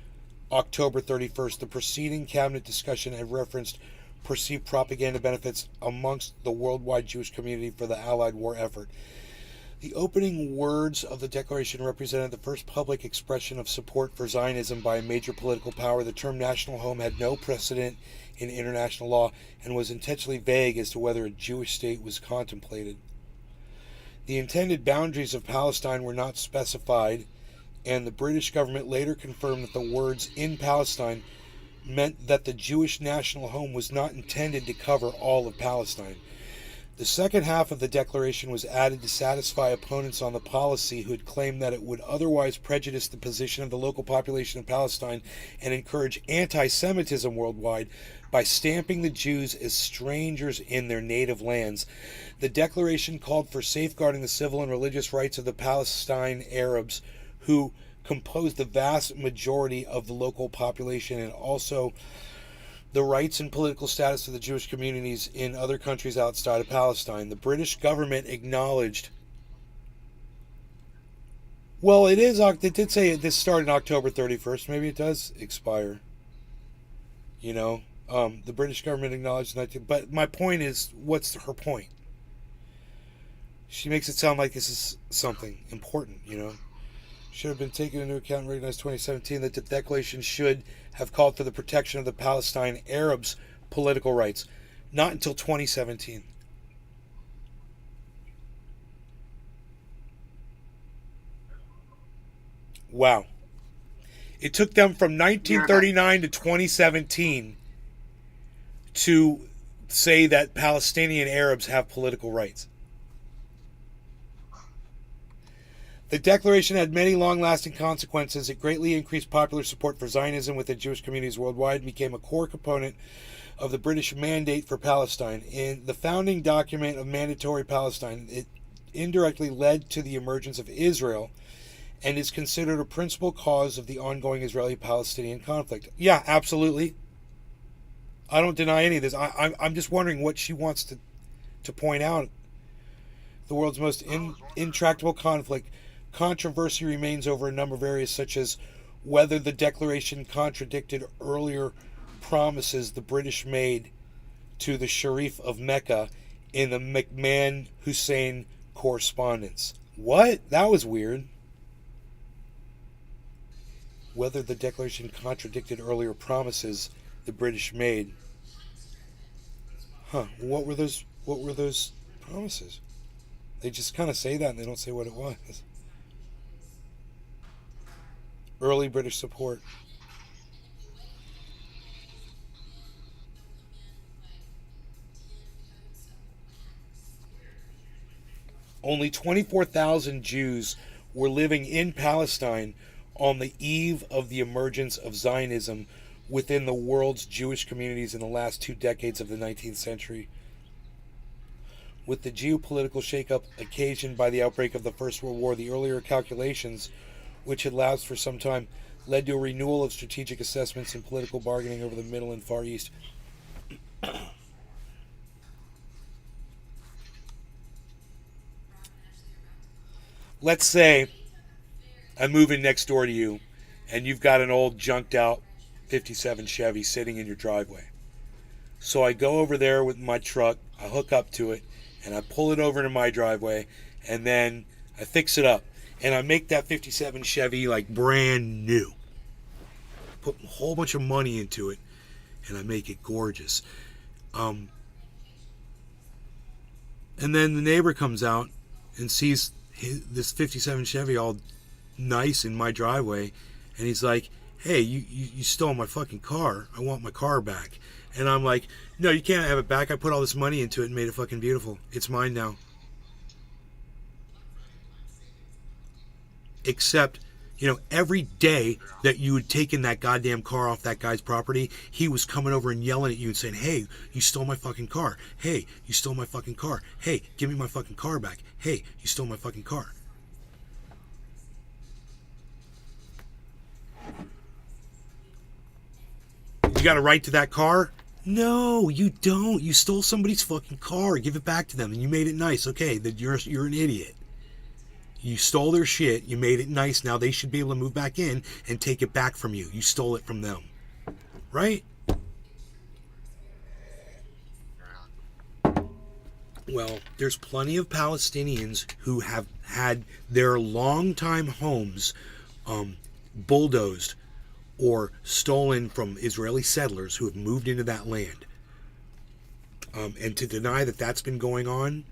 October 31st. The preceding cabinet discussion had referenced perceived propaganda benefits amongst the worldwide Jewish community for the Allied war effort. The opening words of the declaration represented the first public expression of support for Zionism by a major political power. The term national home had no precedent in international law and was intentionally vague as to whether a Jewish state was contemplated. The intended boundaries of Palestine were not specified, and the British government later confirmed that the words "in Palestine" meant that the Jewish national home was not intended to cover all of Palestine. The second half of the declaration was added to satisfy opponents on the policy who had claimed that it would otherwise prejudice the position of the local population of Palestine and encourage anti-Semitism worldwide by stamping the Jews as strangers in their native lands. The declaration called for safeguarding the civil and religious rights of the Palestine Arabs, who composed the vast majority of the local population, and also the rights and political status of the Jewish communities in other countries outside of Palestine. The British government acknowledged, well, it did say this started October 31st. Maybe it does expire. The British government acknowledged that. But my point is, what's her point? She makes it sound like this is something important, Should have been taken into account and recognized 2017 that the declaration should have called for the protection of the Palestine Arabs' political rights. Not until 2017. Wow. It took them from 1939 to 2017 to say that Palestinian Arabs have political rights. The declaration had many long-lasting consequences. It greatly increased popular support for Zionism within Jewish communities worldwide and became a core component of the British mandate for Palestine. In the founding document of Mandatory Palestine, it indirectly led to the emergence of Israel and is considered a principal cause of the ongoing Israeli-Palestinian conflict. Yeah, absolutely. I don't deny any of this. I'm just wondering what she wants to point out. The world's most intractable conflict. Controversy remains over a number of areas, such as whether the declaration contradicted earlier promises the British made to the Sharif of Mecca in the McMahon-Hussein correspondence. What? That was weird. Whether the declaration contradicted earlier promises the British made. Huh. What were those promises? They just kind of say that and they don't say what it was. Early British support. Only 24,000 Jews were living in Palestine on the eve of the emergence of Zionism within the world's Jewish communities in the last 2 decades of the 19th century. With the geopolitical shakeup occasioned by the outbreak of the First World War, the earlier calculations, which had lapsed for some time, led to a renewal of strategic assessments and political bargaining over the Middle and Far East. Let's say I move in next door to you and you've got an old junked out 57 Chevy sitting in your driveway. So I go over there with my truck, I hook up to it, and I pull it over into my driveway, and then I fix it up. And I make that 57 Chevy like brand new. Put a whole bunch of money into it, and I make it gorgeous. And then the neighbor comes out and sees this 57 Chevy all nice in my driveway, and he's like, hey, you stole my fucking car. I want my car back. And I'm like, no, you can't have it back. I put all this money into it and made it fucking beautiful. It's mine now. Except, every day that you had taken that goddamn car off that guy's property, he was coming over and yelling at you and saying, hey, you stole my fucking car. Hey, you stole my fucking car. Hey, give me my fucking car back. Hey, you stole my fucking car. You got a right to that car? No, you don't. You stole somebody's fucking car. Give it back to them, and you made it nice. Okay, that you're an idiot. You stole their shit. You made it nice. Now they should be able to move back in and take it back from you. You stole it from them, right? Well, there's plenty of Palestinians who have had their longtime homes bulldozed or stolen from Israeli settlers who have moved into that land. And to deny that that's been going on,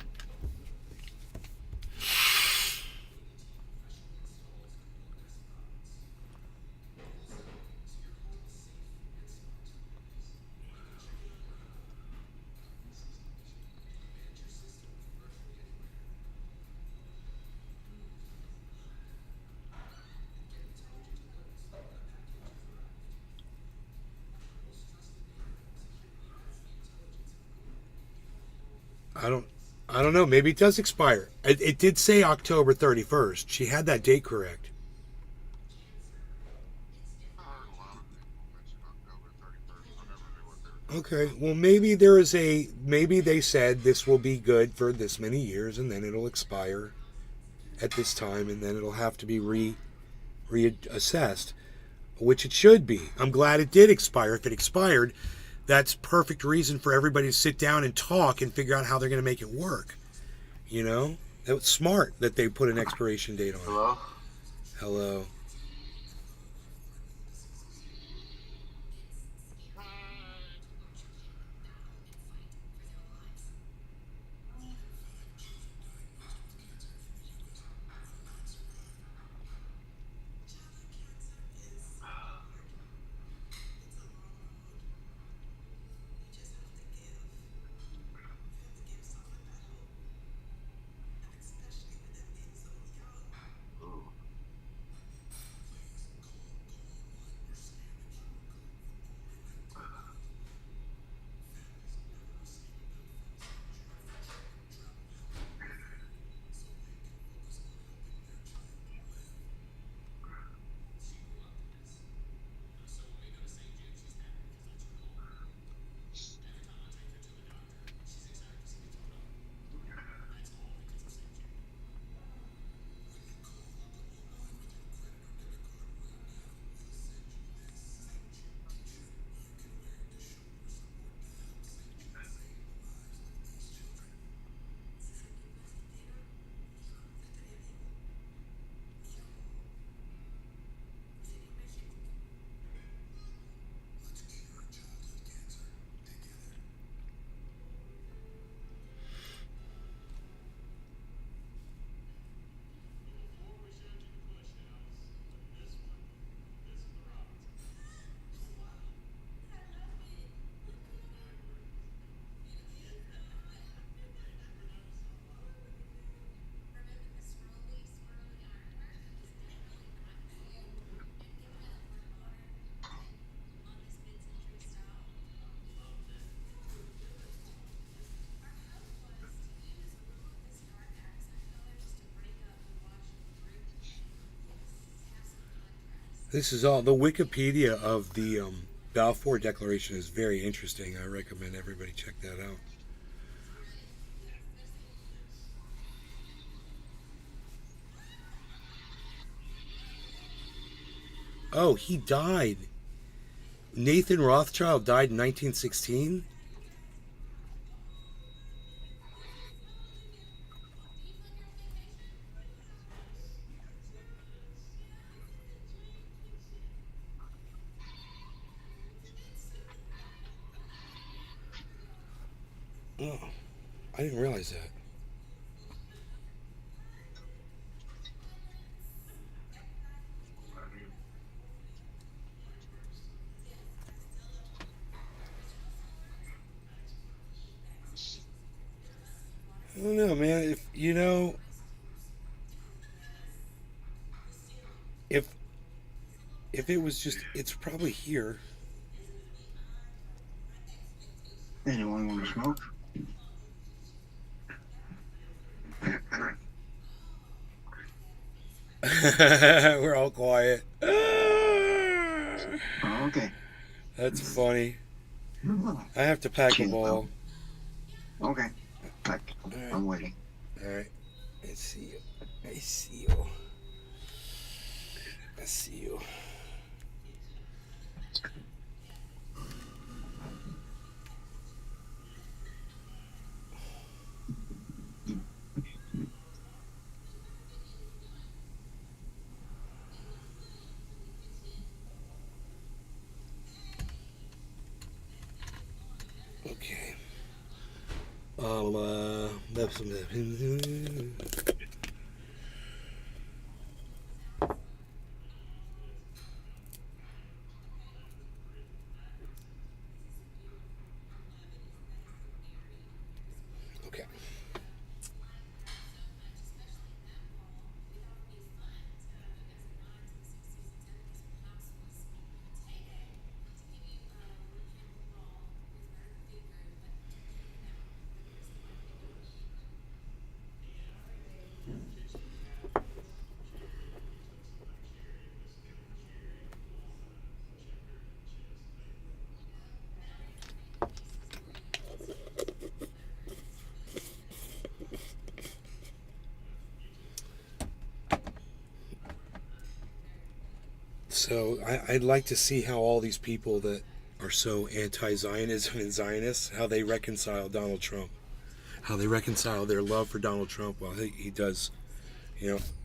I don't know. Maybe it does expire. It did say October 31st. She had that date correct. Okay, well maybe they said this will be good for this many years and then it'll expire at this time and then it'll have to be reassessed, which it should be. I'm glad it did expire. If it expired, that's perfect reason for everybody to sit down and talk and figure out how they're going to make it work. That was smart that they put an expiration date on it. Hello? Hello. This is all the Wikipedia of the Balfour Declaration is very interesting. I recommend everybody check that out. Oh, he died. Nathan Rothschild died in 1916. Oh, I didn't realize that. I don't know, man. If you know, if it was just, it's probably here. Anyone want to smoke? We're all quiet. Oh, okay. That's funny. I have to pack a ball. Okay. Pack. I'm waiting. All right. I see you. I see you. I see you. Okay. That's some. Okay. So I'd like to see how all these people that are so anti-Zionism and Zionists, how they reconcile Donald Trump, how they reconcile their love for Donald Trump. Well, he does,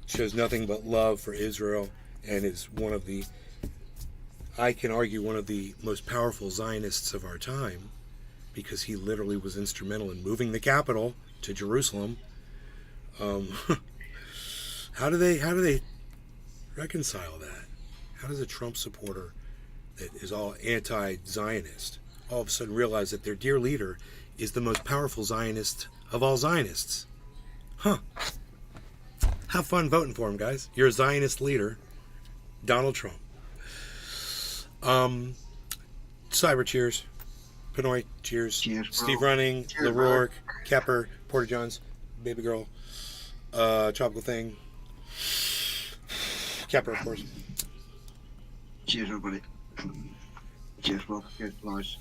shows nothing but love for Israel and is one of the, I can argue, one of the most powerful Zionists of our time, because he literally was instrumental in moving the capital to Jerusalem. How do they reconcile that? How does a Trump supporter that is all anti-Zionist all of a sudden realize that their dear leader is the most powerful Zionist of all Zionists? Huh. Have fun voting for him, guys. You're a Zionist leader, Donald Trump. Cyber cheers. Pinoy cheers. Cheers, Steve bro. Running, Cheers, LaRourke, Kepper, Porter Johns, Baby Girl, Tropical Thing, Kepper, of course. Cheers, everybody. Cheers, bro. Cheers, nice.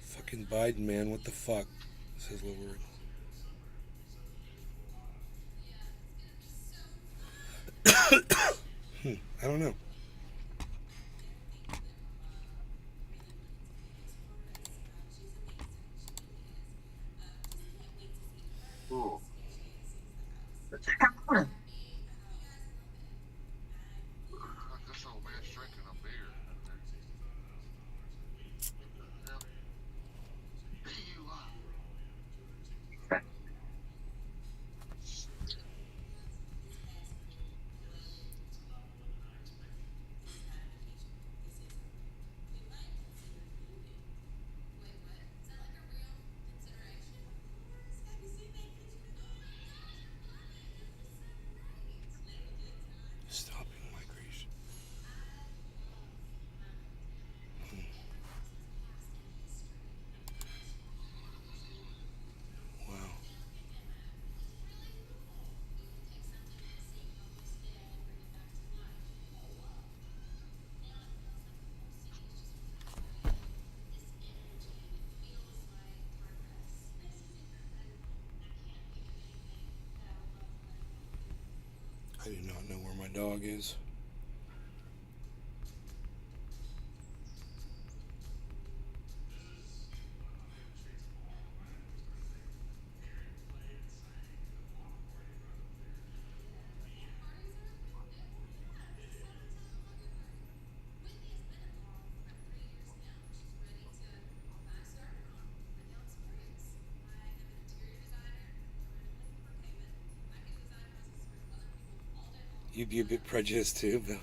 Fucking Biden, man, what the fuck? Says LaRourke. I don't know. Ooh. This old man's drinking a beer. What the hell? I do not know where my dog is. You'd be a bit prejudiced too, but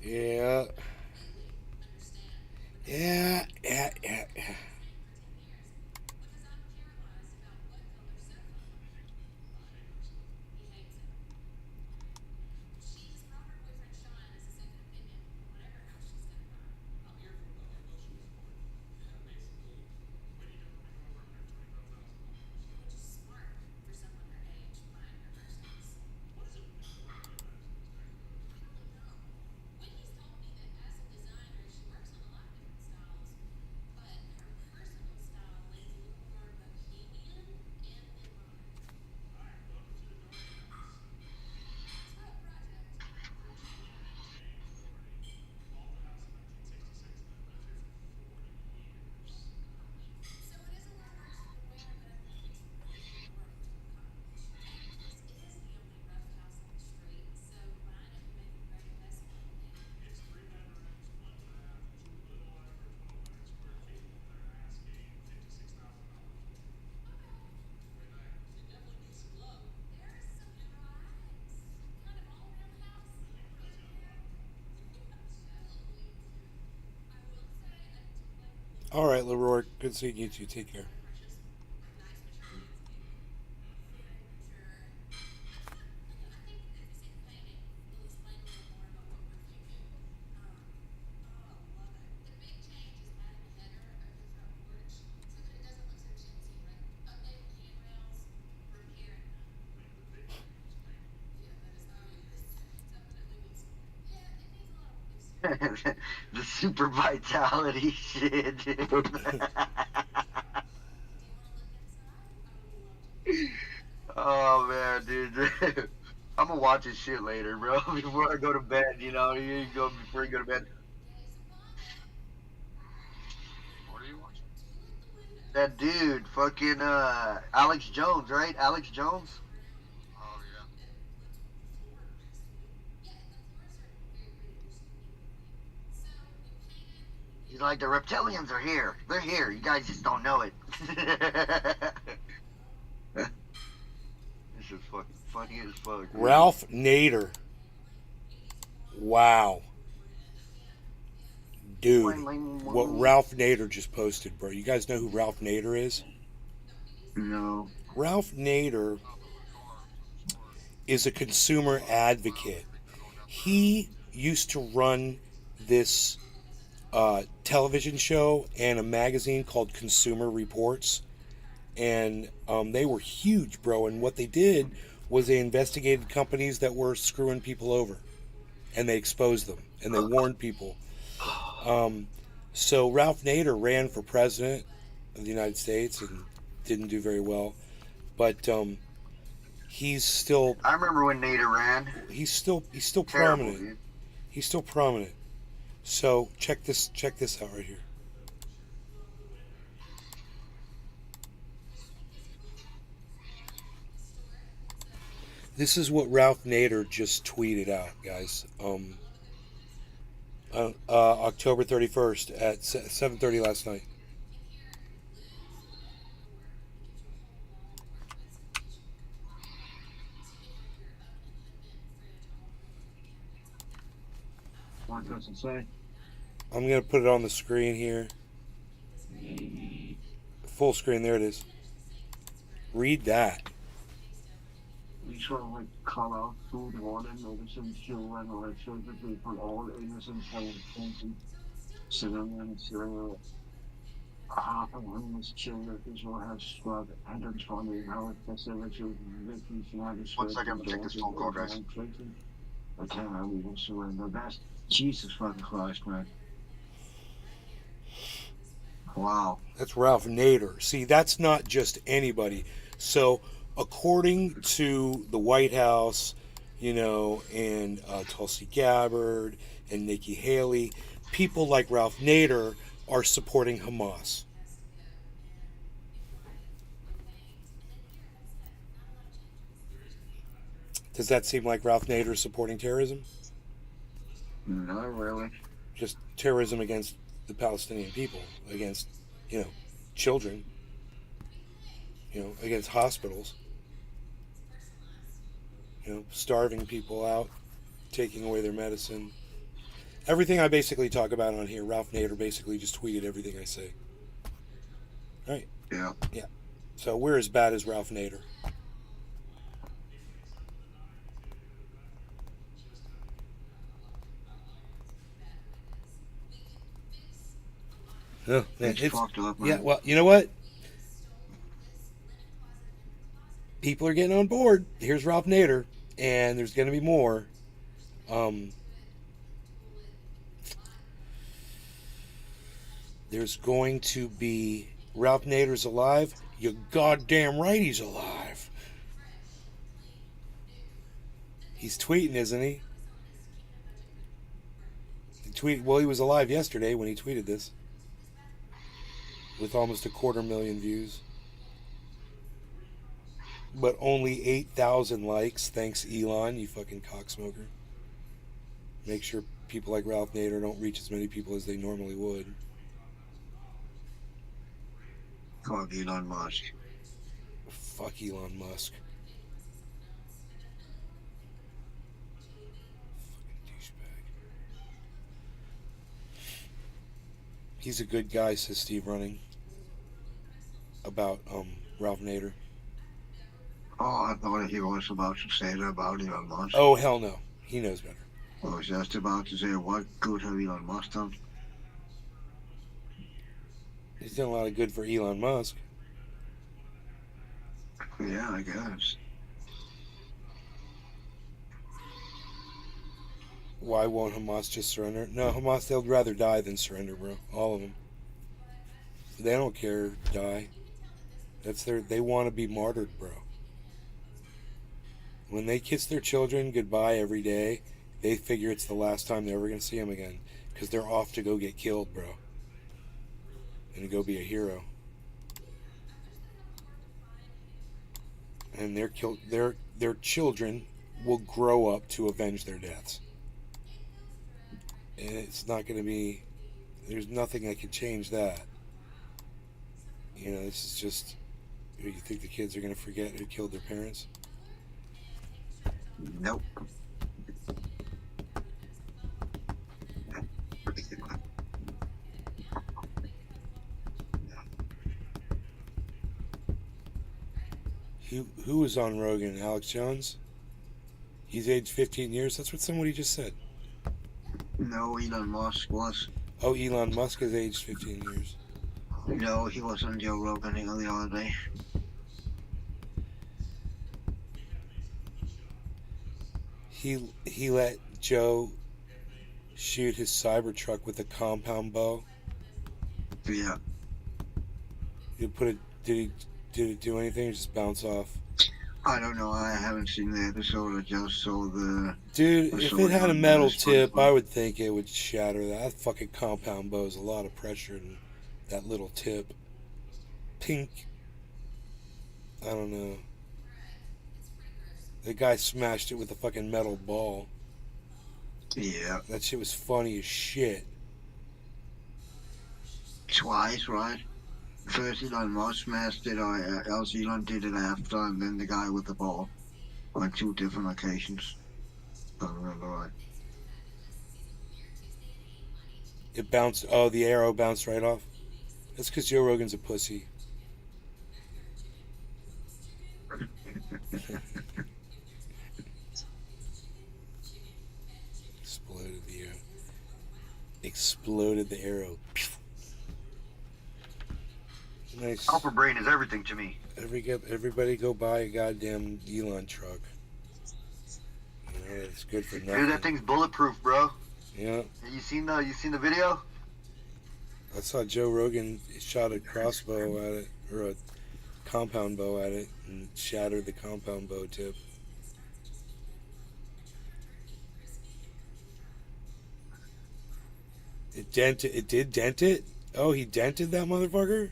yeah. All right, Leroy. Good seeing you too. Take care. The super vitality shit, dude. Oh man, dude. I'm gonna watch this shit later, bro. Before I go to bed, you know. You go before you go to bed. What are you watching? That dude, fucking Alex Jones, right? Alex Jones. Oh yeah. He's like, the reptilians are here. They're here. You guys just don't know it. This is fucking funny as fuck. Dude. Ralph Nader. Wow. Dude, what Ralph Nader just posted, bro. You guys know who Ralph Nader is? No. Ralph Nader is a consumer advocate. He used to run this television show and a magazine called Consumer Reports. And they were huge, bro. And what they did was they investigated companies that were screwing people over. And they exposed them. And they warned people. So Ralph Nader ran for president of the United States and didn't do very well. But he's still... I remember when Nader ran. He's still Terrible, prominent. dude. He's still prominent. So check this out right here. This is what Ralph Nader just tweeted out, guys. October 31st at 7:30 last night. What does it say? I'm going to put it on the screen here. Full screen, there it is. Read that. We shall like call out food, water, medicine, fuel, and electricity for all innocent Palestinian civilians. Half of homeless children Israel has struck 120 health facilities victims United States. 1 second, I'm gonna take this phone call, guys. I can't even surrender. That's Jesus fucking Christ, man. Wow. That's Ralph Nader. See, that's not just anybody. So, according to the White House, you know, and Tulsi Gabbard and Nikki Haley, people like Ralph Nader are supporting Hamas. Does that seem like Ralph Nader is supporting terrorism? Not really. Just terrorism against the Palestinian people, against, you know, children, you know, against hospitals, you know, starving people out, taking away their medicine. Everything I basically talk about on here, Ralph Nader basically just tweeted everything I say. Right? Yeah. Yeah. So we're as bad as Ralph Nader. Oh, man, It's fucked up, man. yeah, well, you know what? People are getting on board. Here's Ralph Nader, and there's going to be more. There's going to be Ralph Nader's alive. You're goddamn right he's alive. He's tweeting, isn't he? Well, he was alive yesterday when he tweeted this. With almost 250,000 views. But only 8,000 likes. Thanks, Elon, you fucking cocksmoker. Make sure people like Ralph Nader don't reach as many people as they normally would. Fuck Elon Musk. Fuck Elon Musk. Fucking douchebag. He's a good guy, says Steve Running. About Ralph Nader. Oh, I thought he was about to say that about Elon Musk. Oh, hell no. He knows better. I was just about to say, what good have Elon Musk done? He's done a lot of good for Elon Musk. Yeah, I guess. Why won't Hamas just surrender? No, Hamas, they'll rather die than surrender, bro. All of them. They don't care, die. They want to be martyred, bro. When they kiss their children goodbye every day, they figure it's the last time they're ever going to see them again. Because they're off to go get killed, bro. And to go be a hero. And their children will grow up to avenge their deaths. And it's not going to be... There's nothing that can change that. You know, this is just... You think the kids are going to forget who killed their parents? Nope. Who was on Rogan? Alex Jones? He's aged 15 years? That's what somebody just said. No, Elon Musk was. Oh, Elon Musk is aged 15 years. No, he was on Joe Rogan the other day. He let Joe shoot his Cybertruck with a compound bow. Yeah. Did it do anything or just bounce off? I don't know. I haven't seen the episode. I just saw the... Dude, if it had a metal tip, I would think it would shatter that. That fucking compound bow is a lot of pressure in that little tip. Pink. I don't know. The guy smashed it with a fucking metal ball. Yeah. That shit was funny as shit. Twice, right? First Elon Musk smashed it, or else Elon did it after, and then the guy with the ball. On two different occasions. I don't remember right. It bounced. Oh, the arrow bounced right off. That's because Joe Rogan's a pussy. Exploded the arrow. Nice. Alpha Brain is everything to me. Everybody go buy a goddamn Elon truck. You know, it's good for nothing. Dude, that thing's bulletproof, bro. Yeah. You seen the video? I saw Joe Rogan shot a crossbow at it, or a compound bow at it and shattered the compound bow tip. It dented. It did dent it. Oh, he dented that motherfucker.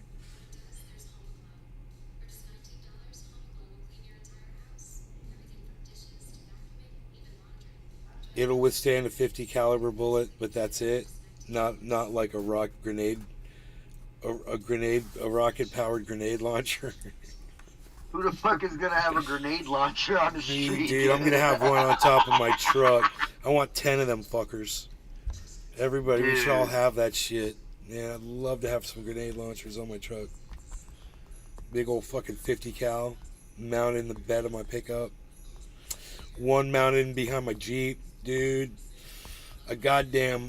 It'll withstand a 50 caliber bullet, but that's it. Not like a rock grenade, a rocket powered grenade launcher. Who the fuck is gonna have a grenade launcher on the street? Dude, I'm gonna have one on top of my truck. I want 10 of them fuckers. Everybody, we should all have that shit. Man, I'd love to have some grenade launchers on my truck. Big old fucking 50 cal mounted in the bed of my pickup. One mounted behind my Jeep. Dude, I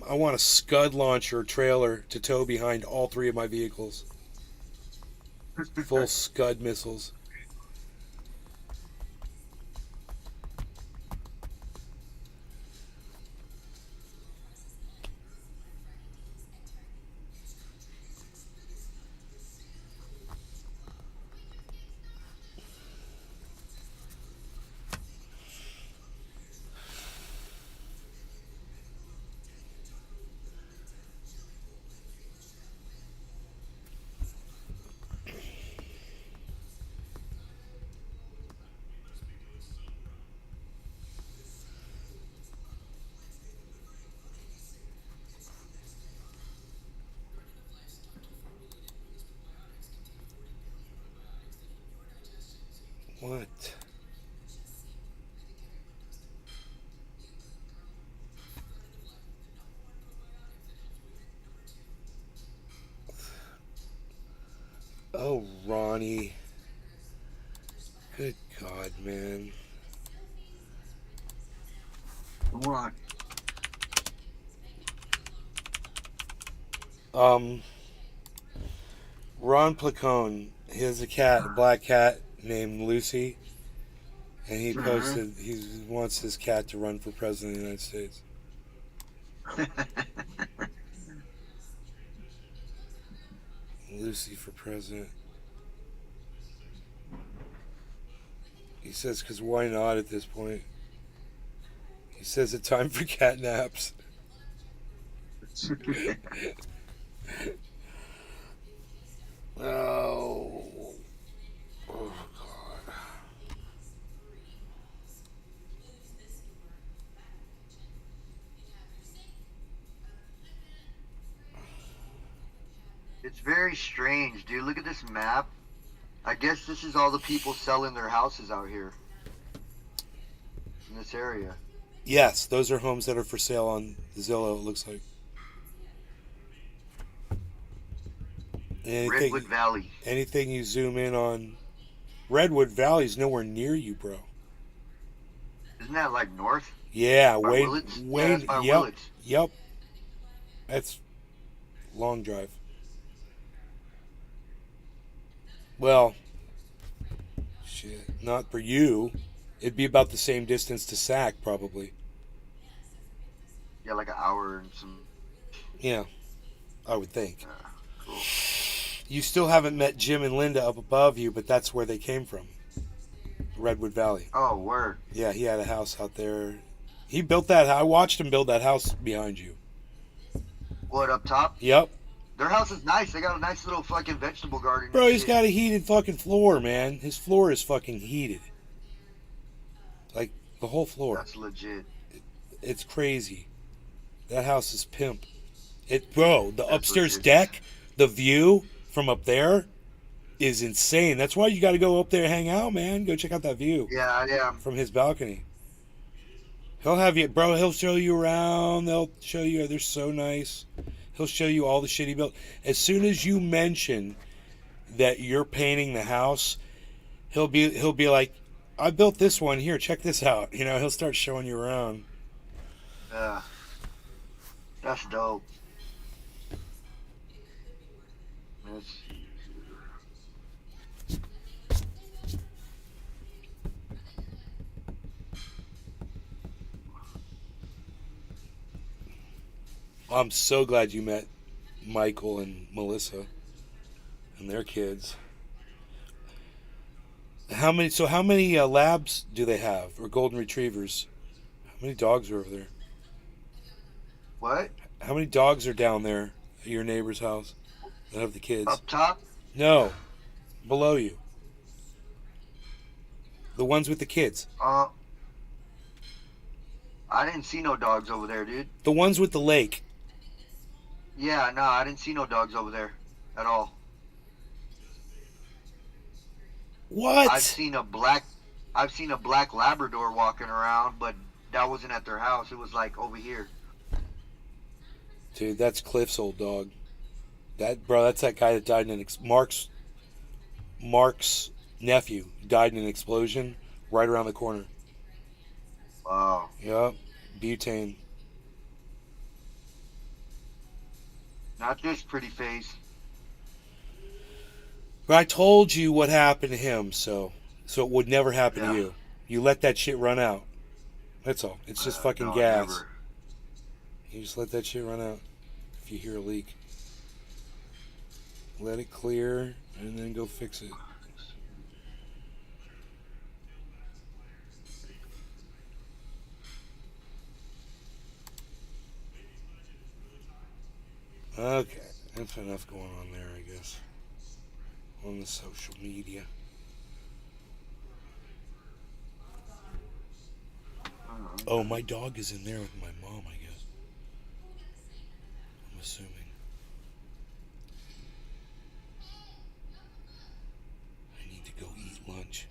want a Scud launcher trailer to tow behind all 3 of my vehicles. Full Scud missiles. What? Oh, Ronnie. Good God, man. What? Ron Placone, he has a cat, a black cat named Lucy, and he posted he wants his cat to run for president of the United States. Lucy for president. He says, because why not at this point? He says it's time for cat naps. Oh. Oh, God. It's very strange, dude. Look at this map. I guess this is all the people selling their houses out here in this area. Yes, those are homes that are for sale on Zillow, it looks like. Redwood Valley. Anything you zoom in on, Redwood Valley's nowhere near you, bro. Isn't that like north? Yeah, By Willits? Yeah, that's by Willits. Yep. That's long drive. Well, shit, not for you. It'd be about the same distance to Sac, probably. Yeah, like an hour and some. Yeah, I would think. Cool. You still haven't met Jim and Linda up above you, but that's where they came from. Redwood Valley. Oh, word. Yeah, he had a house out there. He built that. I watched him build that house behind you. What, up top? Yep. Their house is nice. They got a nice little fucking vegetable garden. Bro, he's got a heated fucking floor, man. His floor is fucking heated. Like, the whole floor. That's legit. It's crazy. That house is pimp. Bro, the upstairs legit. deck, the view from up there is insane. That's why you got to go up there and hang out, man. Go check out that view. Yeah. From his balcony. He'll have you, bro. He'll show you around. They'll show you. They're so nice. He'll show you all the shit he built. As soon as you mention that you're painting the house, he'll be like, I built this one here. Check this out. You know, he'll start showing you around. Yeah. That's dope. I'm so glad you met Michael and Melissa and their kids. How many labs do they have, or golden retrievers? How many dogs are over there? What? How many dogs are down there at your neighbor's house that have the kids? Up top? No, below you. The ones with the kids. I didn't see no dogs over there, dude. The ones with the lake. Yeah, no, I didn't see no dogs over there at all. What? I've seen a black Labrador walking around, but that wasn't at their house. It was like over here. Dude, that's Cliff's old dog. That's that guy that died in Mark's nephew died in an explosion right around the corner. Wow. Yep, butane. Not this pretty face. But I told you what happened to him, so it would never happen to you. You let that shit run out. That's all. It's just fucking no, gas. never. You just let that shit run out. If you hear a leak, let it clear and then go fix it. Okay, that's enough going on there, I guess. On the social media. Oh, my dog is in there with my mom, I guess. I'm assuming. I need to go eat lunch.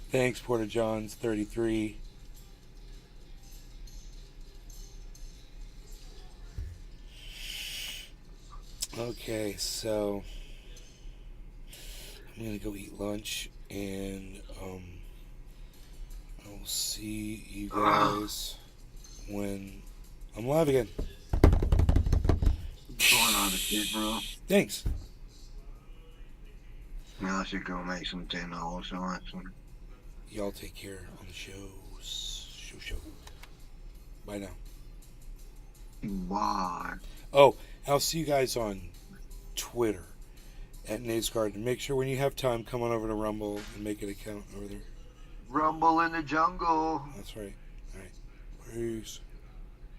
Thanks, Porta Johns 33. Okay, so I'm gonna go eat lunch, and I'll see you guys when I'm live again. What's going on with you, bro? Thanks. Now I should go make some dinner also, actually. Y'all take care on the show. Bye now. Bye. Oh, I'll see you guys on Twitter at Nate's Garden. Make sure when you have time, come on over to Rumble and make an account over there. Rumble in the jungle. That's right. All right. Peace.